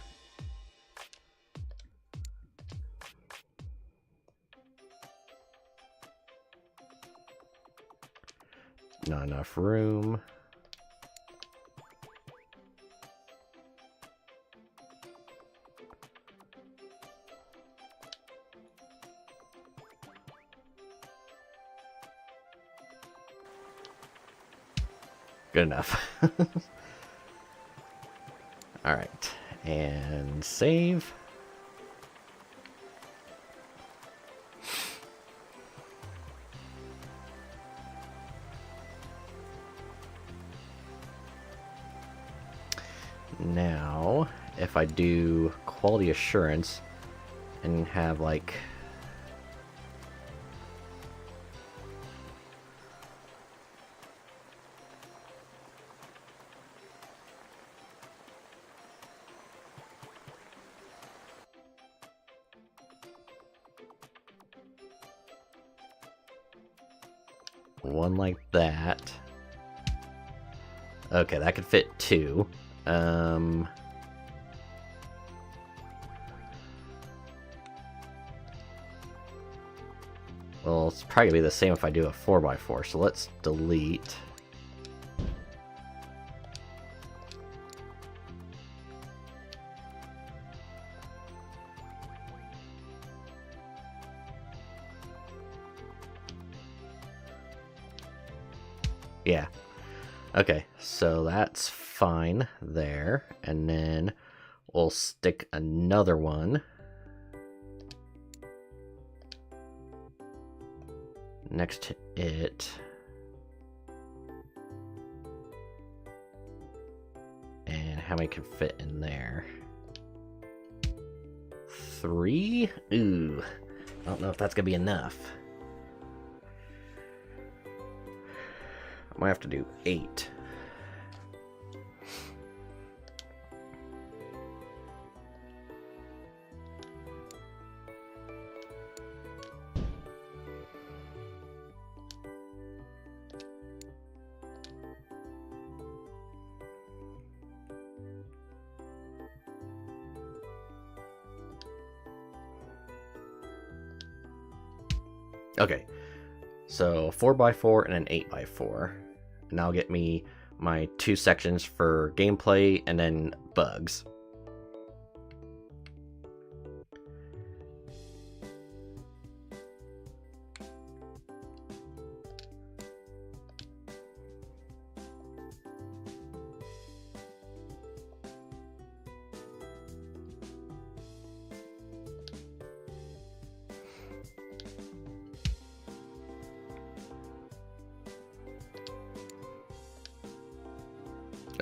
Not enough room. Good enough. Alright. And save. Now, if I do quality assurance and have like one like that. Okay, that could fit two. Well, it's probably gonna be the same if I do a 4x4, so let's delete. Yeah. Okay, so that's fine there. And then we'll stick another one next to it. And how many can fit in there? 3? Ooh. I don't know if that's gonna be enough. I might have to do 8. Okay, so 4x4 and an 8x4. And that'll get me my 2 sections for gameplay and then bugs.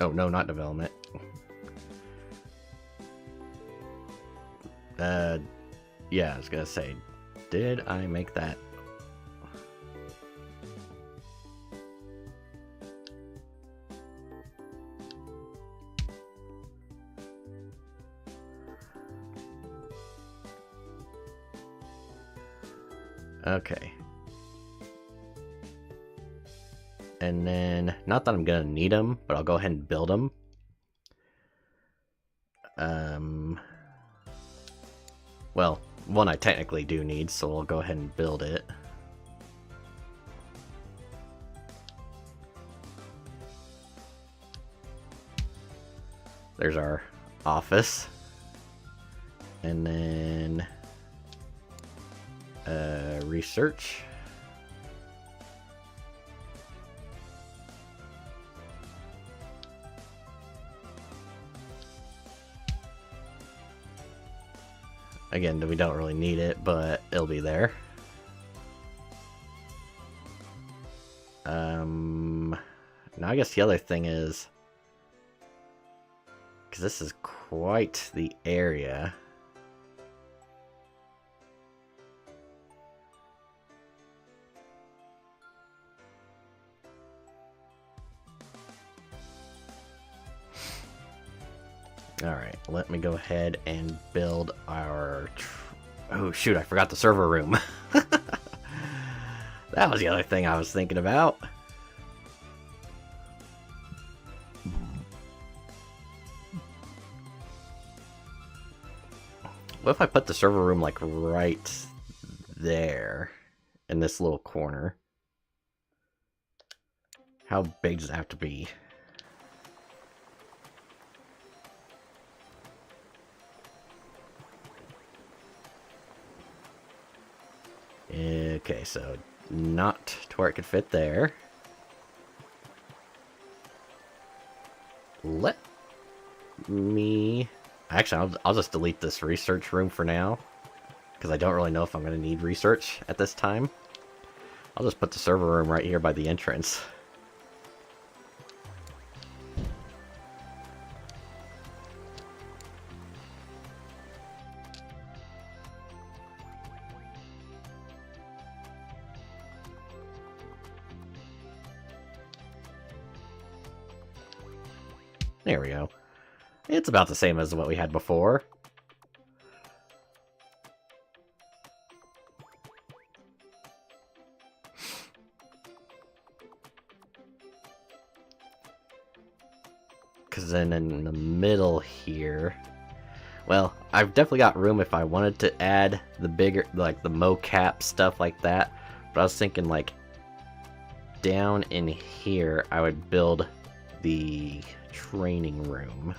Oh, no, not development. Yeah, I was gonna say, did I make that? Okay. And then, not that I'm gonna need them, but I'll go ahead and build them. Well, one I technically do need, so I'll go ahead and build it. There's our office. And then research. Again, we don't really need it, but it'll be there. Now I guess the other thing is, because this is quite the area. Alright, let me go ahead and build our... Oh shoot, I forgot the server room. That was the other thing I was thinking about. What if I put the server room like right there in this little corner? How big does it have to be? Okay, so not to where it could fit there. let me... Actually, I'll just delete this research room for now, because I don't really know if I'm going to need research at this time. I'll just put the server room right here by the entrance. There we go. It's about the same as what we had before. Because then in the middle here... Well, I've definitely got room if I wanted to add the bigger, like the mocap stuff like that. But I was thinking like down in here, I would build the training room.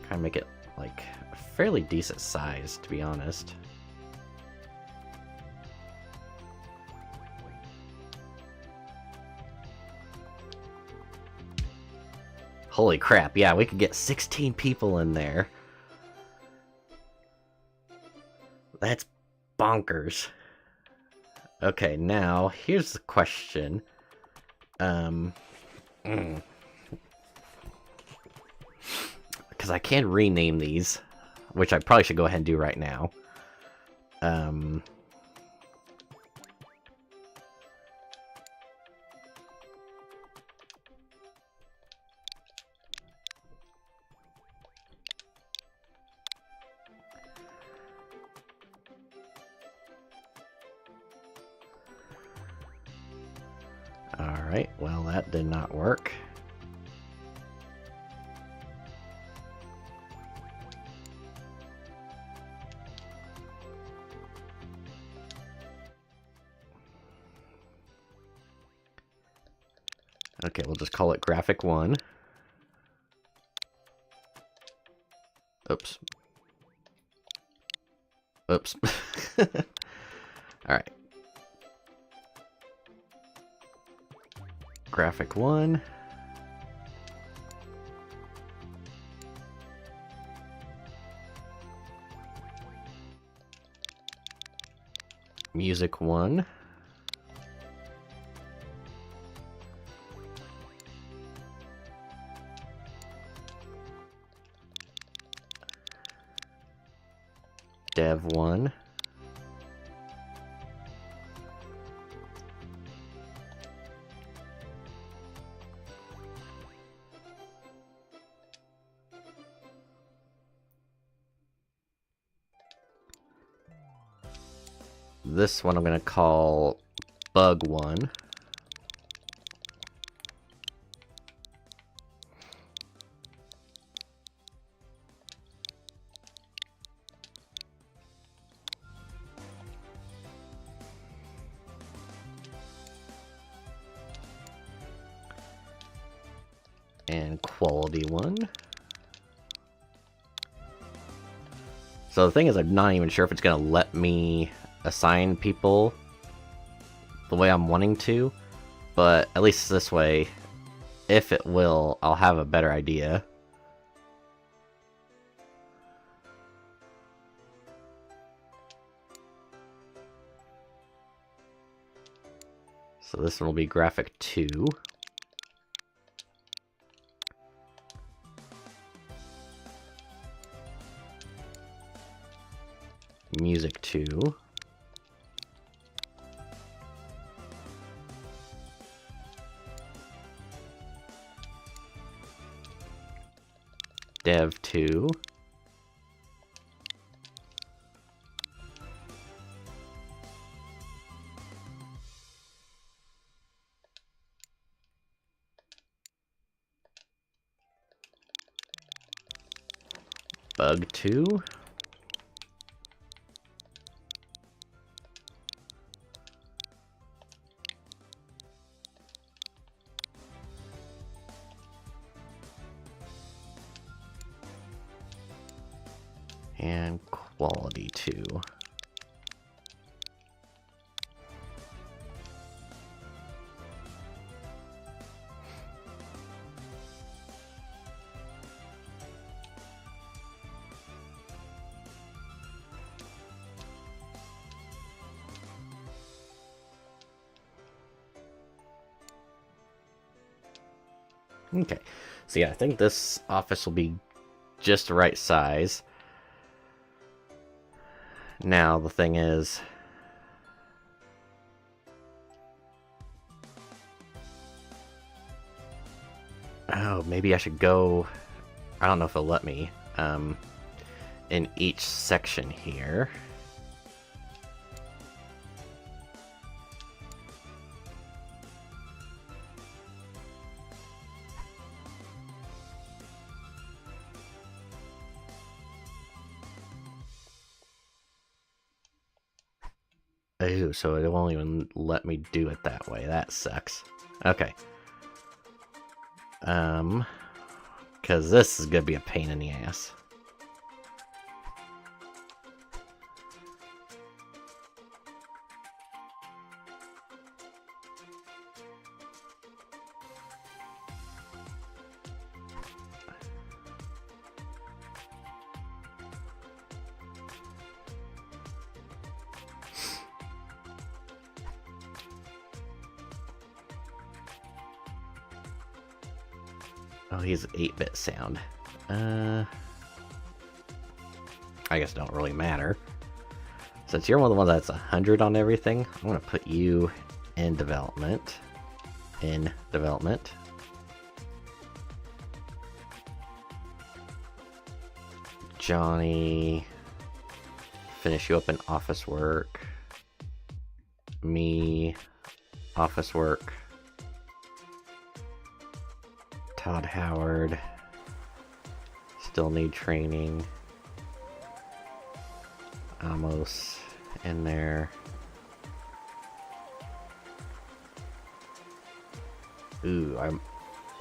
Kind of make it like a fairly decent size, to be honest. Holy crap, yeah, we could get 16 people in there. That's bonkers. Okay, now, here's the question. Because I can rename these, which I probably should go ahead and do right now. Alright, well that did not work. Okay, we'll just call it Graphic 1. Oops. Oops. Alright. Graphic 1. Music 1. Dev 1. This one I'm going to call Bug 1. And Quality 1. So the thing is, I'm not even sure if it's going to let me assign people the way I'm wanting to, but at least this way, if it will, I'll have a better idea. So this one will be Graphic 2. Music 2. Dev 2. Bug 2. And Quality 2. Okay, so yeah, I think this office will be just the right size. Now, the thing is... Oh, maybe I should go... I don't know if it'll let me. In each section here. Oh, so it won't even let me do it that way. That sucks. Okay. Because this is gonna be a pain in the ass. Oh, he's 8-bit sound. I guess it don't really matter. Since you're one of the ones that's 100 on everything, I'm gonna put you in development. Johnny, finish you up in office work. Me, office work. Todd Howard, still need training. Amos in there. Ooh,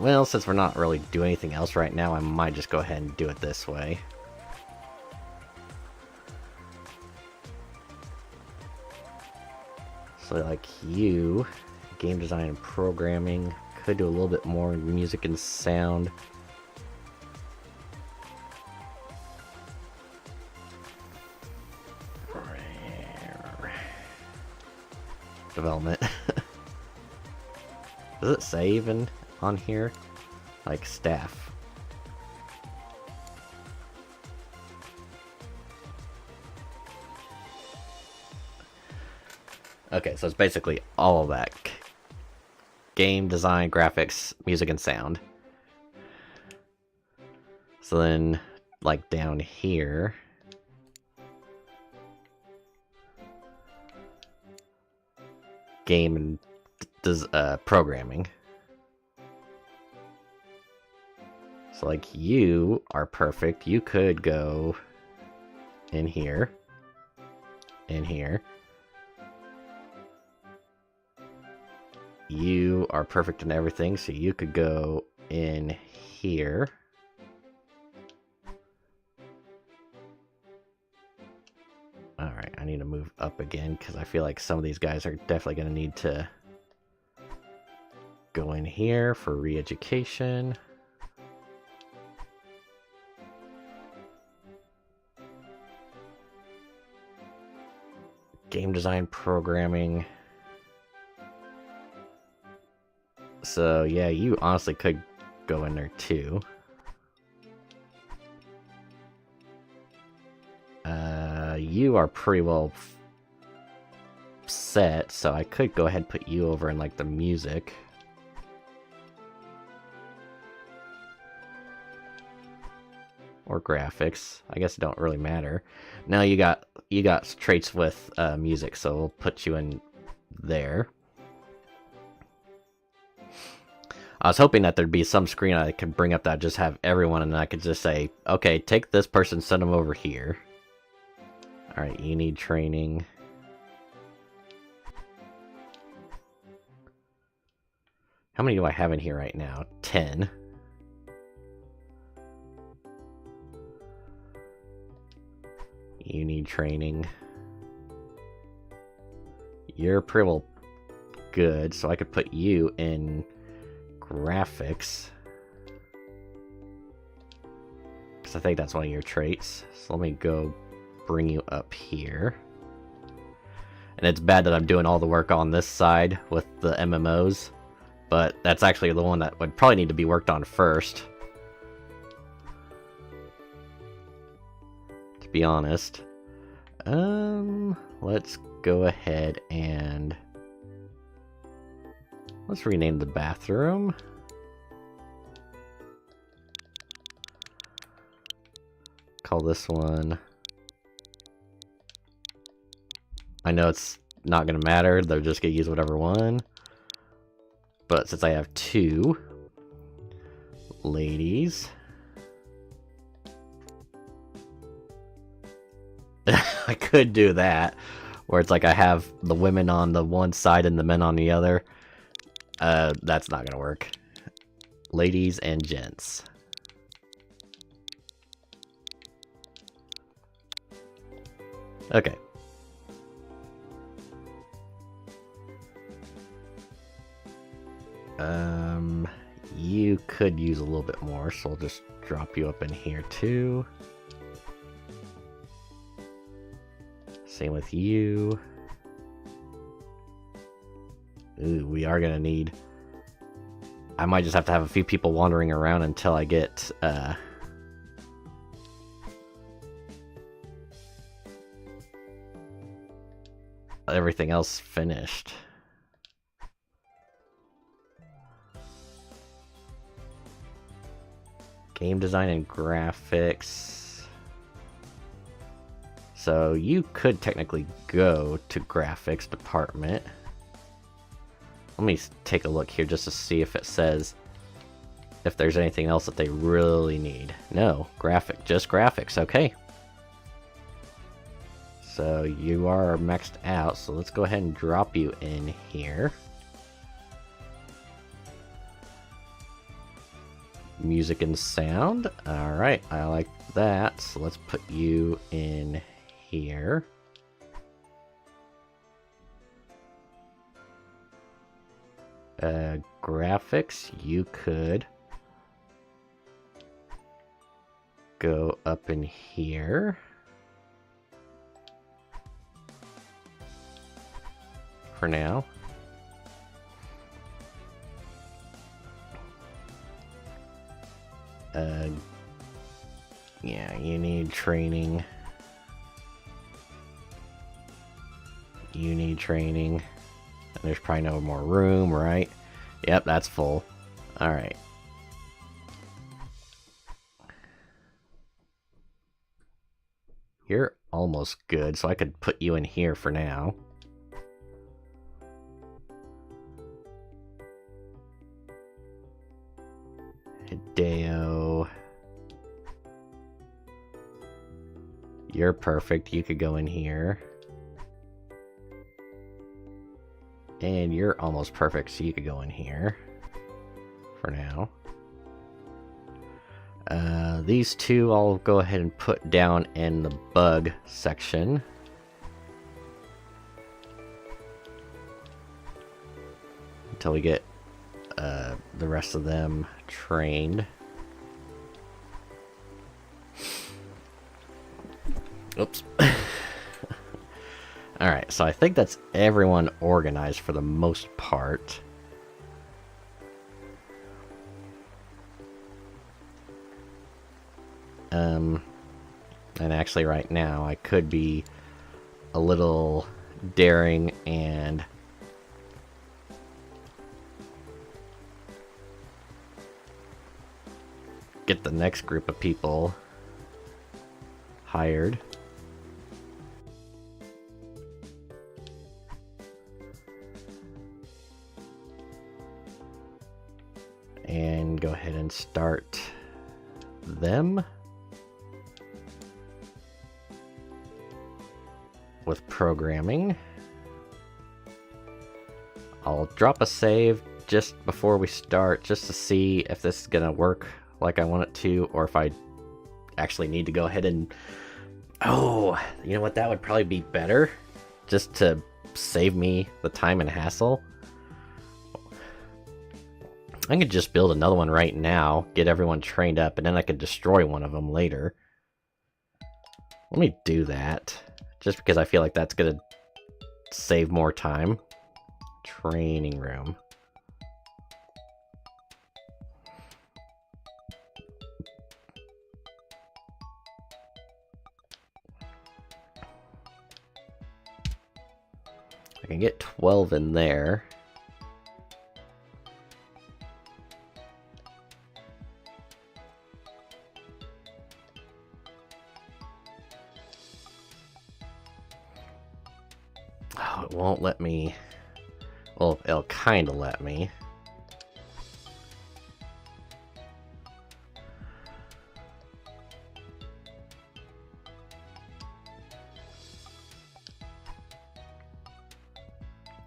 well, since we're not really doing anything else right now, I might just go ahead and do it this way. So like you, game design and programming, could do a little bit more music and sound. Development. Does it say even on here? Like staff. Okay, so it's basically all of that. Game design, graphics, music, and sound. So then, like down here, game and does programming. So like you are perfect. You could go in here, in here. You are perfect in everything, so you could go in here. Alright, I need to move up again, because I feel like some of these guys are definitely going to need to go in here for re-education. Game design, programming. So, yeah, you honestly could go in there, too. You are pretty well set, so I could go ahead and put you over in, like, the music. Or graphics. I guess it don't really matter. Now you got traits with music, so we'll put you in there. I was hoping that there'd be some screen I could bring up that just have everyone, and I could just say, okay, take this person, send them over here. Alright, you need training. How many do I have in here right now? 10. You need training. You're pretty well good, so I could put you in graphics. Because I think that's one of your traits. So let me go bring you up here. And it's bad that I'm doing all the work on this side with the MMOs. but that's actually the one that would probably need to be worked on first. To be honest. Let's go ahead and let's rename the bathroom. Call this one. I know it's not gonna matter, they're just gonna use whatever one. But since I have two ladies, I could do that, where it's like I have the women on the one side and the men on the other. That's not gonna work. Ladies and gents. Okay. You could use a little bit more, so I'll just drop you up in here too. Same with you. Ooh, we are gonna need... I might just have to have a few people wandering around until I get, everything else finished. Game design and graphics. So you could technically go to graphics department. Let me take a look here just to see if it says if there's anything else that they really need. No, just graphics, okay. So you are maxed out, so let's go ahead and drop you in here. Music and sound. Alright, I like that. So let's put you in here. Graphics, you could go up in here. For now. Yeah, you need training. You need training. And there's probably no more room, right? Yep, that's full. Alright. You're almost good, so I could put you in here for now. Hideo. You're perfect. You could go in here. And you're almost perfect, so you could go in here. For now. These two I'll go ahead and put down in the bug section. Until we get the rest of them trained. Oops. Alright, so I think that's everyone organized for the most part. And actually right now I could be a little daring and get the next group of people hired. And go ahead and start them with programming. I'll drop a save just before we start just to see if this is gonna work like I want it to, or if I actually need to go ahead and... Oh, you know what, that would probably be better, just to save me the time and hassle. I could just build another one right now, get everyone trained up, and then I could destroy one of them later. Let me do that, just because I feel like that's gonna save more time. Training room. I can get 12 in there. Oh, it won't let me. Well, it'll kind of let me.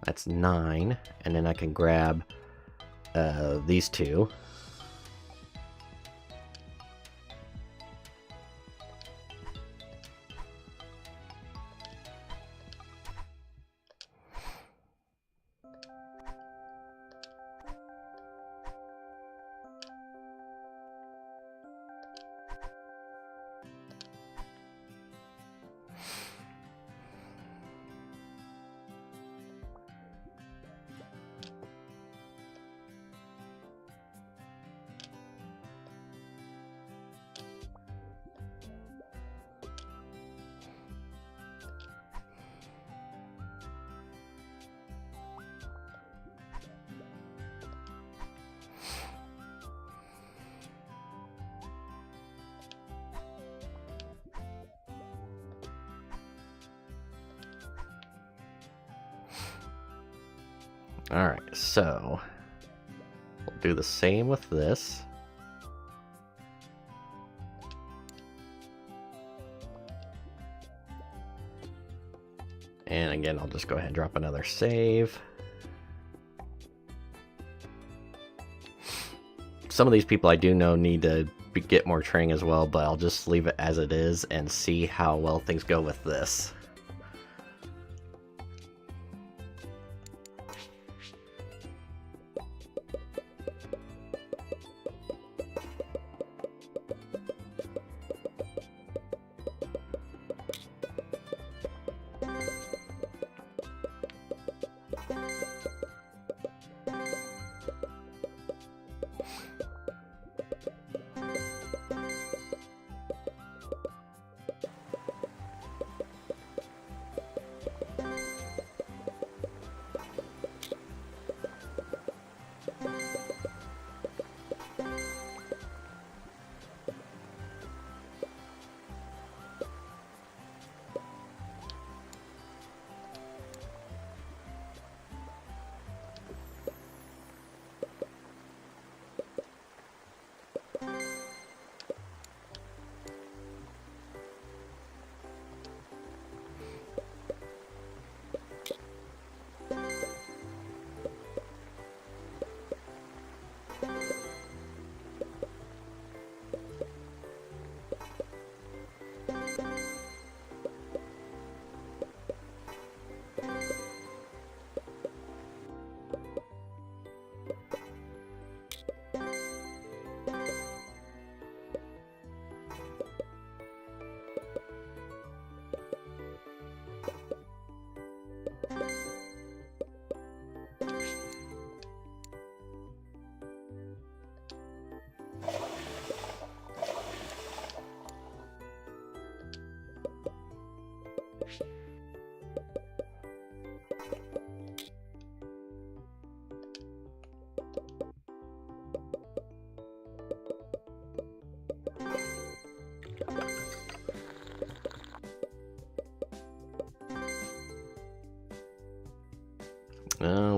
That's 9, and then I can grab these two. Alright, so we'll do the same with this. And again, I'll just go ahead and drop another save. Some of these people I do know need to get more training as well, but I'll just leave it as it is and see how well things go with this.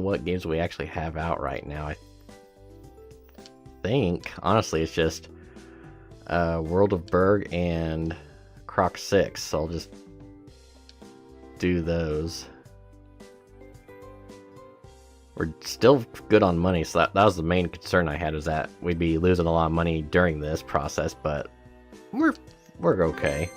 What games do we actually have out right now? I think, honestly, it's just World of Berg and Croc 6, so I'll just do those. We're still good on money, so that was the main concern I had, is that we'd be losing a lot of money during this process, but we're okay.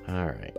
Alright.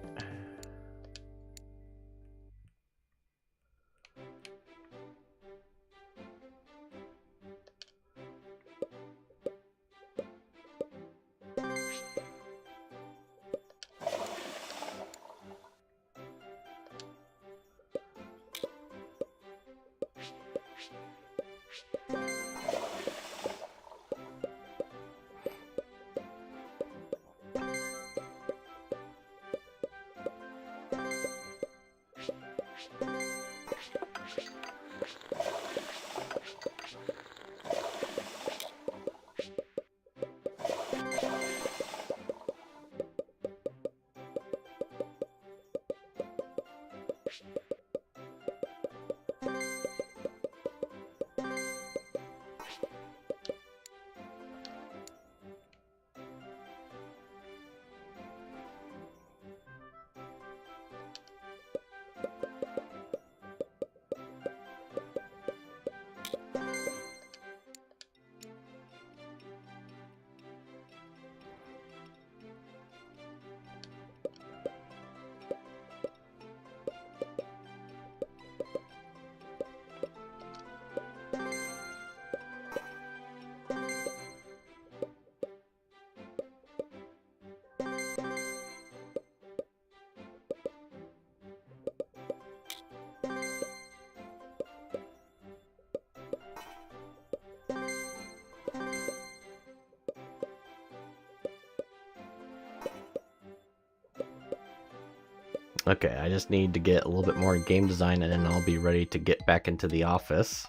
Okay, I just need to get a little bit more game design and then I'll be ready to get back into the office.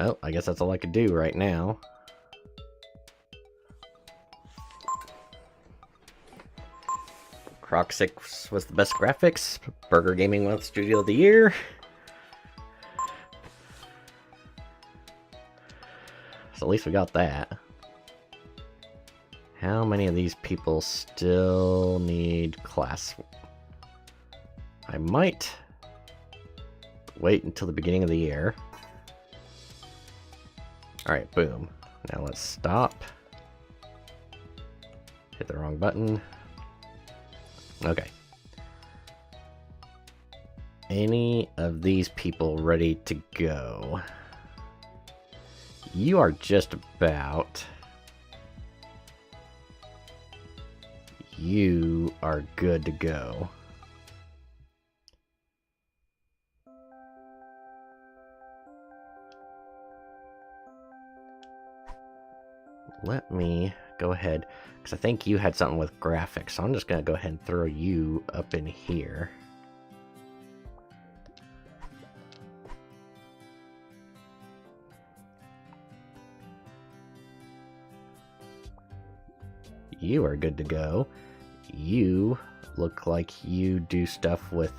Oh, I guess that's all I could do right now. Croc 6 was the best graphics. Burger Gaming Month Studio of the Year. So at least we got that. How many of these people still need class? I might wait until the beginning of the year. Alright, boom. Now let's stop. Hit the wrong button. Okay. Any of these people ready to go? You are just about. You are good to go. Let me go ahead, because I think you had something with graphics, so I'm just going to go ahead and throw you up in here. You are good to go. You look like you do stuff with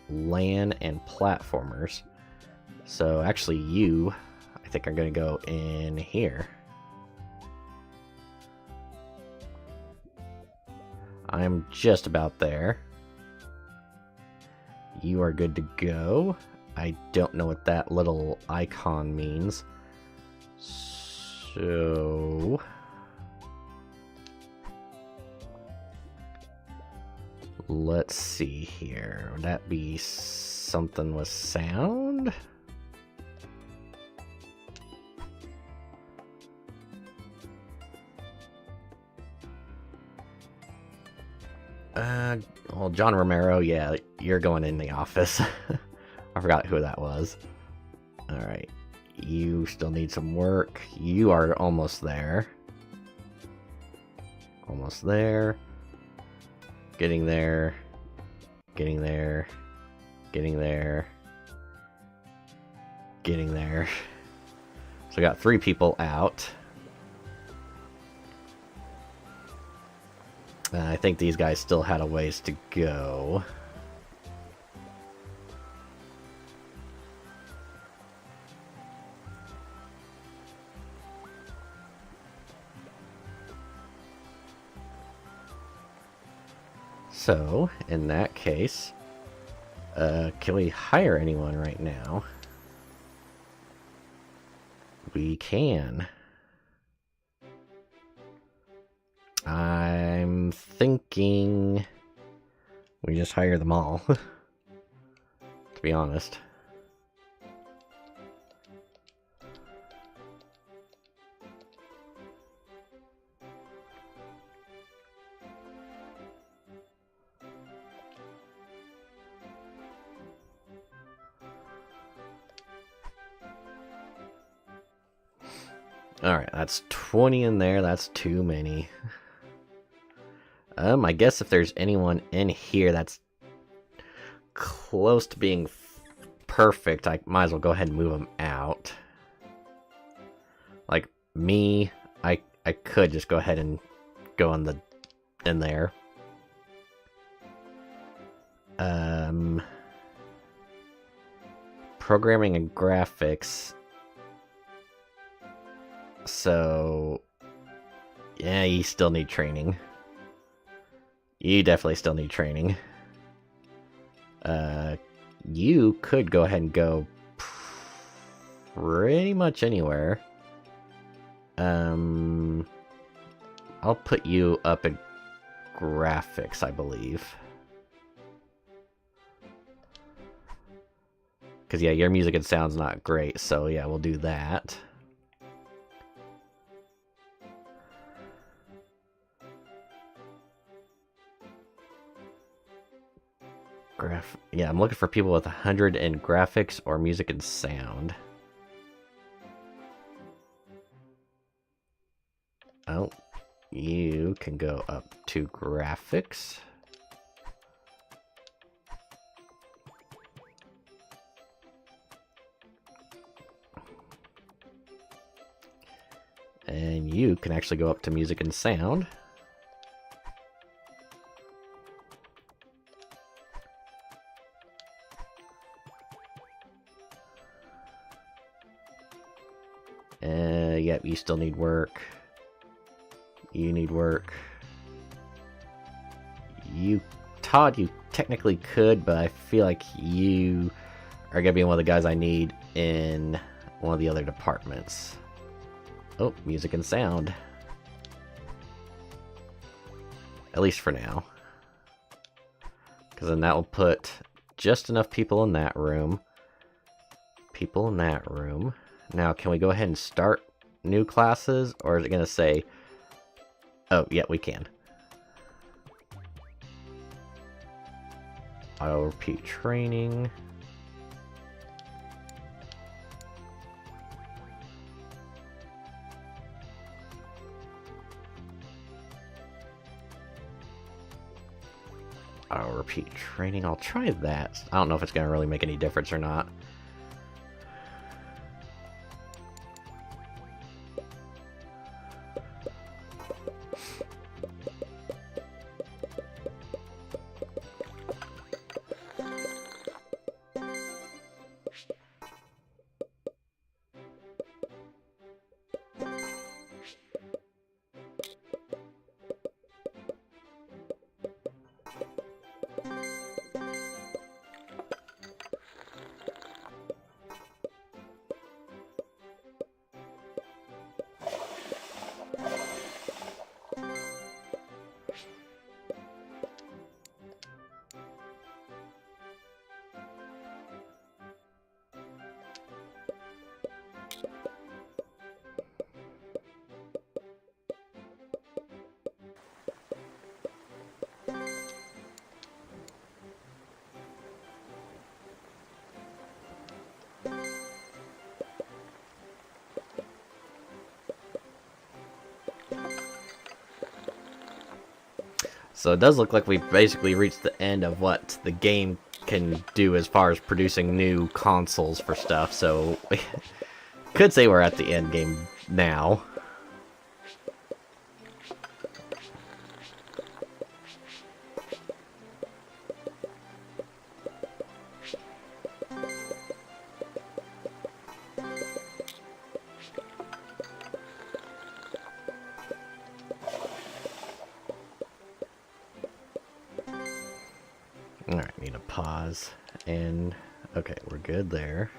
LAN and platformers. So actually you, I think, are going to go in here. I'm just about there. You are good to go. I don't know what that little icon means. So let's see here. Would that be something with sound? Well, John Romero, yeah, you're going in the office. I forgot who that was. Alright. You still need some work. You are almost there. Almost there. Getting there. Getting there. Getting there. Getting there. So I got 3 people out. I think these guys still had a ways to go. So, in that case, can we hire anyone right now? We can. I'm thinking we just hire them all, to be honest. Alright, that's 20 in there. That's too many. I guess if there's anyone in here that's close to being perfect, I might as well go ahead and move them out. Like me, I could just go ahead and go in there. Programming and graphics. So yeah, you still need training. You definitely still need training. You could go ahead and go pretty much anywhere. I'll put you up in graphics, I believe. Because, yeah, your music and sound's not great, so yeah, we'll do that. Yeah, I'm looking for people with 100 in graphics or music and sound. Oh, you can go up to graphics. And you can actually go up to music and sound. Yep, you still need work. You need work. Todd, you technically could, but I feel like you are gonna be one of the guys I need in one of the other departments. Oh, music and sound. At least for now. Because then that will put just enough people in that room. People in that room. Now, can we go ahead and start new classes? Or is it going to say... Oh, yeah, we can. I'll repeat training. I'll repeat training. I'll try that. I don't know if it's going to really make any difference or not. So it does look like we've basically reached the end of what the game can do as far as producing new consoles for stuff. So we could say we're at the end game now. Alright, need a pause. And, okay, we're good there.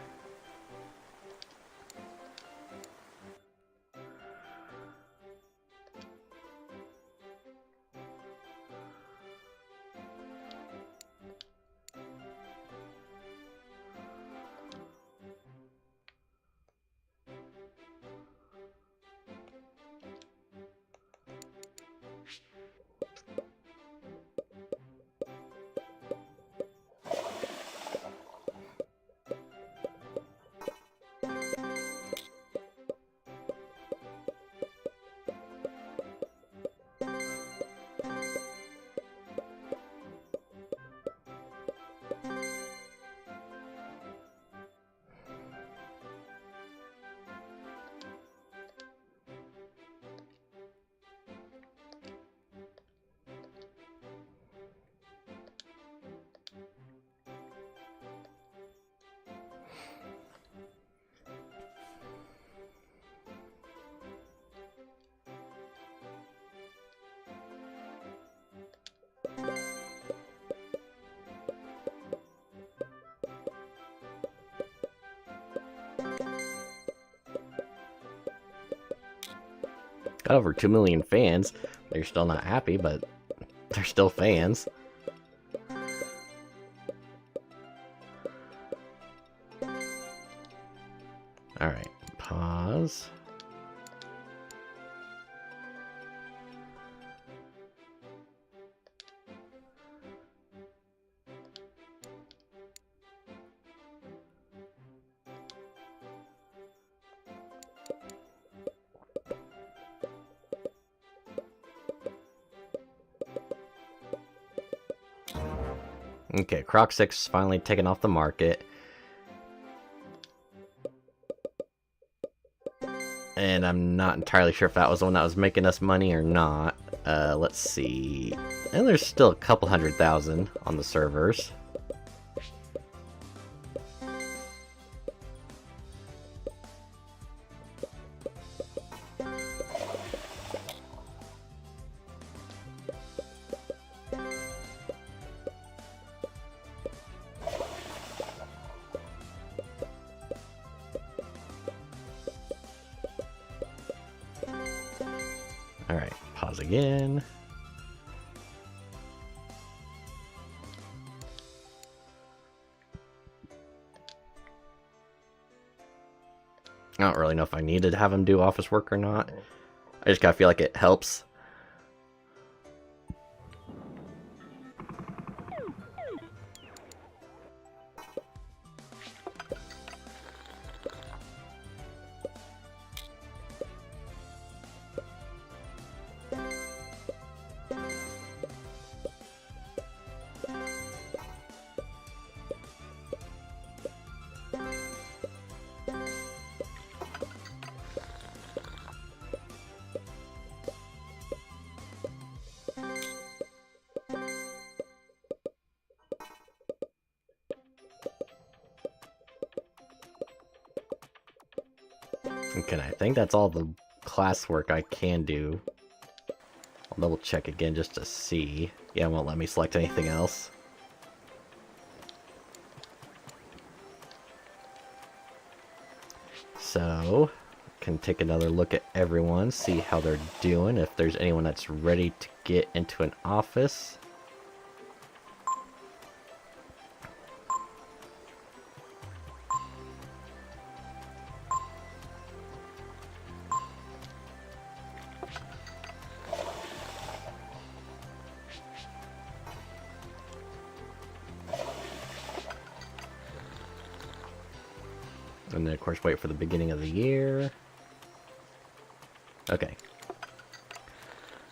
Got over 2 million fans. They're still not happy, but they're still fans. Alright, pause. Okay, Croc 6 is finally taken off the market. And I'm not entirely sure if that was the one that was making us money or not. Let's see. And there's still a couple 100,000 on the servers. Alright, pause again. I don't really know if I needed to have him do office work or not. I just gotta feel like it helps. Okay, I think that's all the classwork I can do. I'll double check again just to see. Yeah, it won't let me select anything else. So, can take another look at everyone, see how they're doing, if there's anyone that's ready to get into an office. And then, of course, wait for the beginning of the year. Okay.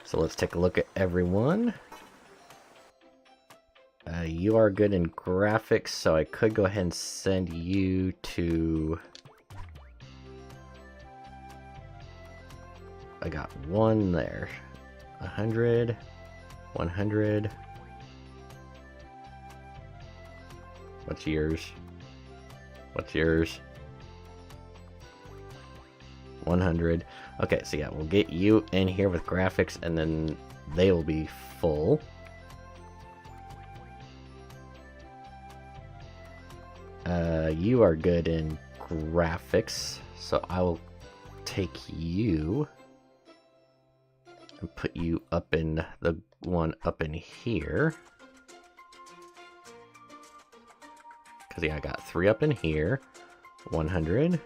So let's take a look at everyone. You are good in graphics, so I could go ahead and send you to... I got one there. 100. 100. What's yours? What's yours? 100. Okay, so yeah, we'll get you in here with graphics, and then they will be full. You are good in graphics, so I will take you and put you up in the one up in here. Because yeah, I got 3 up in here. 100.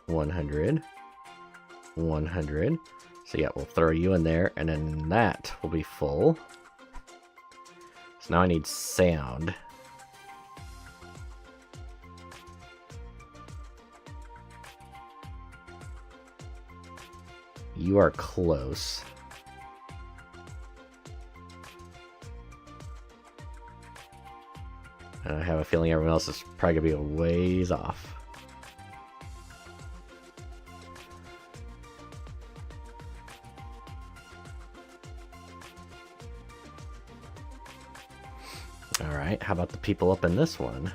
100. 100. So yeah, we'll throw you in there, and then that will be full. So now I need sound. You are close. And I have a feeling everyone else is probably gonna be a ways off. Alright, how about the people up in this one?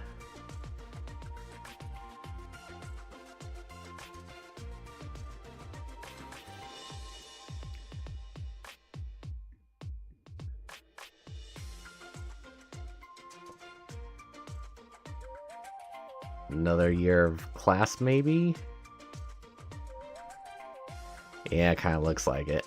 Another year of class, maybe? Yeah, it kind of looks like it.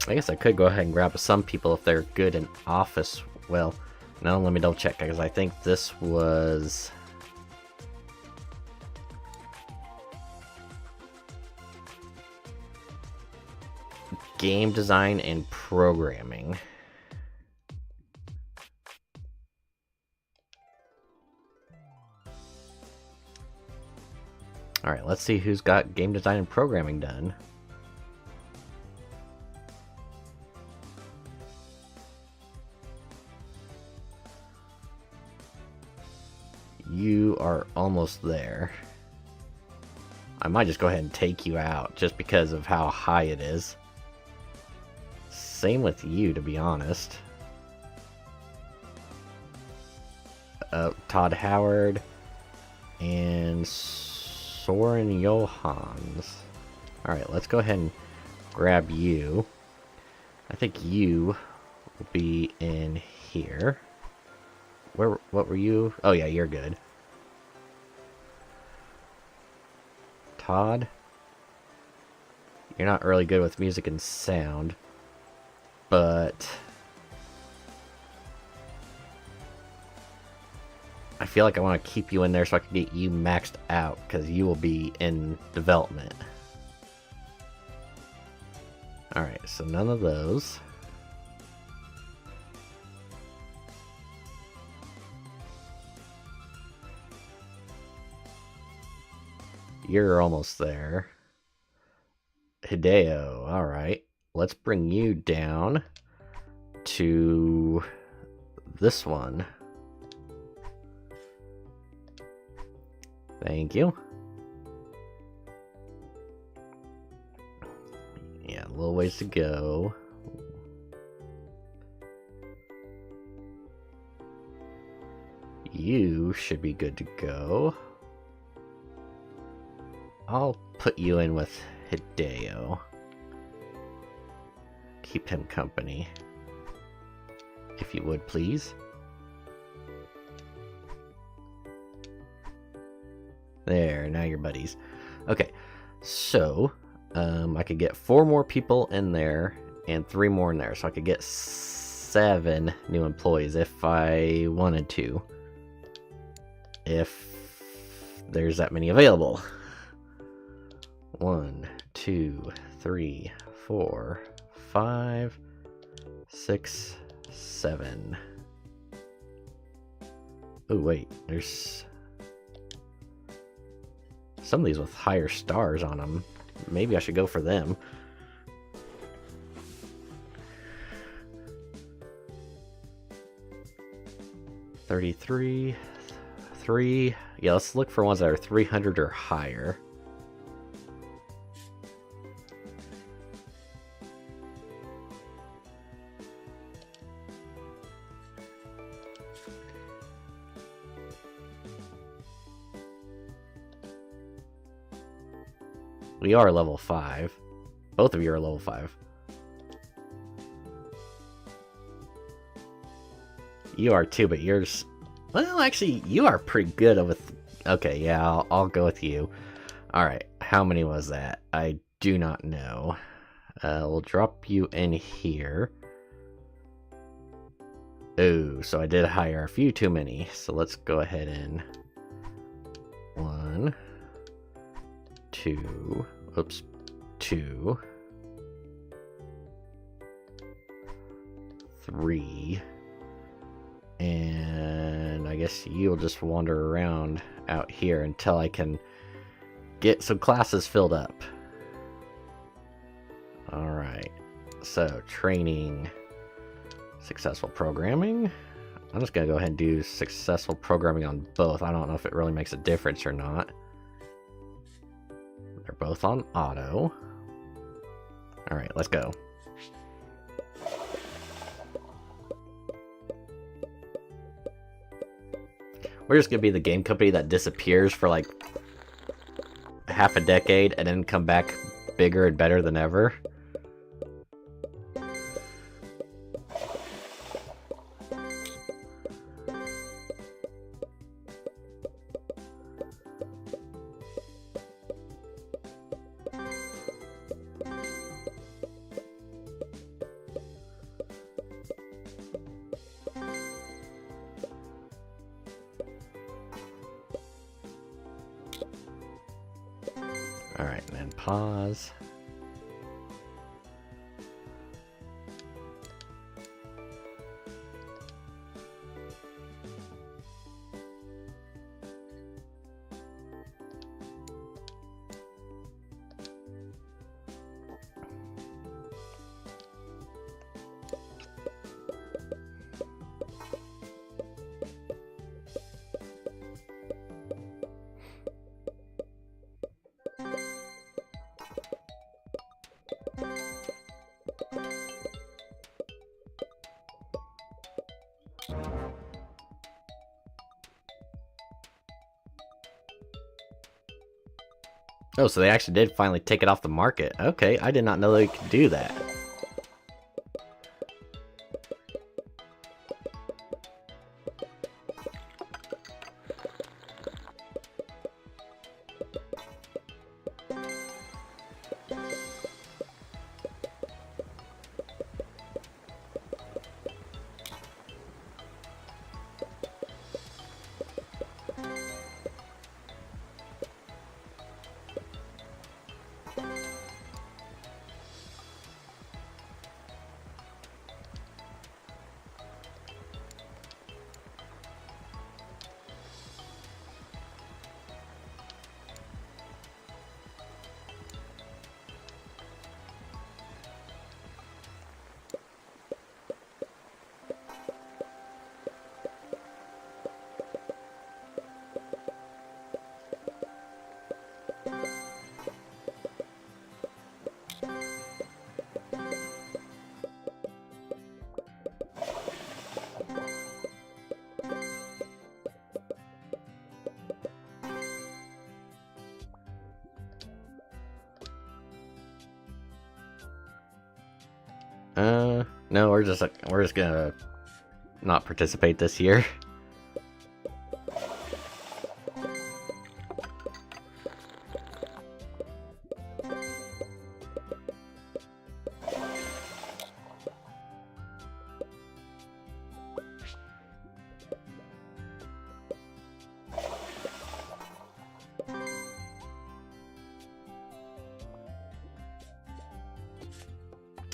I guess I could go ahead and grab some people if they're good in office. Well, no, let me double check, because I think this was... game design and programming. Alright, let's see who's got game design and programming done. You are almost there. I might just go ahead and take you out just because of how high it is. Same with you, to be honest. Todd Howard and Soren Johans. Alright, let's go ahead and grab you. I think you will be in here. What were you? Oh yeah, you're good. Todd, you're not really good with music and sound, but I feel like I want to keep you in there so I can get you maxed out, because you will be in development. Alright, so none of those. You're almost there. Hideo, alright. Let's bring you down to this one. Thank you. Yeah, a little ways to go. You should be good to go. I'll put you in with Hideo. Keep him company, if you would, please. There, now you're buddies. Okay, so I could get 4 more people in there and 3 more in there, so I could get 7 new employees if I wanted to. If there's that many available. 1, 2, 3, 4, 5, 6, 7. Oh wait, there's some of these with higher stars on them. Maybe I should go for them. $33, 3. Yeah, let's look for ones that are 300 or higher. We are level 5. Both of you are level 5. You are too, but yours... Well, actually, you are pretty good with... Okay, yeah, I'll go with you. Alright, how many was that? I do not know. We'll drop you in here. Oh, so I did hire a few too many. So let's go ahead and... 1... 2, oops, 2, 3, and I guess you'll just wander around out here until I can get some classes filled up. Alright, so training, successful programming. I'm just gonna go ahead and do successful programming on both. I don't know if it really makes a difference or not. They're both on auto. Alright, let's go. We're just gonna be the game company that disappears for like half a decade and then come back bigger and better than ever. Alright, and then pause. Oh, so they actually did finally take it off the market. Okay, I did not know they could do that. No, we're just gonna not participate this year.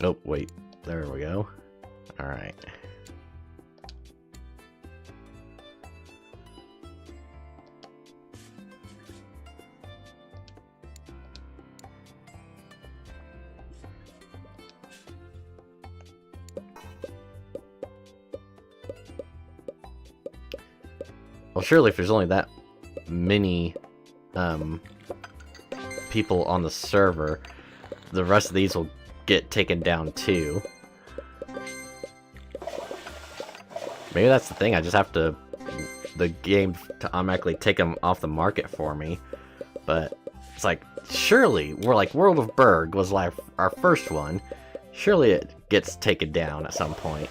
Oh, wait. There we go. Alright. Well, surely if there's only that many people on the server, the rest of these will get taken down too. Maybe that's the thing, I just have to the game to automatically take them off the market for me. But it's like, surely we're like World of Berg was like our first one. Surely it gets taken down at some point.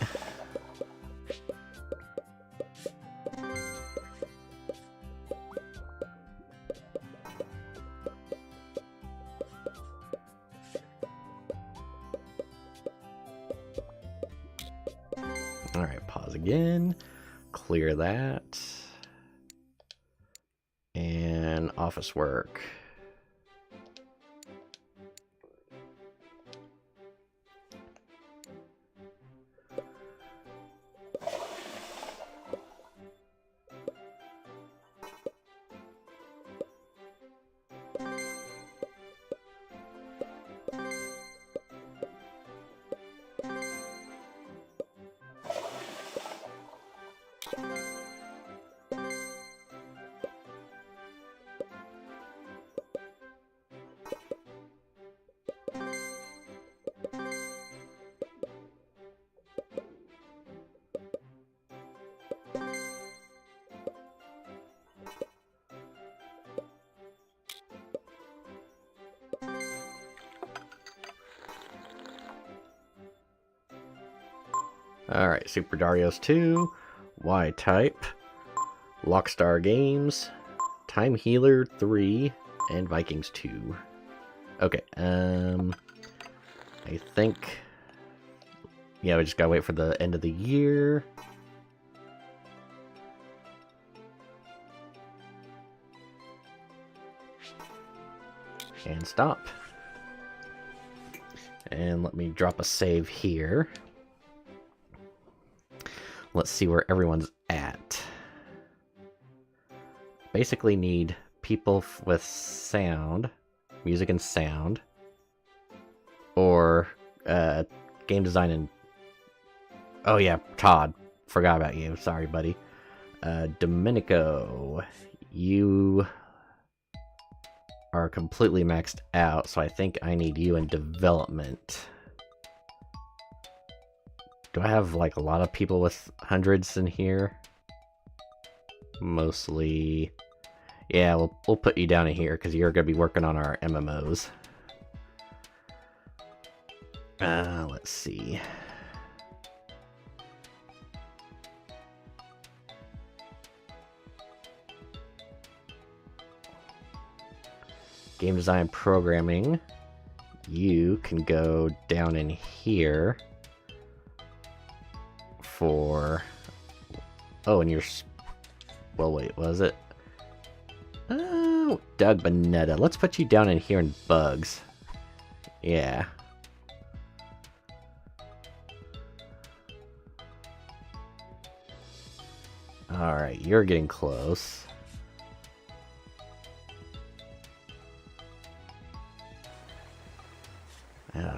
Alright, pause again. Clear that. And office work. Alright, Super Darios 2, Y-Type, Lockstar Games, Time Healer 3, and Vikings 2. Okay, I think... Yeah, we just gotta wait for the end of the year. And stop. And let me drop a save here. Let's see where everyone's at. Basically need people with sound, music and sound, or game design and... Oh yeah, Todd. Forgot about you. Sorry, buddy. Domenico, you are completely maxed out, so I think I need you in development. Do I have like a lot of people with hundreds in here? Mostly. Yeah, we'll put you down in here because you're gonna be working on our MMOs. Let's see. Game design programming. You can go down in here for... Oh, and you're... Well, wait, was it? Oh, Doug Bonetta. Let's put you down in here in bugs. Yeah. Alright, you're getting close.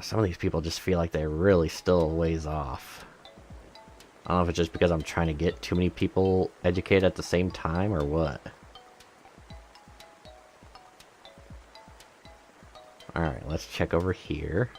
Some of these people just feel like they're really still a ways off. I don't know if it's just because I'm trying to get too many people educated at the same time or what. Alright, let's check over here.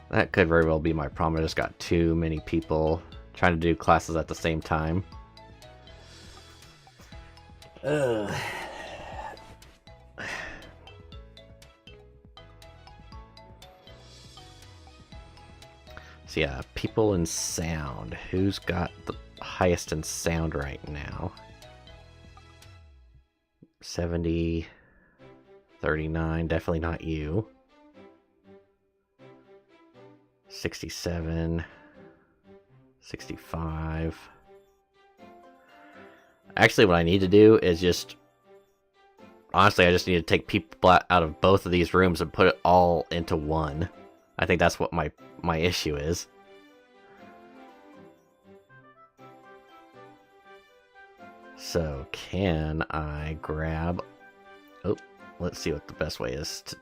That could very well be my problem. I just got too many people trying to do classes at the same time. Ugh. So yeah, people in sound. Who's got the highest in sound right now? 70, 39, definitely not you. 67, 65. Actually, what I need to do is just... Honestly, I just need to take people out of both of these rooms and put it all into one. I think that's what my issue is. So, can I grab... Oh, let's see what the best way is to...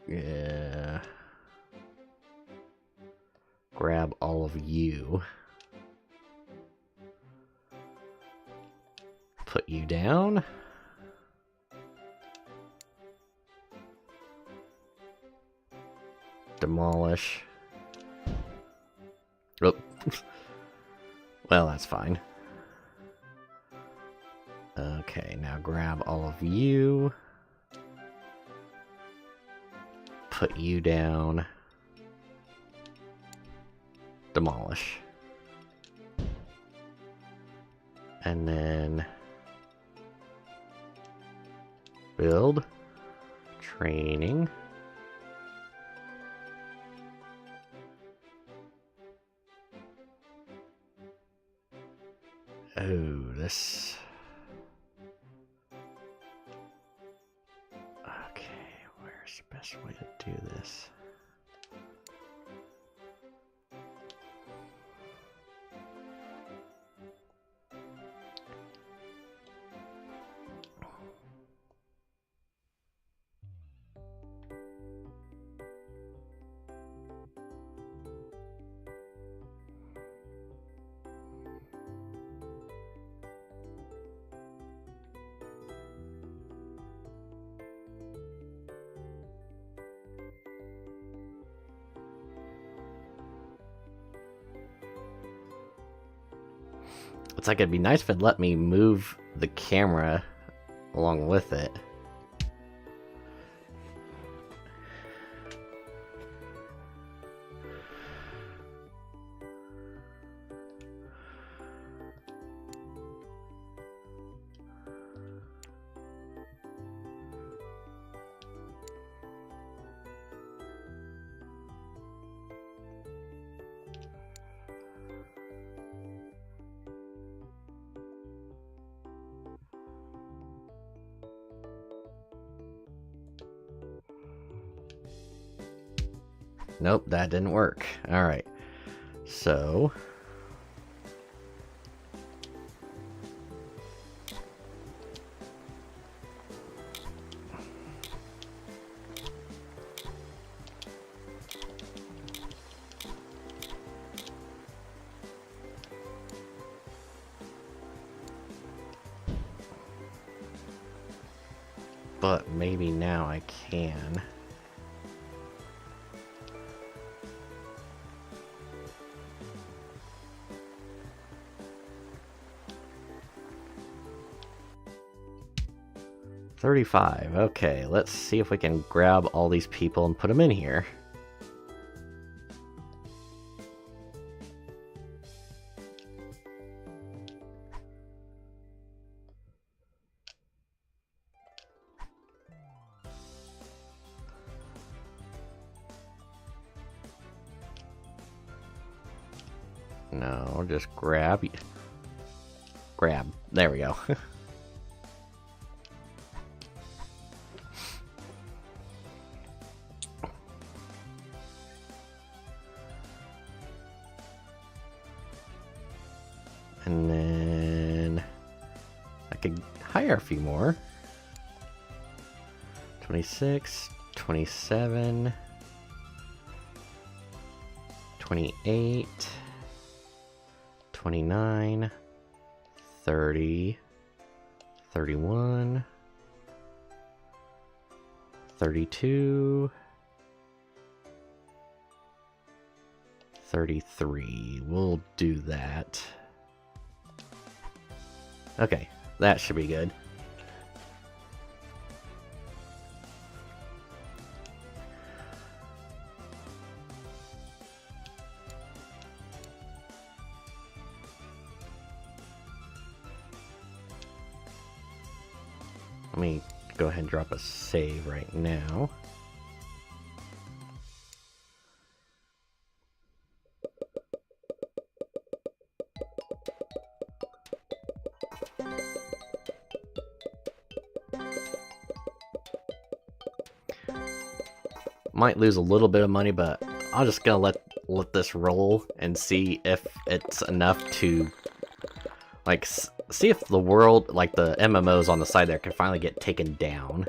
Yeah... Grab all of you. Put you down. Demolish. Oh. Well, that's fine. Okay, now grab all of you. Put you down. Demolish. And then build. Training. Oh, this... Okay, where's the best way to do this? It's like it'd be nice if it let me move the camera along with it. Nope, that didn't work. Alright. So... but maybe now I can. $35. Okay, let's see if we can grab all these people and put them in here. No, just grab. Grab. There we go. And then I could hire a few more. 26, 27, 28, 29, 30, 31, 32, 33. We'll do that. Okay, that should be good. Let me go ahead and drop a save right now. Might lose a little bit of money, but I'm just gonna let this roll and see if it's enough to like see if the world, like the MMOs on the side there, can finally get taken down.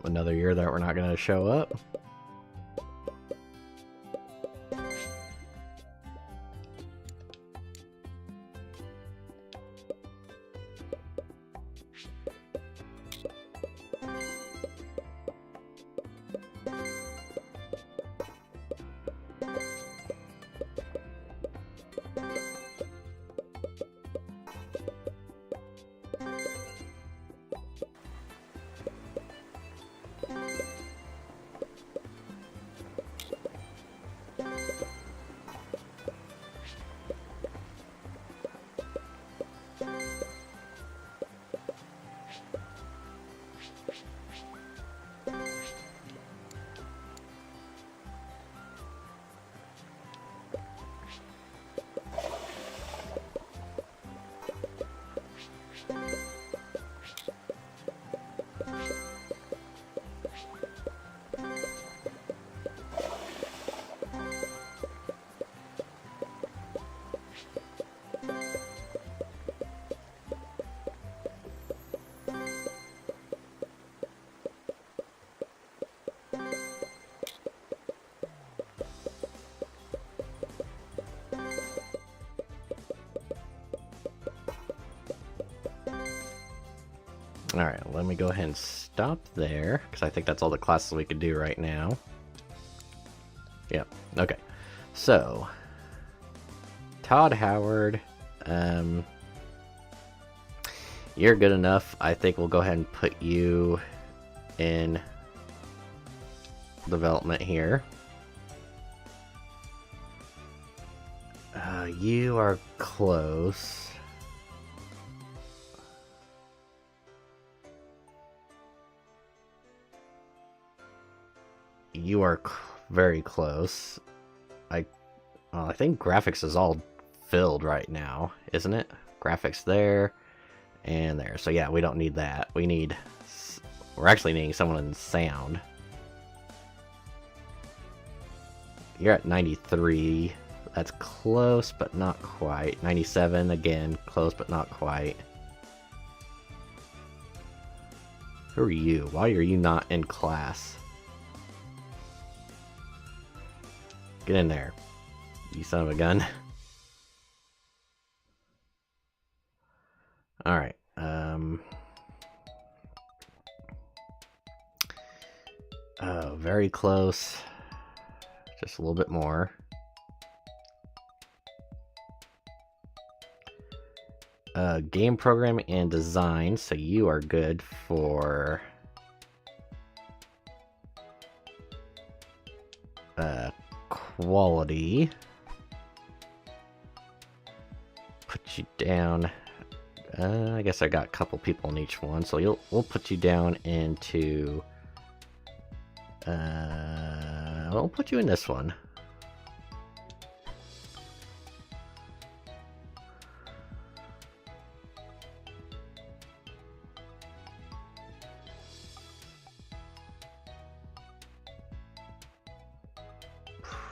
Another year that we're not going to show up. Alright, let me go ahead and stop there, because I think that's all the classes we could do right now. Yep, okay. So, Todd Howard, you're good enough. I think we'll go ahead and put you in development here. You are close. You are very close. I think graphics is all filled right now, isn't it? Graphics there and there. So yeah, we don't need that. We're actually needing someone in sound. You're at 93. That's close, but not quite. 97, again, close, but not quite. Who are you? Why are you not in class? Get in there, you son of a gun. Alright, very close. Just a little bit more. Game programming and design, so you are good for quality. Put you down. I guess I got a couple people in each one, so we'll put you down into. We'll put you in this one.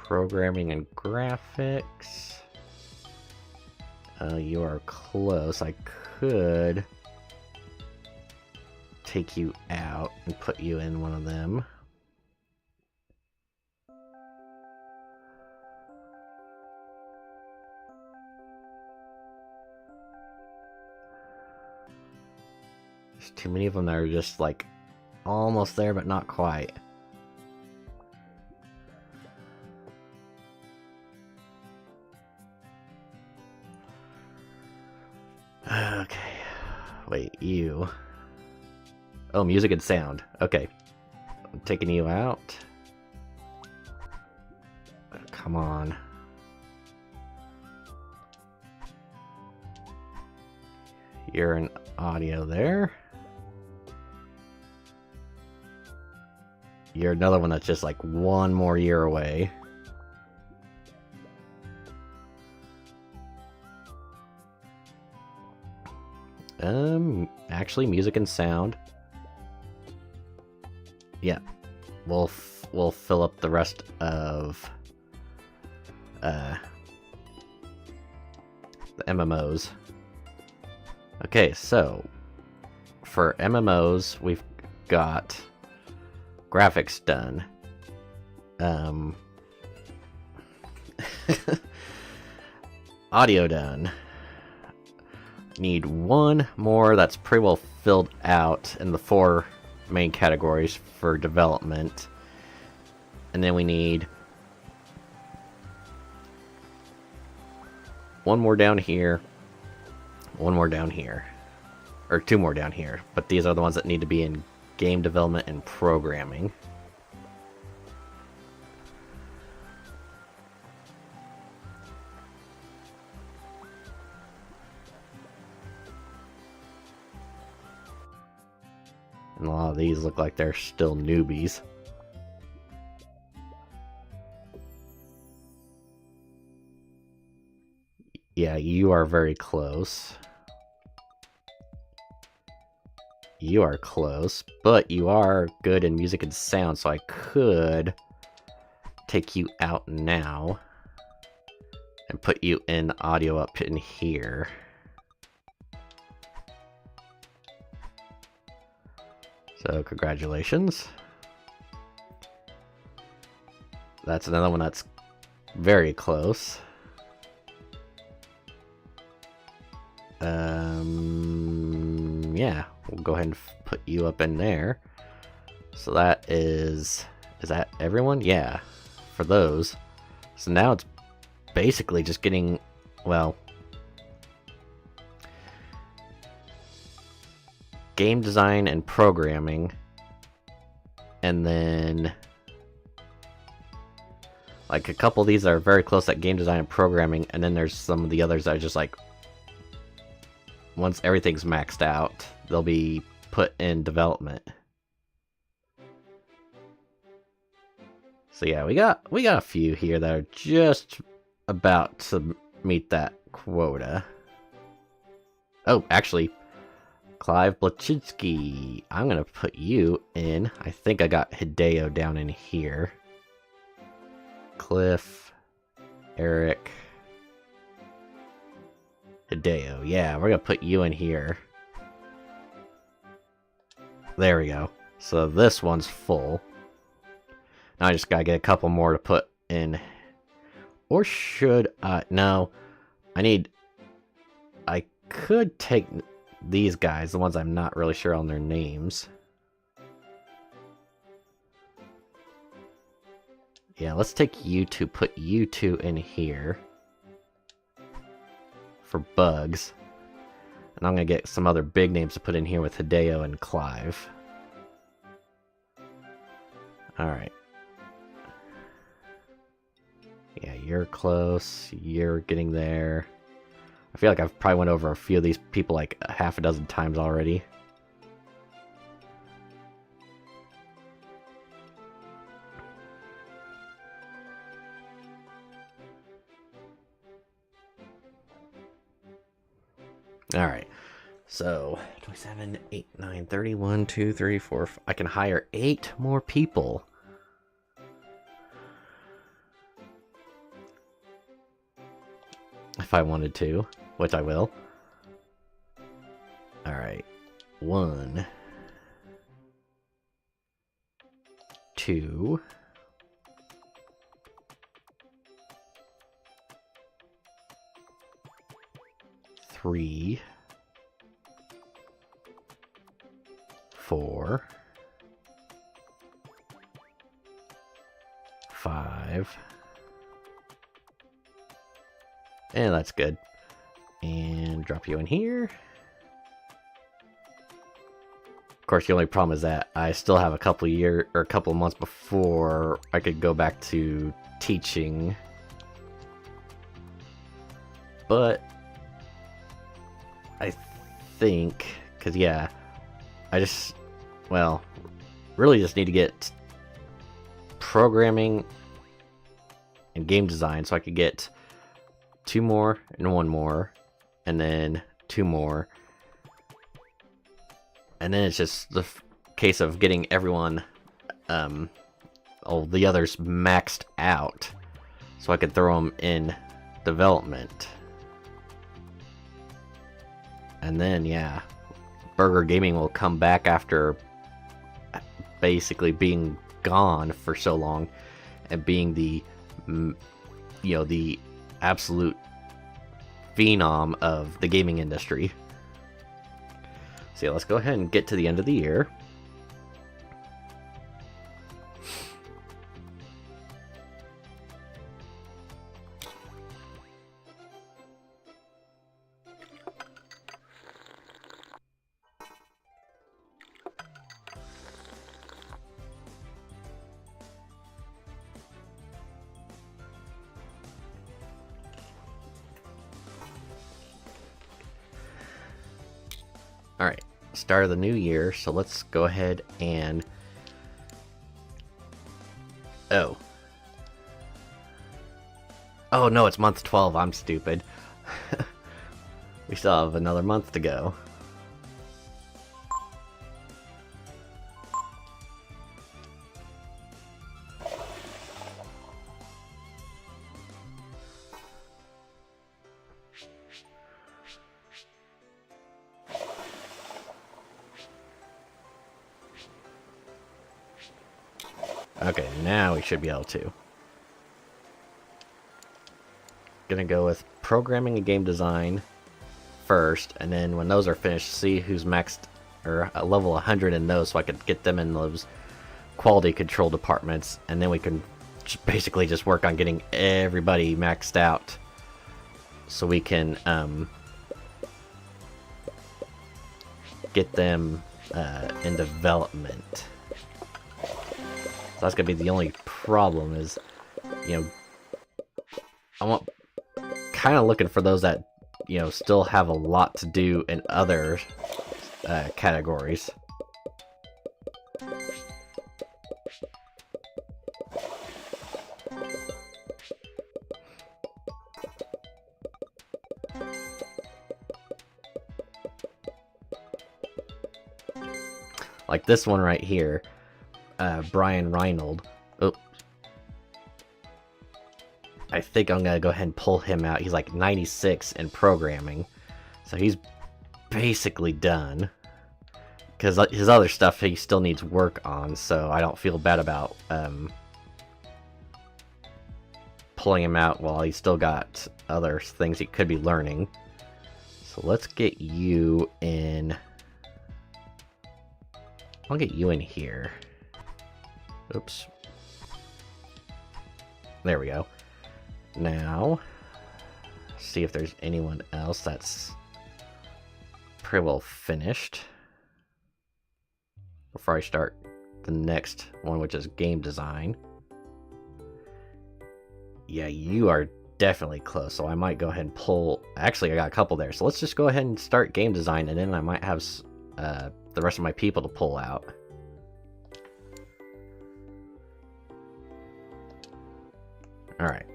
Programming and graphics. You are close. I could take you out and put you in one of them. There's too many of them that are just like almost there, but not quite. Okay. Wait, you. Oh, music and sound. Okay. I'm taking you out. Come on. You're in audio there. You're another one that's just like one more year away. Actually, music and sound. Yeah, we'll fill up the rest of the MMOs. Okay, so for MMOs, we've got graphics done. Audio done. Need one more that's pretty well filled out in the 4 main categories for development. And then we need one more down here, one more down here, or 2 more down here. But these are the ones that need to be in game development and programming. And a lot of these look like they're still newbies. Yeah, you are very close. You are close, but you are good in music and sound, so I could take you out now and put you in audio up in here. So, congratulations. That's another one that's very close. Yeah, We'll go ahead and put you up in there. So that is that everyone? Yeah, for those. So now it's basically just getting, well, game design and programming, and then like a couple of these are very close at game design and programming, and then there's some of the others that are just like, once everything's maxed out, they'll be put in development. So yeah, we got a few here that are just about to meet that quota. Oh, actually, Clive Blachinsky, I'm gonna put you in. I think I got Hideo down in here. Cliff, Eric, Hideo. Yeah, we're gonna put you in here. There we go. So this one's full. Now I just gotta get a couple more to put in. Or should I? No. I could take these guys, the ones I'm not really sure on their names. Yeah, let's take you two, put you two in here. For bugs. And I'm gonna get some other big names to put in here with Hideo and Clive. Alright. Yeah, you're close. You're getting there. I feel like I've probably went over a few of these people like half a dozen times already. Alright. So, 27, 8, 9, 30, 1, 2, 3, 4. I can hire 8 more people. If I wanted to, which I will. Alright. 1, 2, 3, 4, 5. And that's good. And drop you in here. Of course, the only problem is that I still have a couple of months before I could go back to teaching. But I think, because yeah, really just need to get programming and game design so I could get 2 more and 1 more, and then 2 more. And then it's just the case of getting everyone, all the others maxed out so I could throw them in development. And then, yeah, Burger Gaming will come back after basically being gone for so long and being the, the absolute phenom of the gaming industry. So yeah, let's go ahead and get to the end of the year. Alright, start of the new year, so let's go ahead and... Oh no, it's month 12, I'm stupid. We still have another month to go. Okay, now we should be able to. Gonna go with programming and game design first, and then when those are finished, see who's maxed or a level 100 in those, so I could get them in those quality control departments, and then we can basically just work on getting everybody maxed out, so we can get them in development. So that's gonna be the only problem is, you know, I want kind of looking for those that, you know, still have a lot to do in other categories. Like this one right here, Brian Reinold. Oh, I think I'm gonna go ahead and pull him out. He's like 96 in programming, so he's basically done. Because his other stuff he still needs work on, so I don't feel bad about pulling him out while he's still got other things he could be learning. So let's get you in. I'll get you in here. Oops. There we go. Now, see if there's anyone else that's pretty well finished before I start the next one, which is game design. Yeah, you are definitely close, so I might go ahead and pull. Actually, I got a couple there, so let's just go ahead and start game design, and then I might have the rest of my people to pull out. All right.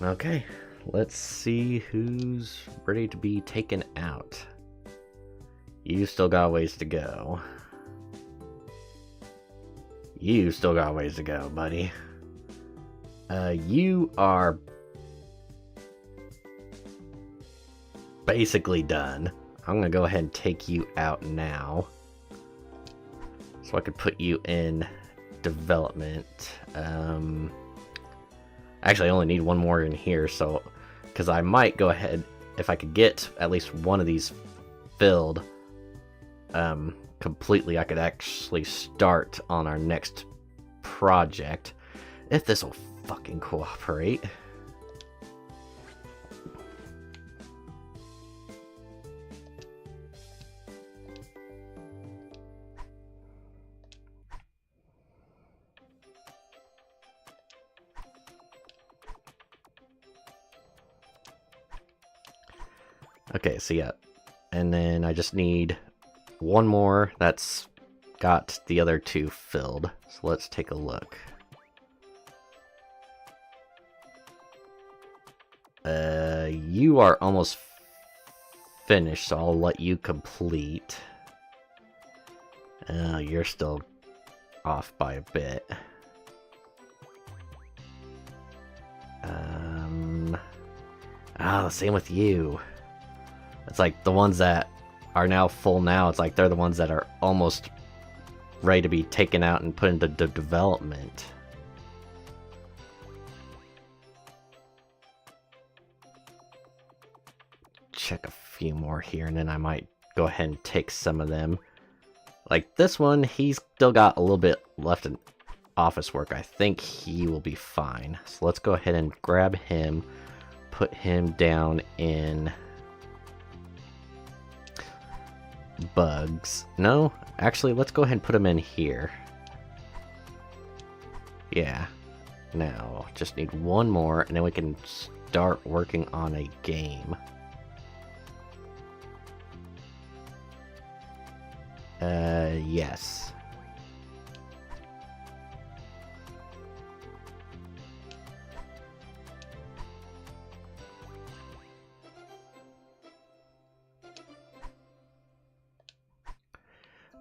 Okay, let's see who's ready to be taken out. You still got a ways to go. You still got a ways to go, buddy. You are basically done. I'm gonna go ahead and take you out now, so I could put you in development. Actually, I only need one more in here, so because I might go ahead, if I could get at least one of these filled completely, I could actually start on our next project, if this will fucking cooperate. Okay, so yeah, and then I just need one more that's got the other two filled. So let's take a look. You are almost finished, so I'll let you complete. You're still off by a bit. Same with you. It's like the ones that are now full now, it's like they're the ones that are almost ready to be taken out and put into development. Check a few more here, and then I might go ahead and take some of them. Like this one, he's still got a little bit left in office work. I think he will be fine. So let's go ahead and grab him, put him down in bugs. No, actually, let's go ahead and put him in here. Yeah. Now, just need one more, and then we can start working on a game. Yes.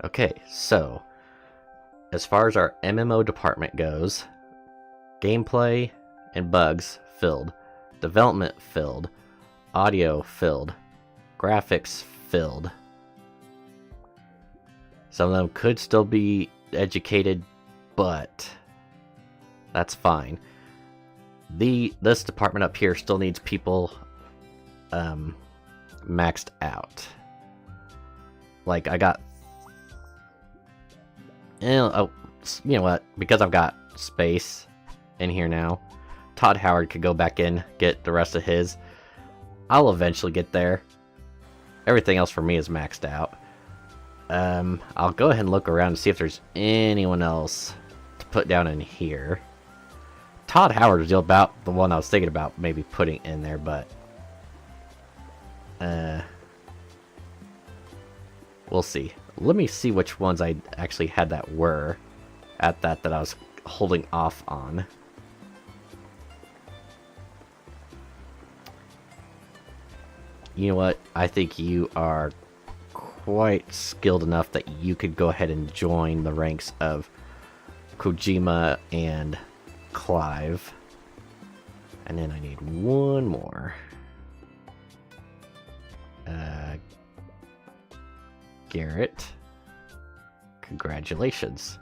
Okay, so as far as our MMO department goes, gameplay and bugs filled, development filled, audio filled, graphics filled. Some of them could still be educated, but that's fine. This department up here still needs people maxed out. Like I got, you know what? Because I've got space in here now, Todd Howard could go back in, get the rest of his. I'll eventually get there. Everything else for me is maxed out. I'll go ahead and look around and see if there's anyone else to put down in here. Todd Howard was about the one I was thinking about maybe putting in there, but we'll see. Let me see which ones I actually had that were at that I was holding off on. You know what? I think you are quite skilled enough that you could go ahead and join the ranks of Kojima and Clive. And then I need one more. Garrett. Congratulations.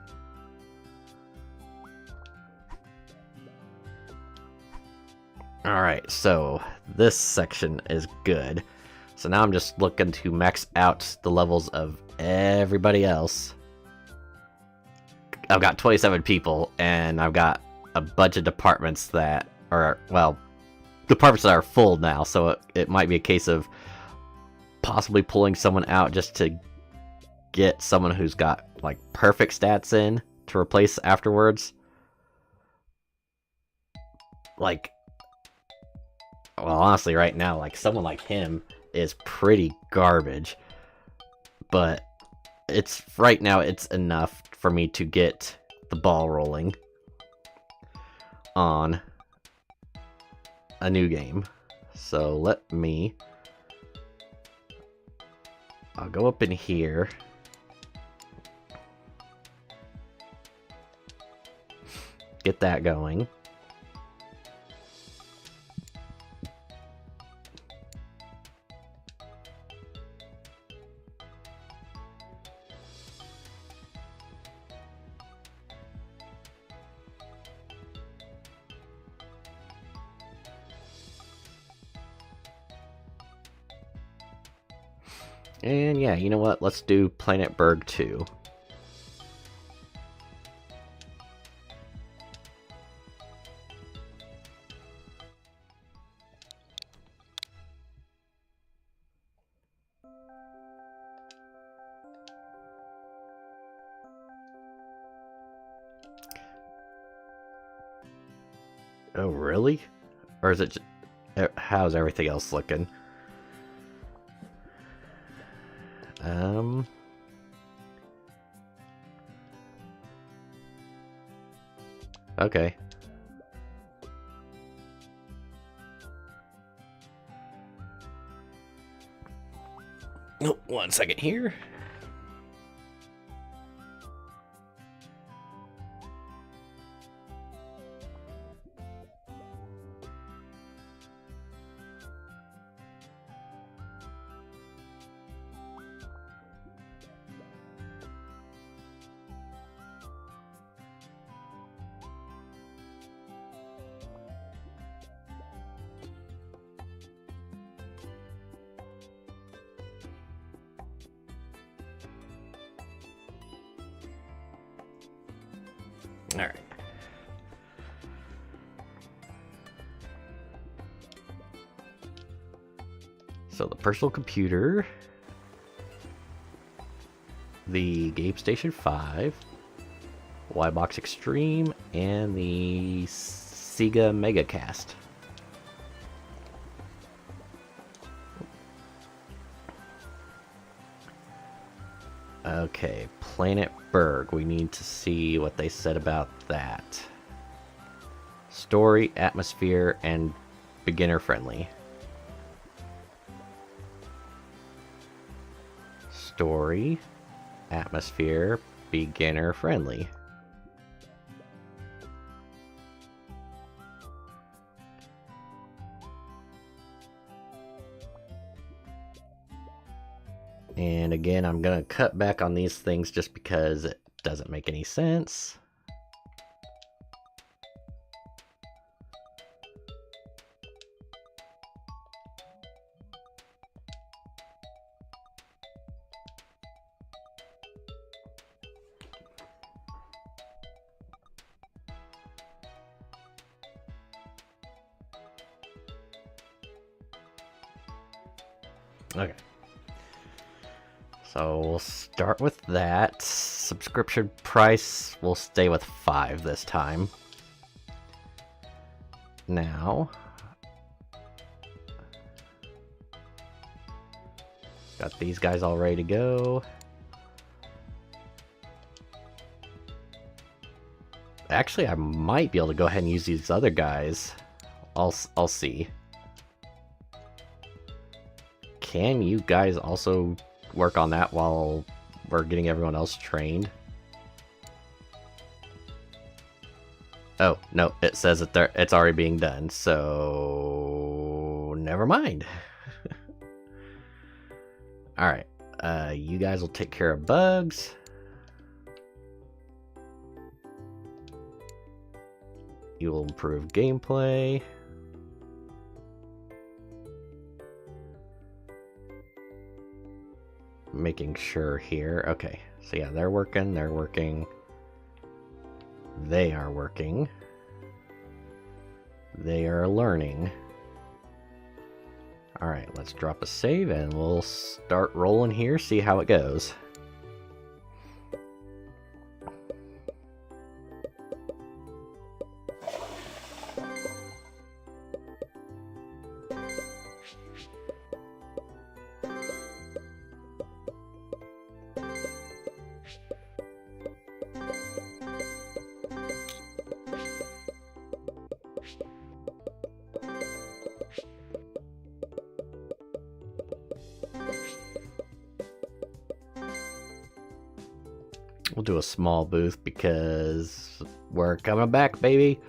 Alright, so this section is good. So now I'm just looking to max out the levels of everybody else. I've got 27 people, and I've got a bunch of departments that are, well, departments that are full now, so it might be a case of possibly pulling someone out just to get someone who's got, like, perfect stats in to replace afterwards. Like, well, honestly, right now, like, someone like him is pretty garbage. But it's, right now, it's enough for me to get the ball rolling on a new game. So let me, I'll go up in here. Get that going. And yeah, you know what? Let's do Planet Berg 2. Oh, really? Or is it just, how's everything else looking? Okay. Oh, 1 second here. All right. So the personal computer, the Game Station 5, Y-Box Extreme, and the Sega Megacast. Okay, Planet Berg. We need to see what they said about that. Story, atmosphere, and beginner friendly. Story. Atmosphere, beginner friendly. And again, I'm gonna cut back on these things just because it doesn't make any sense. Okay. So we'll start with that. Subscription price will stay with 5 this time. Now, got these guys all ready to go. Actually, I might be able to go ahead and use these other guys. I'll see. Can you guys also work on that while we're getting everyone else trained? Oh, no, it says that it's already being done, so never mind. Alright, you guys will take care of bugs. You will improve gameplay. Making sure here. Okay, so yeah, they're working, they are working. They are learning. Alright, let's drop a save and we'll start rolling here, see how it goes. We'll do a small booth because we're coming back, baby.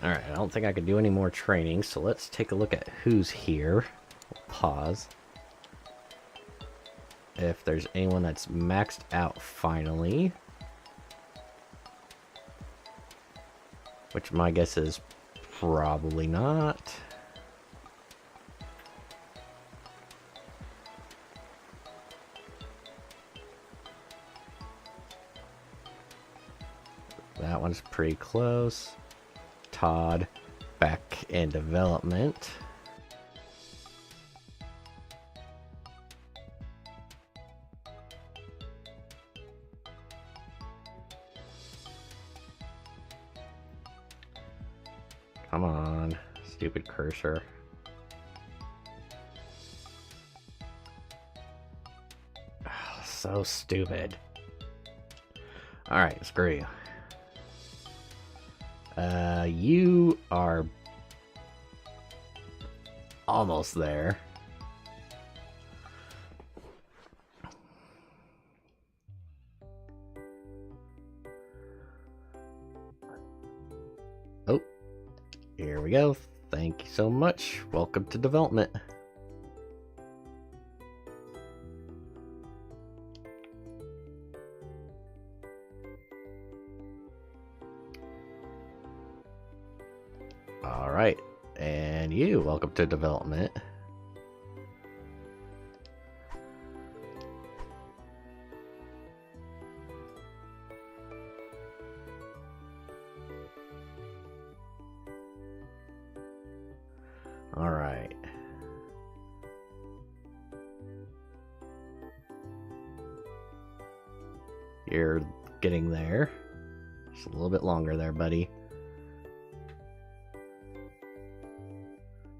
Alright, I don't think I can do any more training, so let's take a look at who's here. We'll pause. If there's anyone that's maxed out finally. Which my guess is probably not. That one's pretty close. Todd back in development. Come on, stupid cursor. Oh, so stupid. Alright, screw you. You are almost there. Oh, here we go. Thank you so much. Welcome to development. Alright, and you, welcome to development. Alright. You're getting there. Just a little bit longer there, buddy.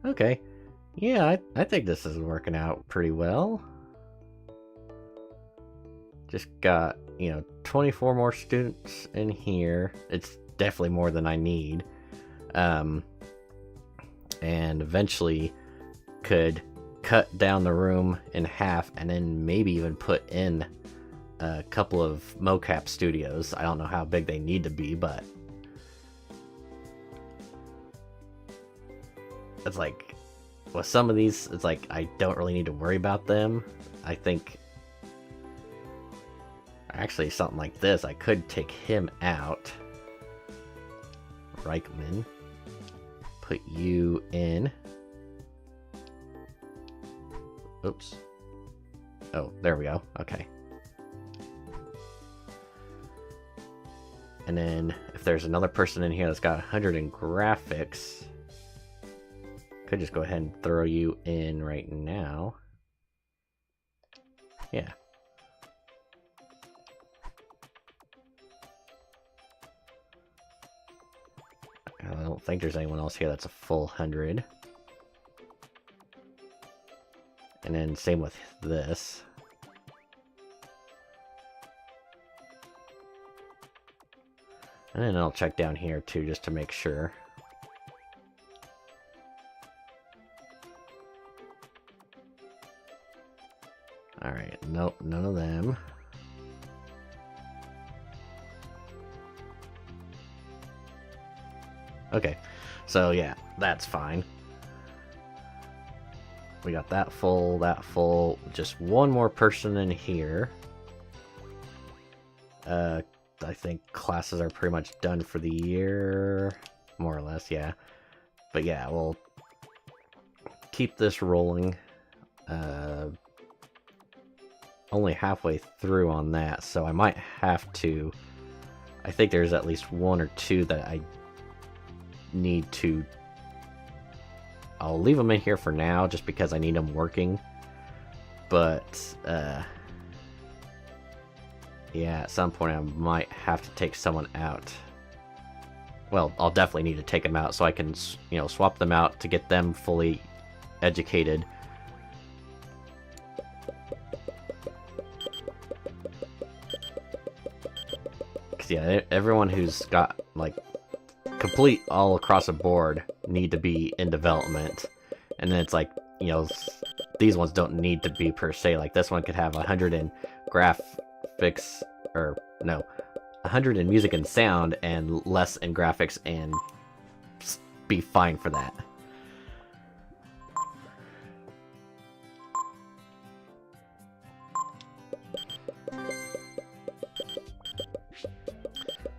Okay. Yeah, I think this is working out pretty well. Just got, 24 more students in here. It's definitely more than I need. And eventually could cut down the room in half and then maybe even put in a couple of mocap studios. I don't know how big they need to be, but it's like with some of these, it's like I don't really need to worry about them. I think actually something like this, I could take him out. Reichman. Put you in. Oops. Oh, there we go. Okay. And then if there's another person in here that's got 100 in graphics, could just go ahead and throw you in right now. Yeah. I don't think there's anyone else here that's a full 100. And then same with this. And then I'll check down here too, just to make sure. Alright, nope, none of them. Okay, so yeah, that's fine. We got that full, just one more person in here. I think classes are pretty much done for the year, more or less, yeah. But yeah, we'll keep this rolling. Only halfway through on that, so I might have to... I think there's at least one or two that I need to... I'll leave them in here for now, just because I need them working. But, yeah, at some point I might have to take someone out. Well, I'll definitely need to take them out so I can, swap them out to get them fully educated. Because, yeah, everyone who's got, like, complete all across the board need to be in development. And then it's like, these ones don't need to be per se. Like, this one could have 100 in graphics, or no, 100 in music and sound and less in graphics, and be fine for that.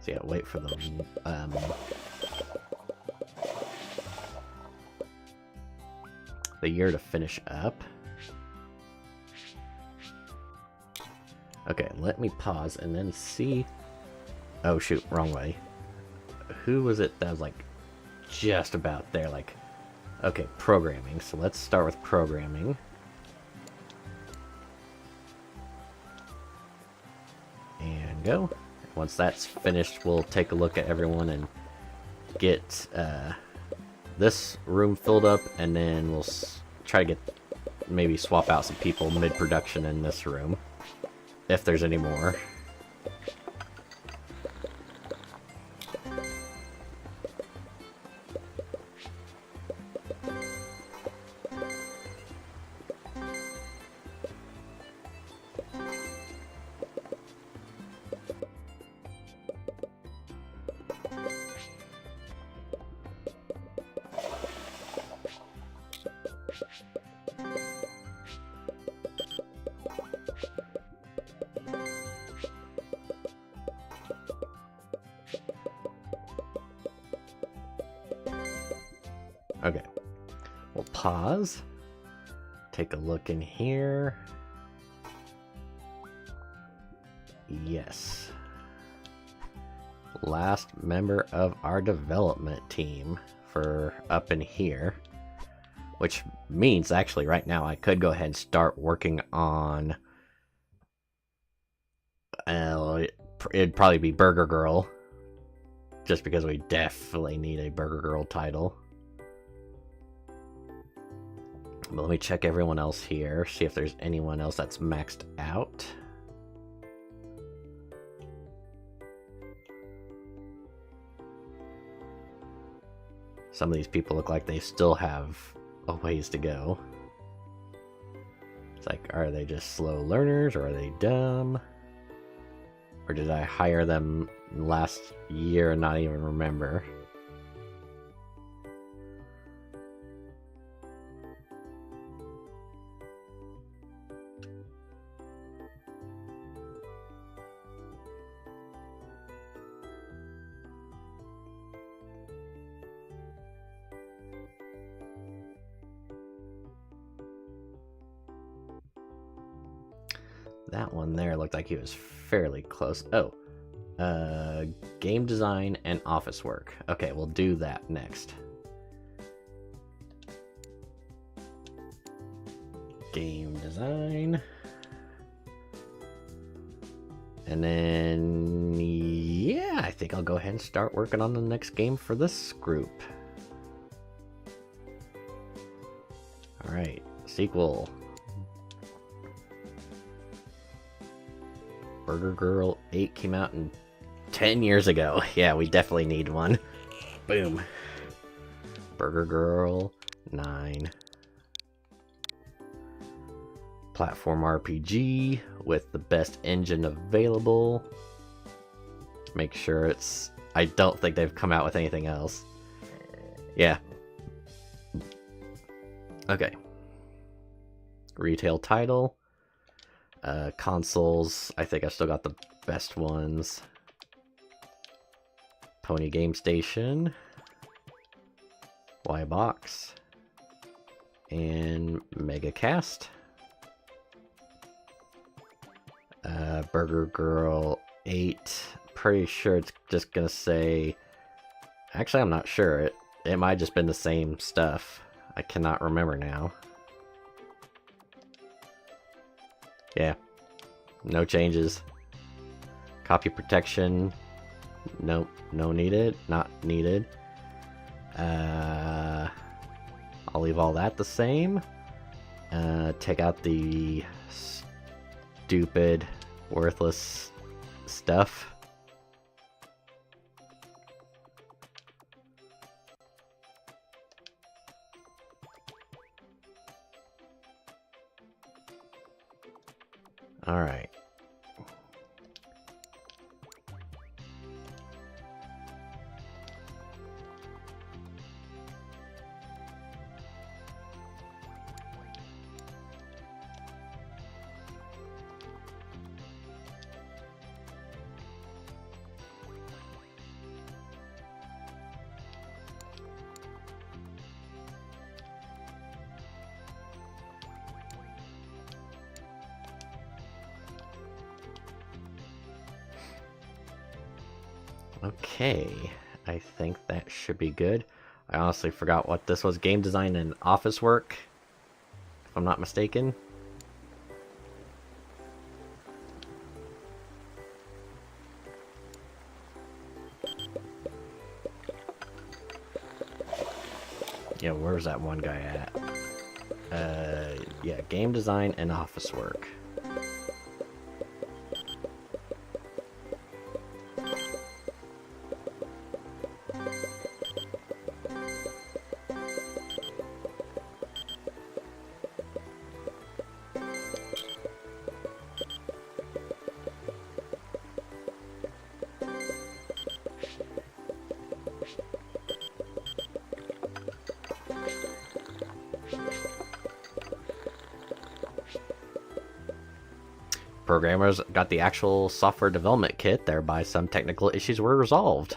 So yeah, wait for the year to finish up. Okay, let me pause and then see. Oh shoot, wrong way. Who was it that was like just about there? Like, okay, programming. So let's start with programming. And go. Once that's finished, we'll take a look at everyone and get this room filled up, and then we'll try to get maybe swap out some people mid-production in this room, if there's any more. Okay, we'll pause, take a look in here. Yes. Last member of our development team for up in here. Which means, actually, right now, I could go ahead and start working on... it'd probably be Burger Girl. Just because we definitely need a Burger Girl title. But let me check everyone else here, see if there's anyone else that's maxed out. Some of these people look like they still have a ways to go. It's like, are they just slow learners, or are they dumb? Or did I hire them last year and not even remember? That one there looked like he was fairly close. Oh, game design and office work. Okay, we'll do that next. Game design. And then, yeah, I think I'll go ahead and start working on the next game for this group. Alright, sequel. Burger Girl 8 came out in 10 years ago. Yeah, we definitely need one. Boom. Burger Girl 9. Platform RPG with the best engine available. Make sure it's... I don't think they've come out with anything else. Yeah. Okay. Retail title. Consoles, I think I still got the best ones. Pony Game Station, Y-Box, and Megacast. Burger Girl 8, pretty sure it's just gonna say... Actually, I'm not sure. It might have just been the same stuff. I cannot remember now. Yeah, no changes. Copy protection, nope, no needed, not needed. I'll leave all that the same. Take out the stupid, worthless stuff. All right. Okay, I think that should be good. I honestly forgot what this was. Game design and office work, if I'm not mistaken. where's that one guy at? Yeah, game design and office work. Programmers got the actual software development kit, thereby some technical issues were resolved.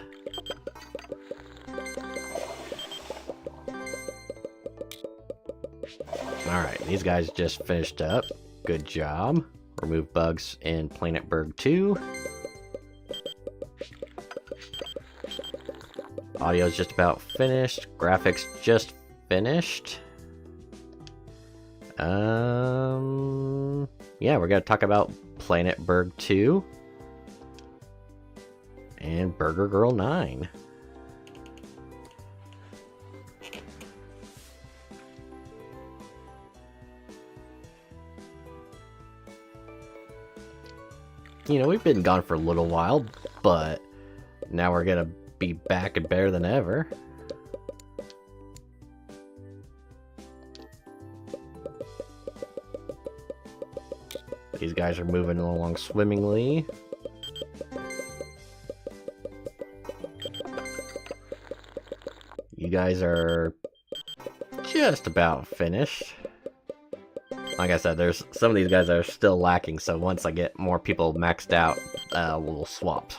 Alright, these guys just finished up. Good job. Remove bugs in Planet Berg 2. Audio's just about finished. Graphics just finished. Yeah, we're gonna talk about Planet Berg 2 and Burger Girl 9. You know, we've been gone for a little while, but now we're gonna be back and better than ever. These guys are moving along swimmingly. You guys are just about finished. Like I said, there's some of these guys that are still lacking, so once I get more people maxed out, we'll swap.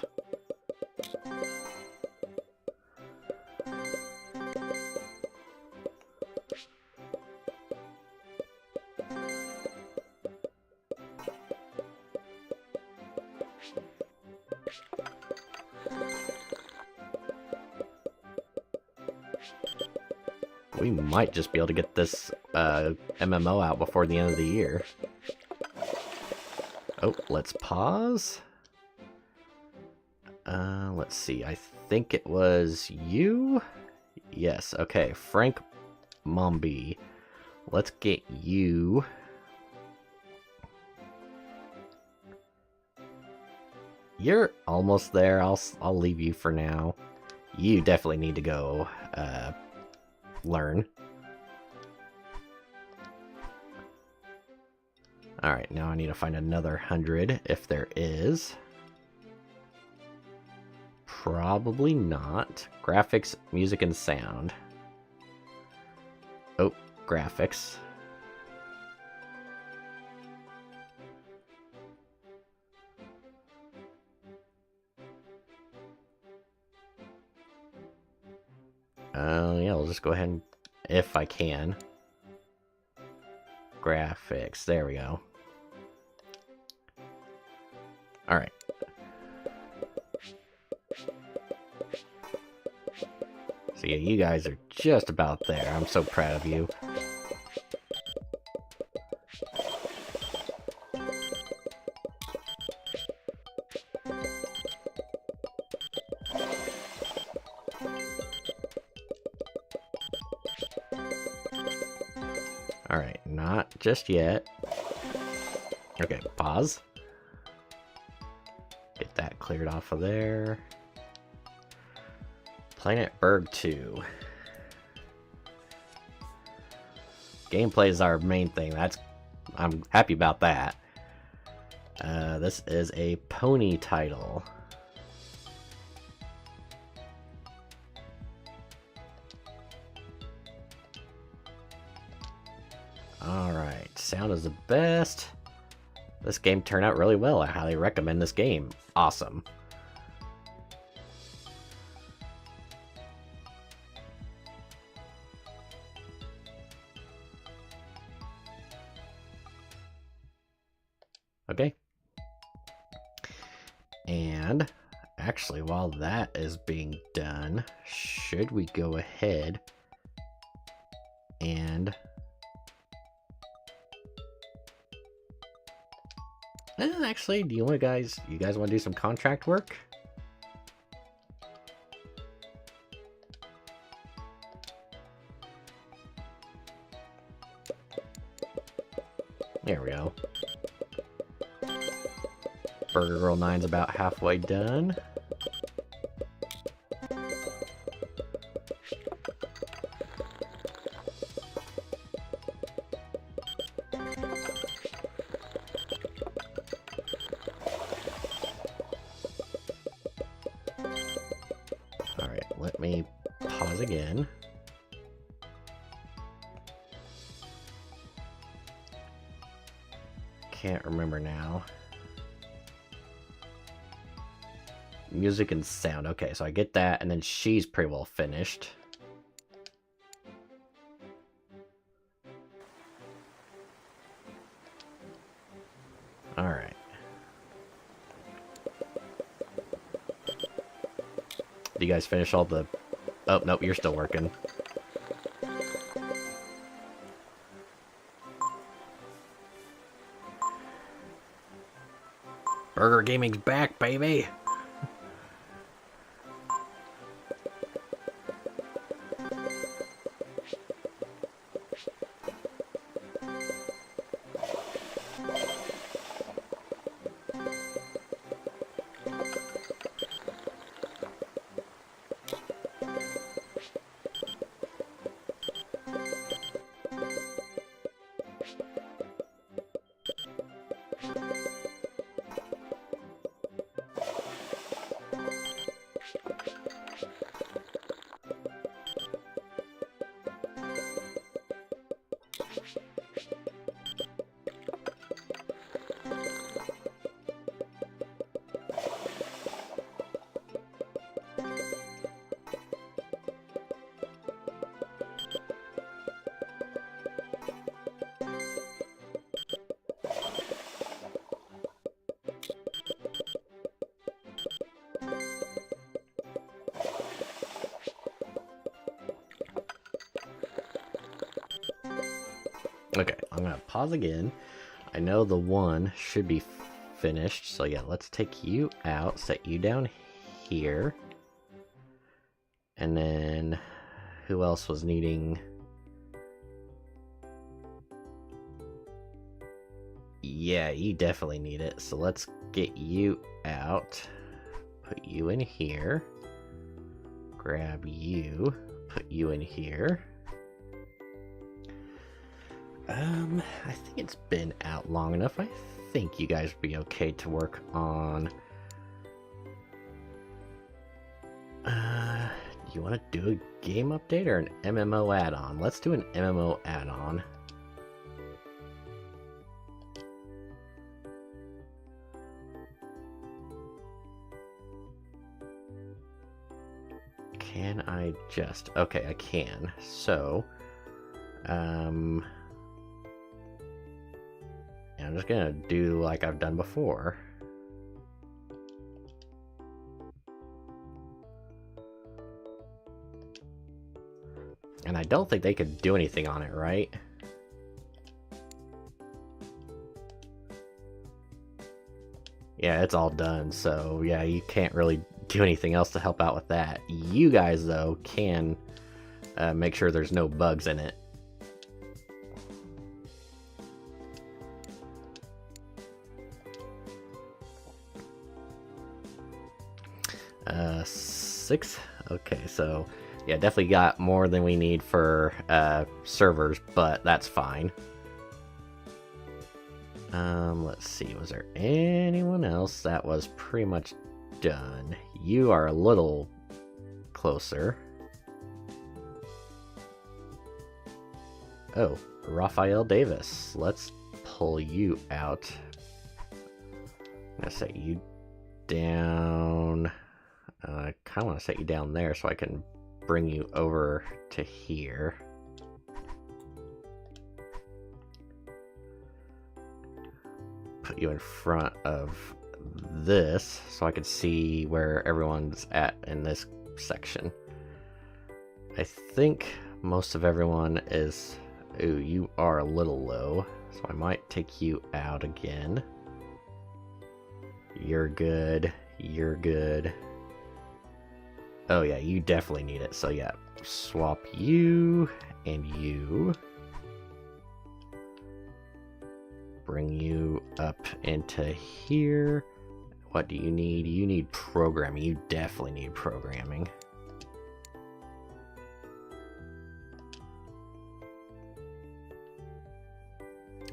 We might just be able to get this MMO out before the end of the year. Oh, let's pause. Let's see. I think it was you? Yes, okay. Frank Mombi. Let's get you. You're almost there. I'll leave you for now. You definitely need to go learn. Alright, now I need to find another 100 if there is. Probably not. Graphics, music, and sound. Oh, graphics. Yeah, we'll just go ahead and, if I can. Graphics, there we go. Alright. So yeah, you guys are just about there. I'm so proud of you. Alright, not just yet. Okay, pause. Get that cleared off of there. Planet Berg 2. Gameplay is our main thing. I'm happy about that. This is a pony title. Alright, sound is the best. This game turned out really well. I highly recommend this game. Awesome. Okay. And actually, while that is being done, should we go ahead and actually, do you guys want to do some contract work? There we go. Burger Girl 9's about halfway done. Alright, let me pause again. Can't remember now. Music and sound. Okay, so I get that, and then she's pretty well finished. Alright. Do you guys finish all the... Oh, nope, you're still working. Burger Gaming's back, baby! Okay, I'm gonna pause again. I know the one should be finished, so yeah, let's take you out, set you down here. And then, who else was needing... Yeah, you definitely need it, so let's get you out. Put you in here. Grab you, put you in here. I think it's been out long enough. I think you guys would be okay to work on... do you want to do a game update or an MMO add-on? Let's do an MMO add-on. Can I just... Okay, I can. So, I'm just gonna do like I've done before. And I don't think they could do anything on it, right? Yeah, it's all done, so yeah, you can't really do anything else to help out with that. You guys, though, can make sure there's no bugs in it. 6? Okay, so yeah, definitely got more than we need for servers, but that's fine. Let's see, was there anyone else that was pretty much done? You are a little closer. Oh, Raphael Davis. Let's pull you out. I'm gonna set you down. I kind of want to set you down there so I can bring you over to here. Put you in front of this so I can see where everyone's at in this section. I think most of everyone is... Ooh, you are a little low, so I might take you out again. You're good. You're good. Oh yeah, you definitely need it. So yeah, swap you and you. bring you up into here. What do you need? You need programming. You definitely need programming.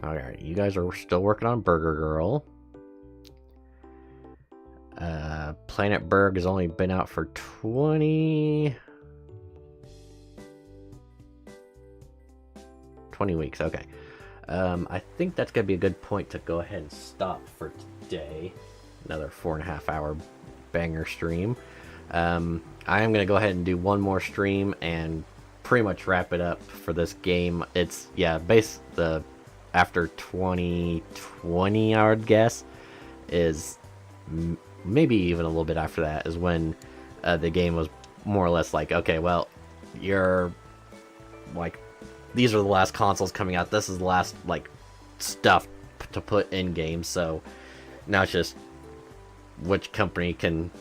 Alright, you guys are still working on Burger Girl. Planet Berg has only been out for 20 weeks, okay. I think that's gonna be a good point to go ahead and stop for today. Another 4.5 hour banger stream. I am gonna go ahead and do one more stream and pretty much wrap it up for this game. It's, yeah, after 2020, I would guess, is maybe even a little bit after that, is when the game was more or less like, okay, well, you're like, these are the last consoles coming out, this is the last like stuff to put in games, so now it's just which company can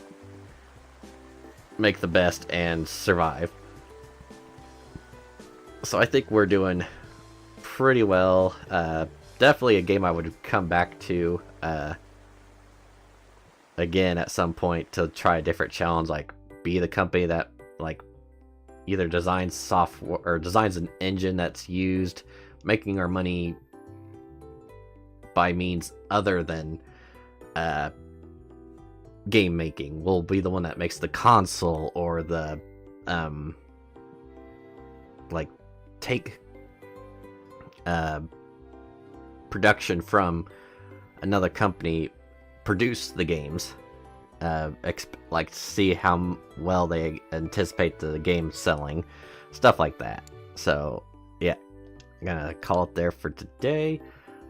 make the best and survive. So I think we're doing pretty well. Definitely a game I would come back to again at some point to try a different challenge, like be the company that like either designs software or designs an engine that's used making our money by means other than game making. We'll be the one that makes the console or the like take production from another company, produce the games, like see how well they anticipate the game selling, stuff like that. So yeah, I'm gonna call it there for today.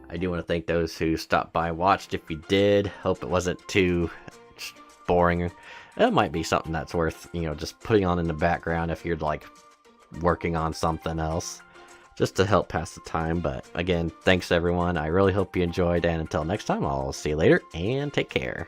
I do want to thank those who stopped by and watched. If you did, hope it wasn't too boring. It might be something that's worth, you know, just putting on in the background if you're like working on something else, just to help pass the time. But again, thanks everyone. I really hope you enjoyed, and until next time, I'll see you later and take care.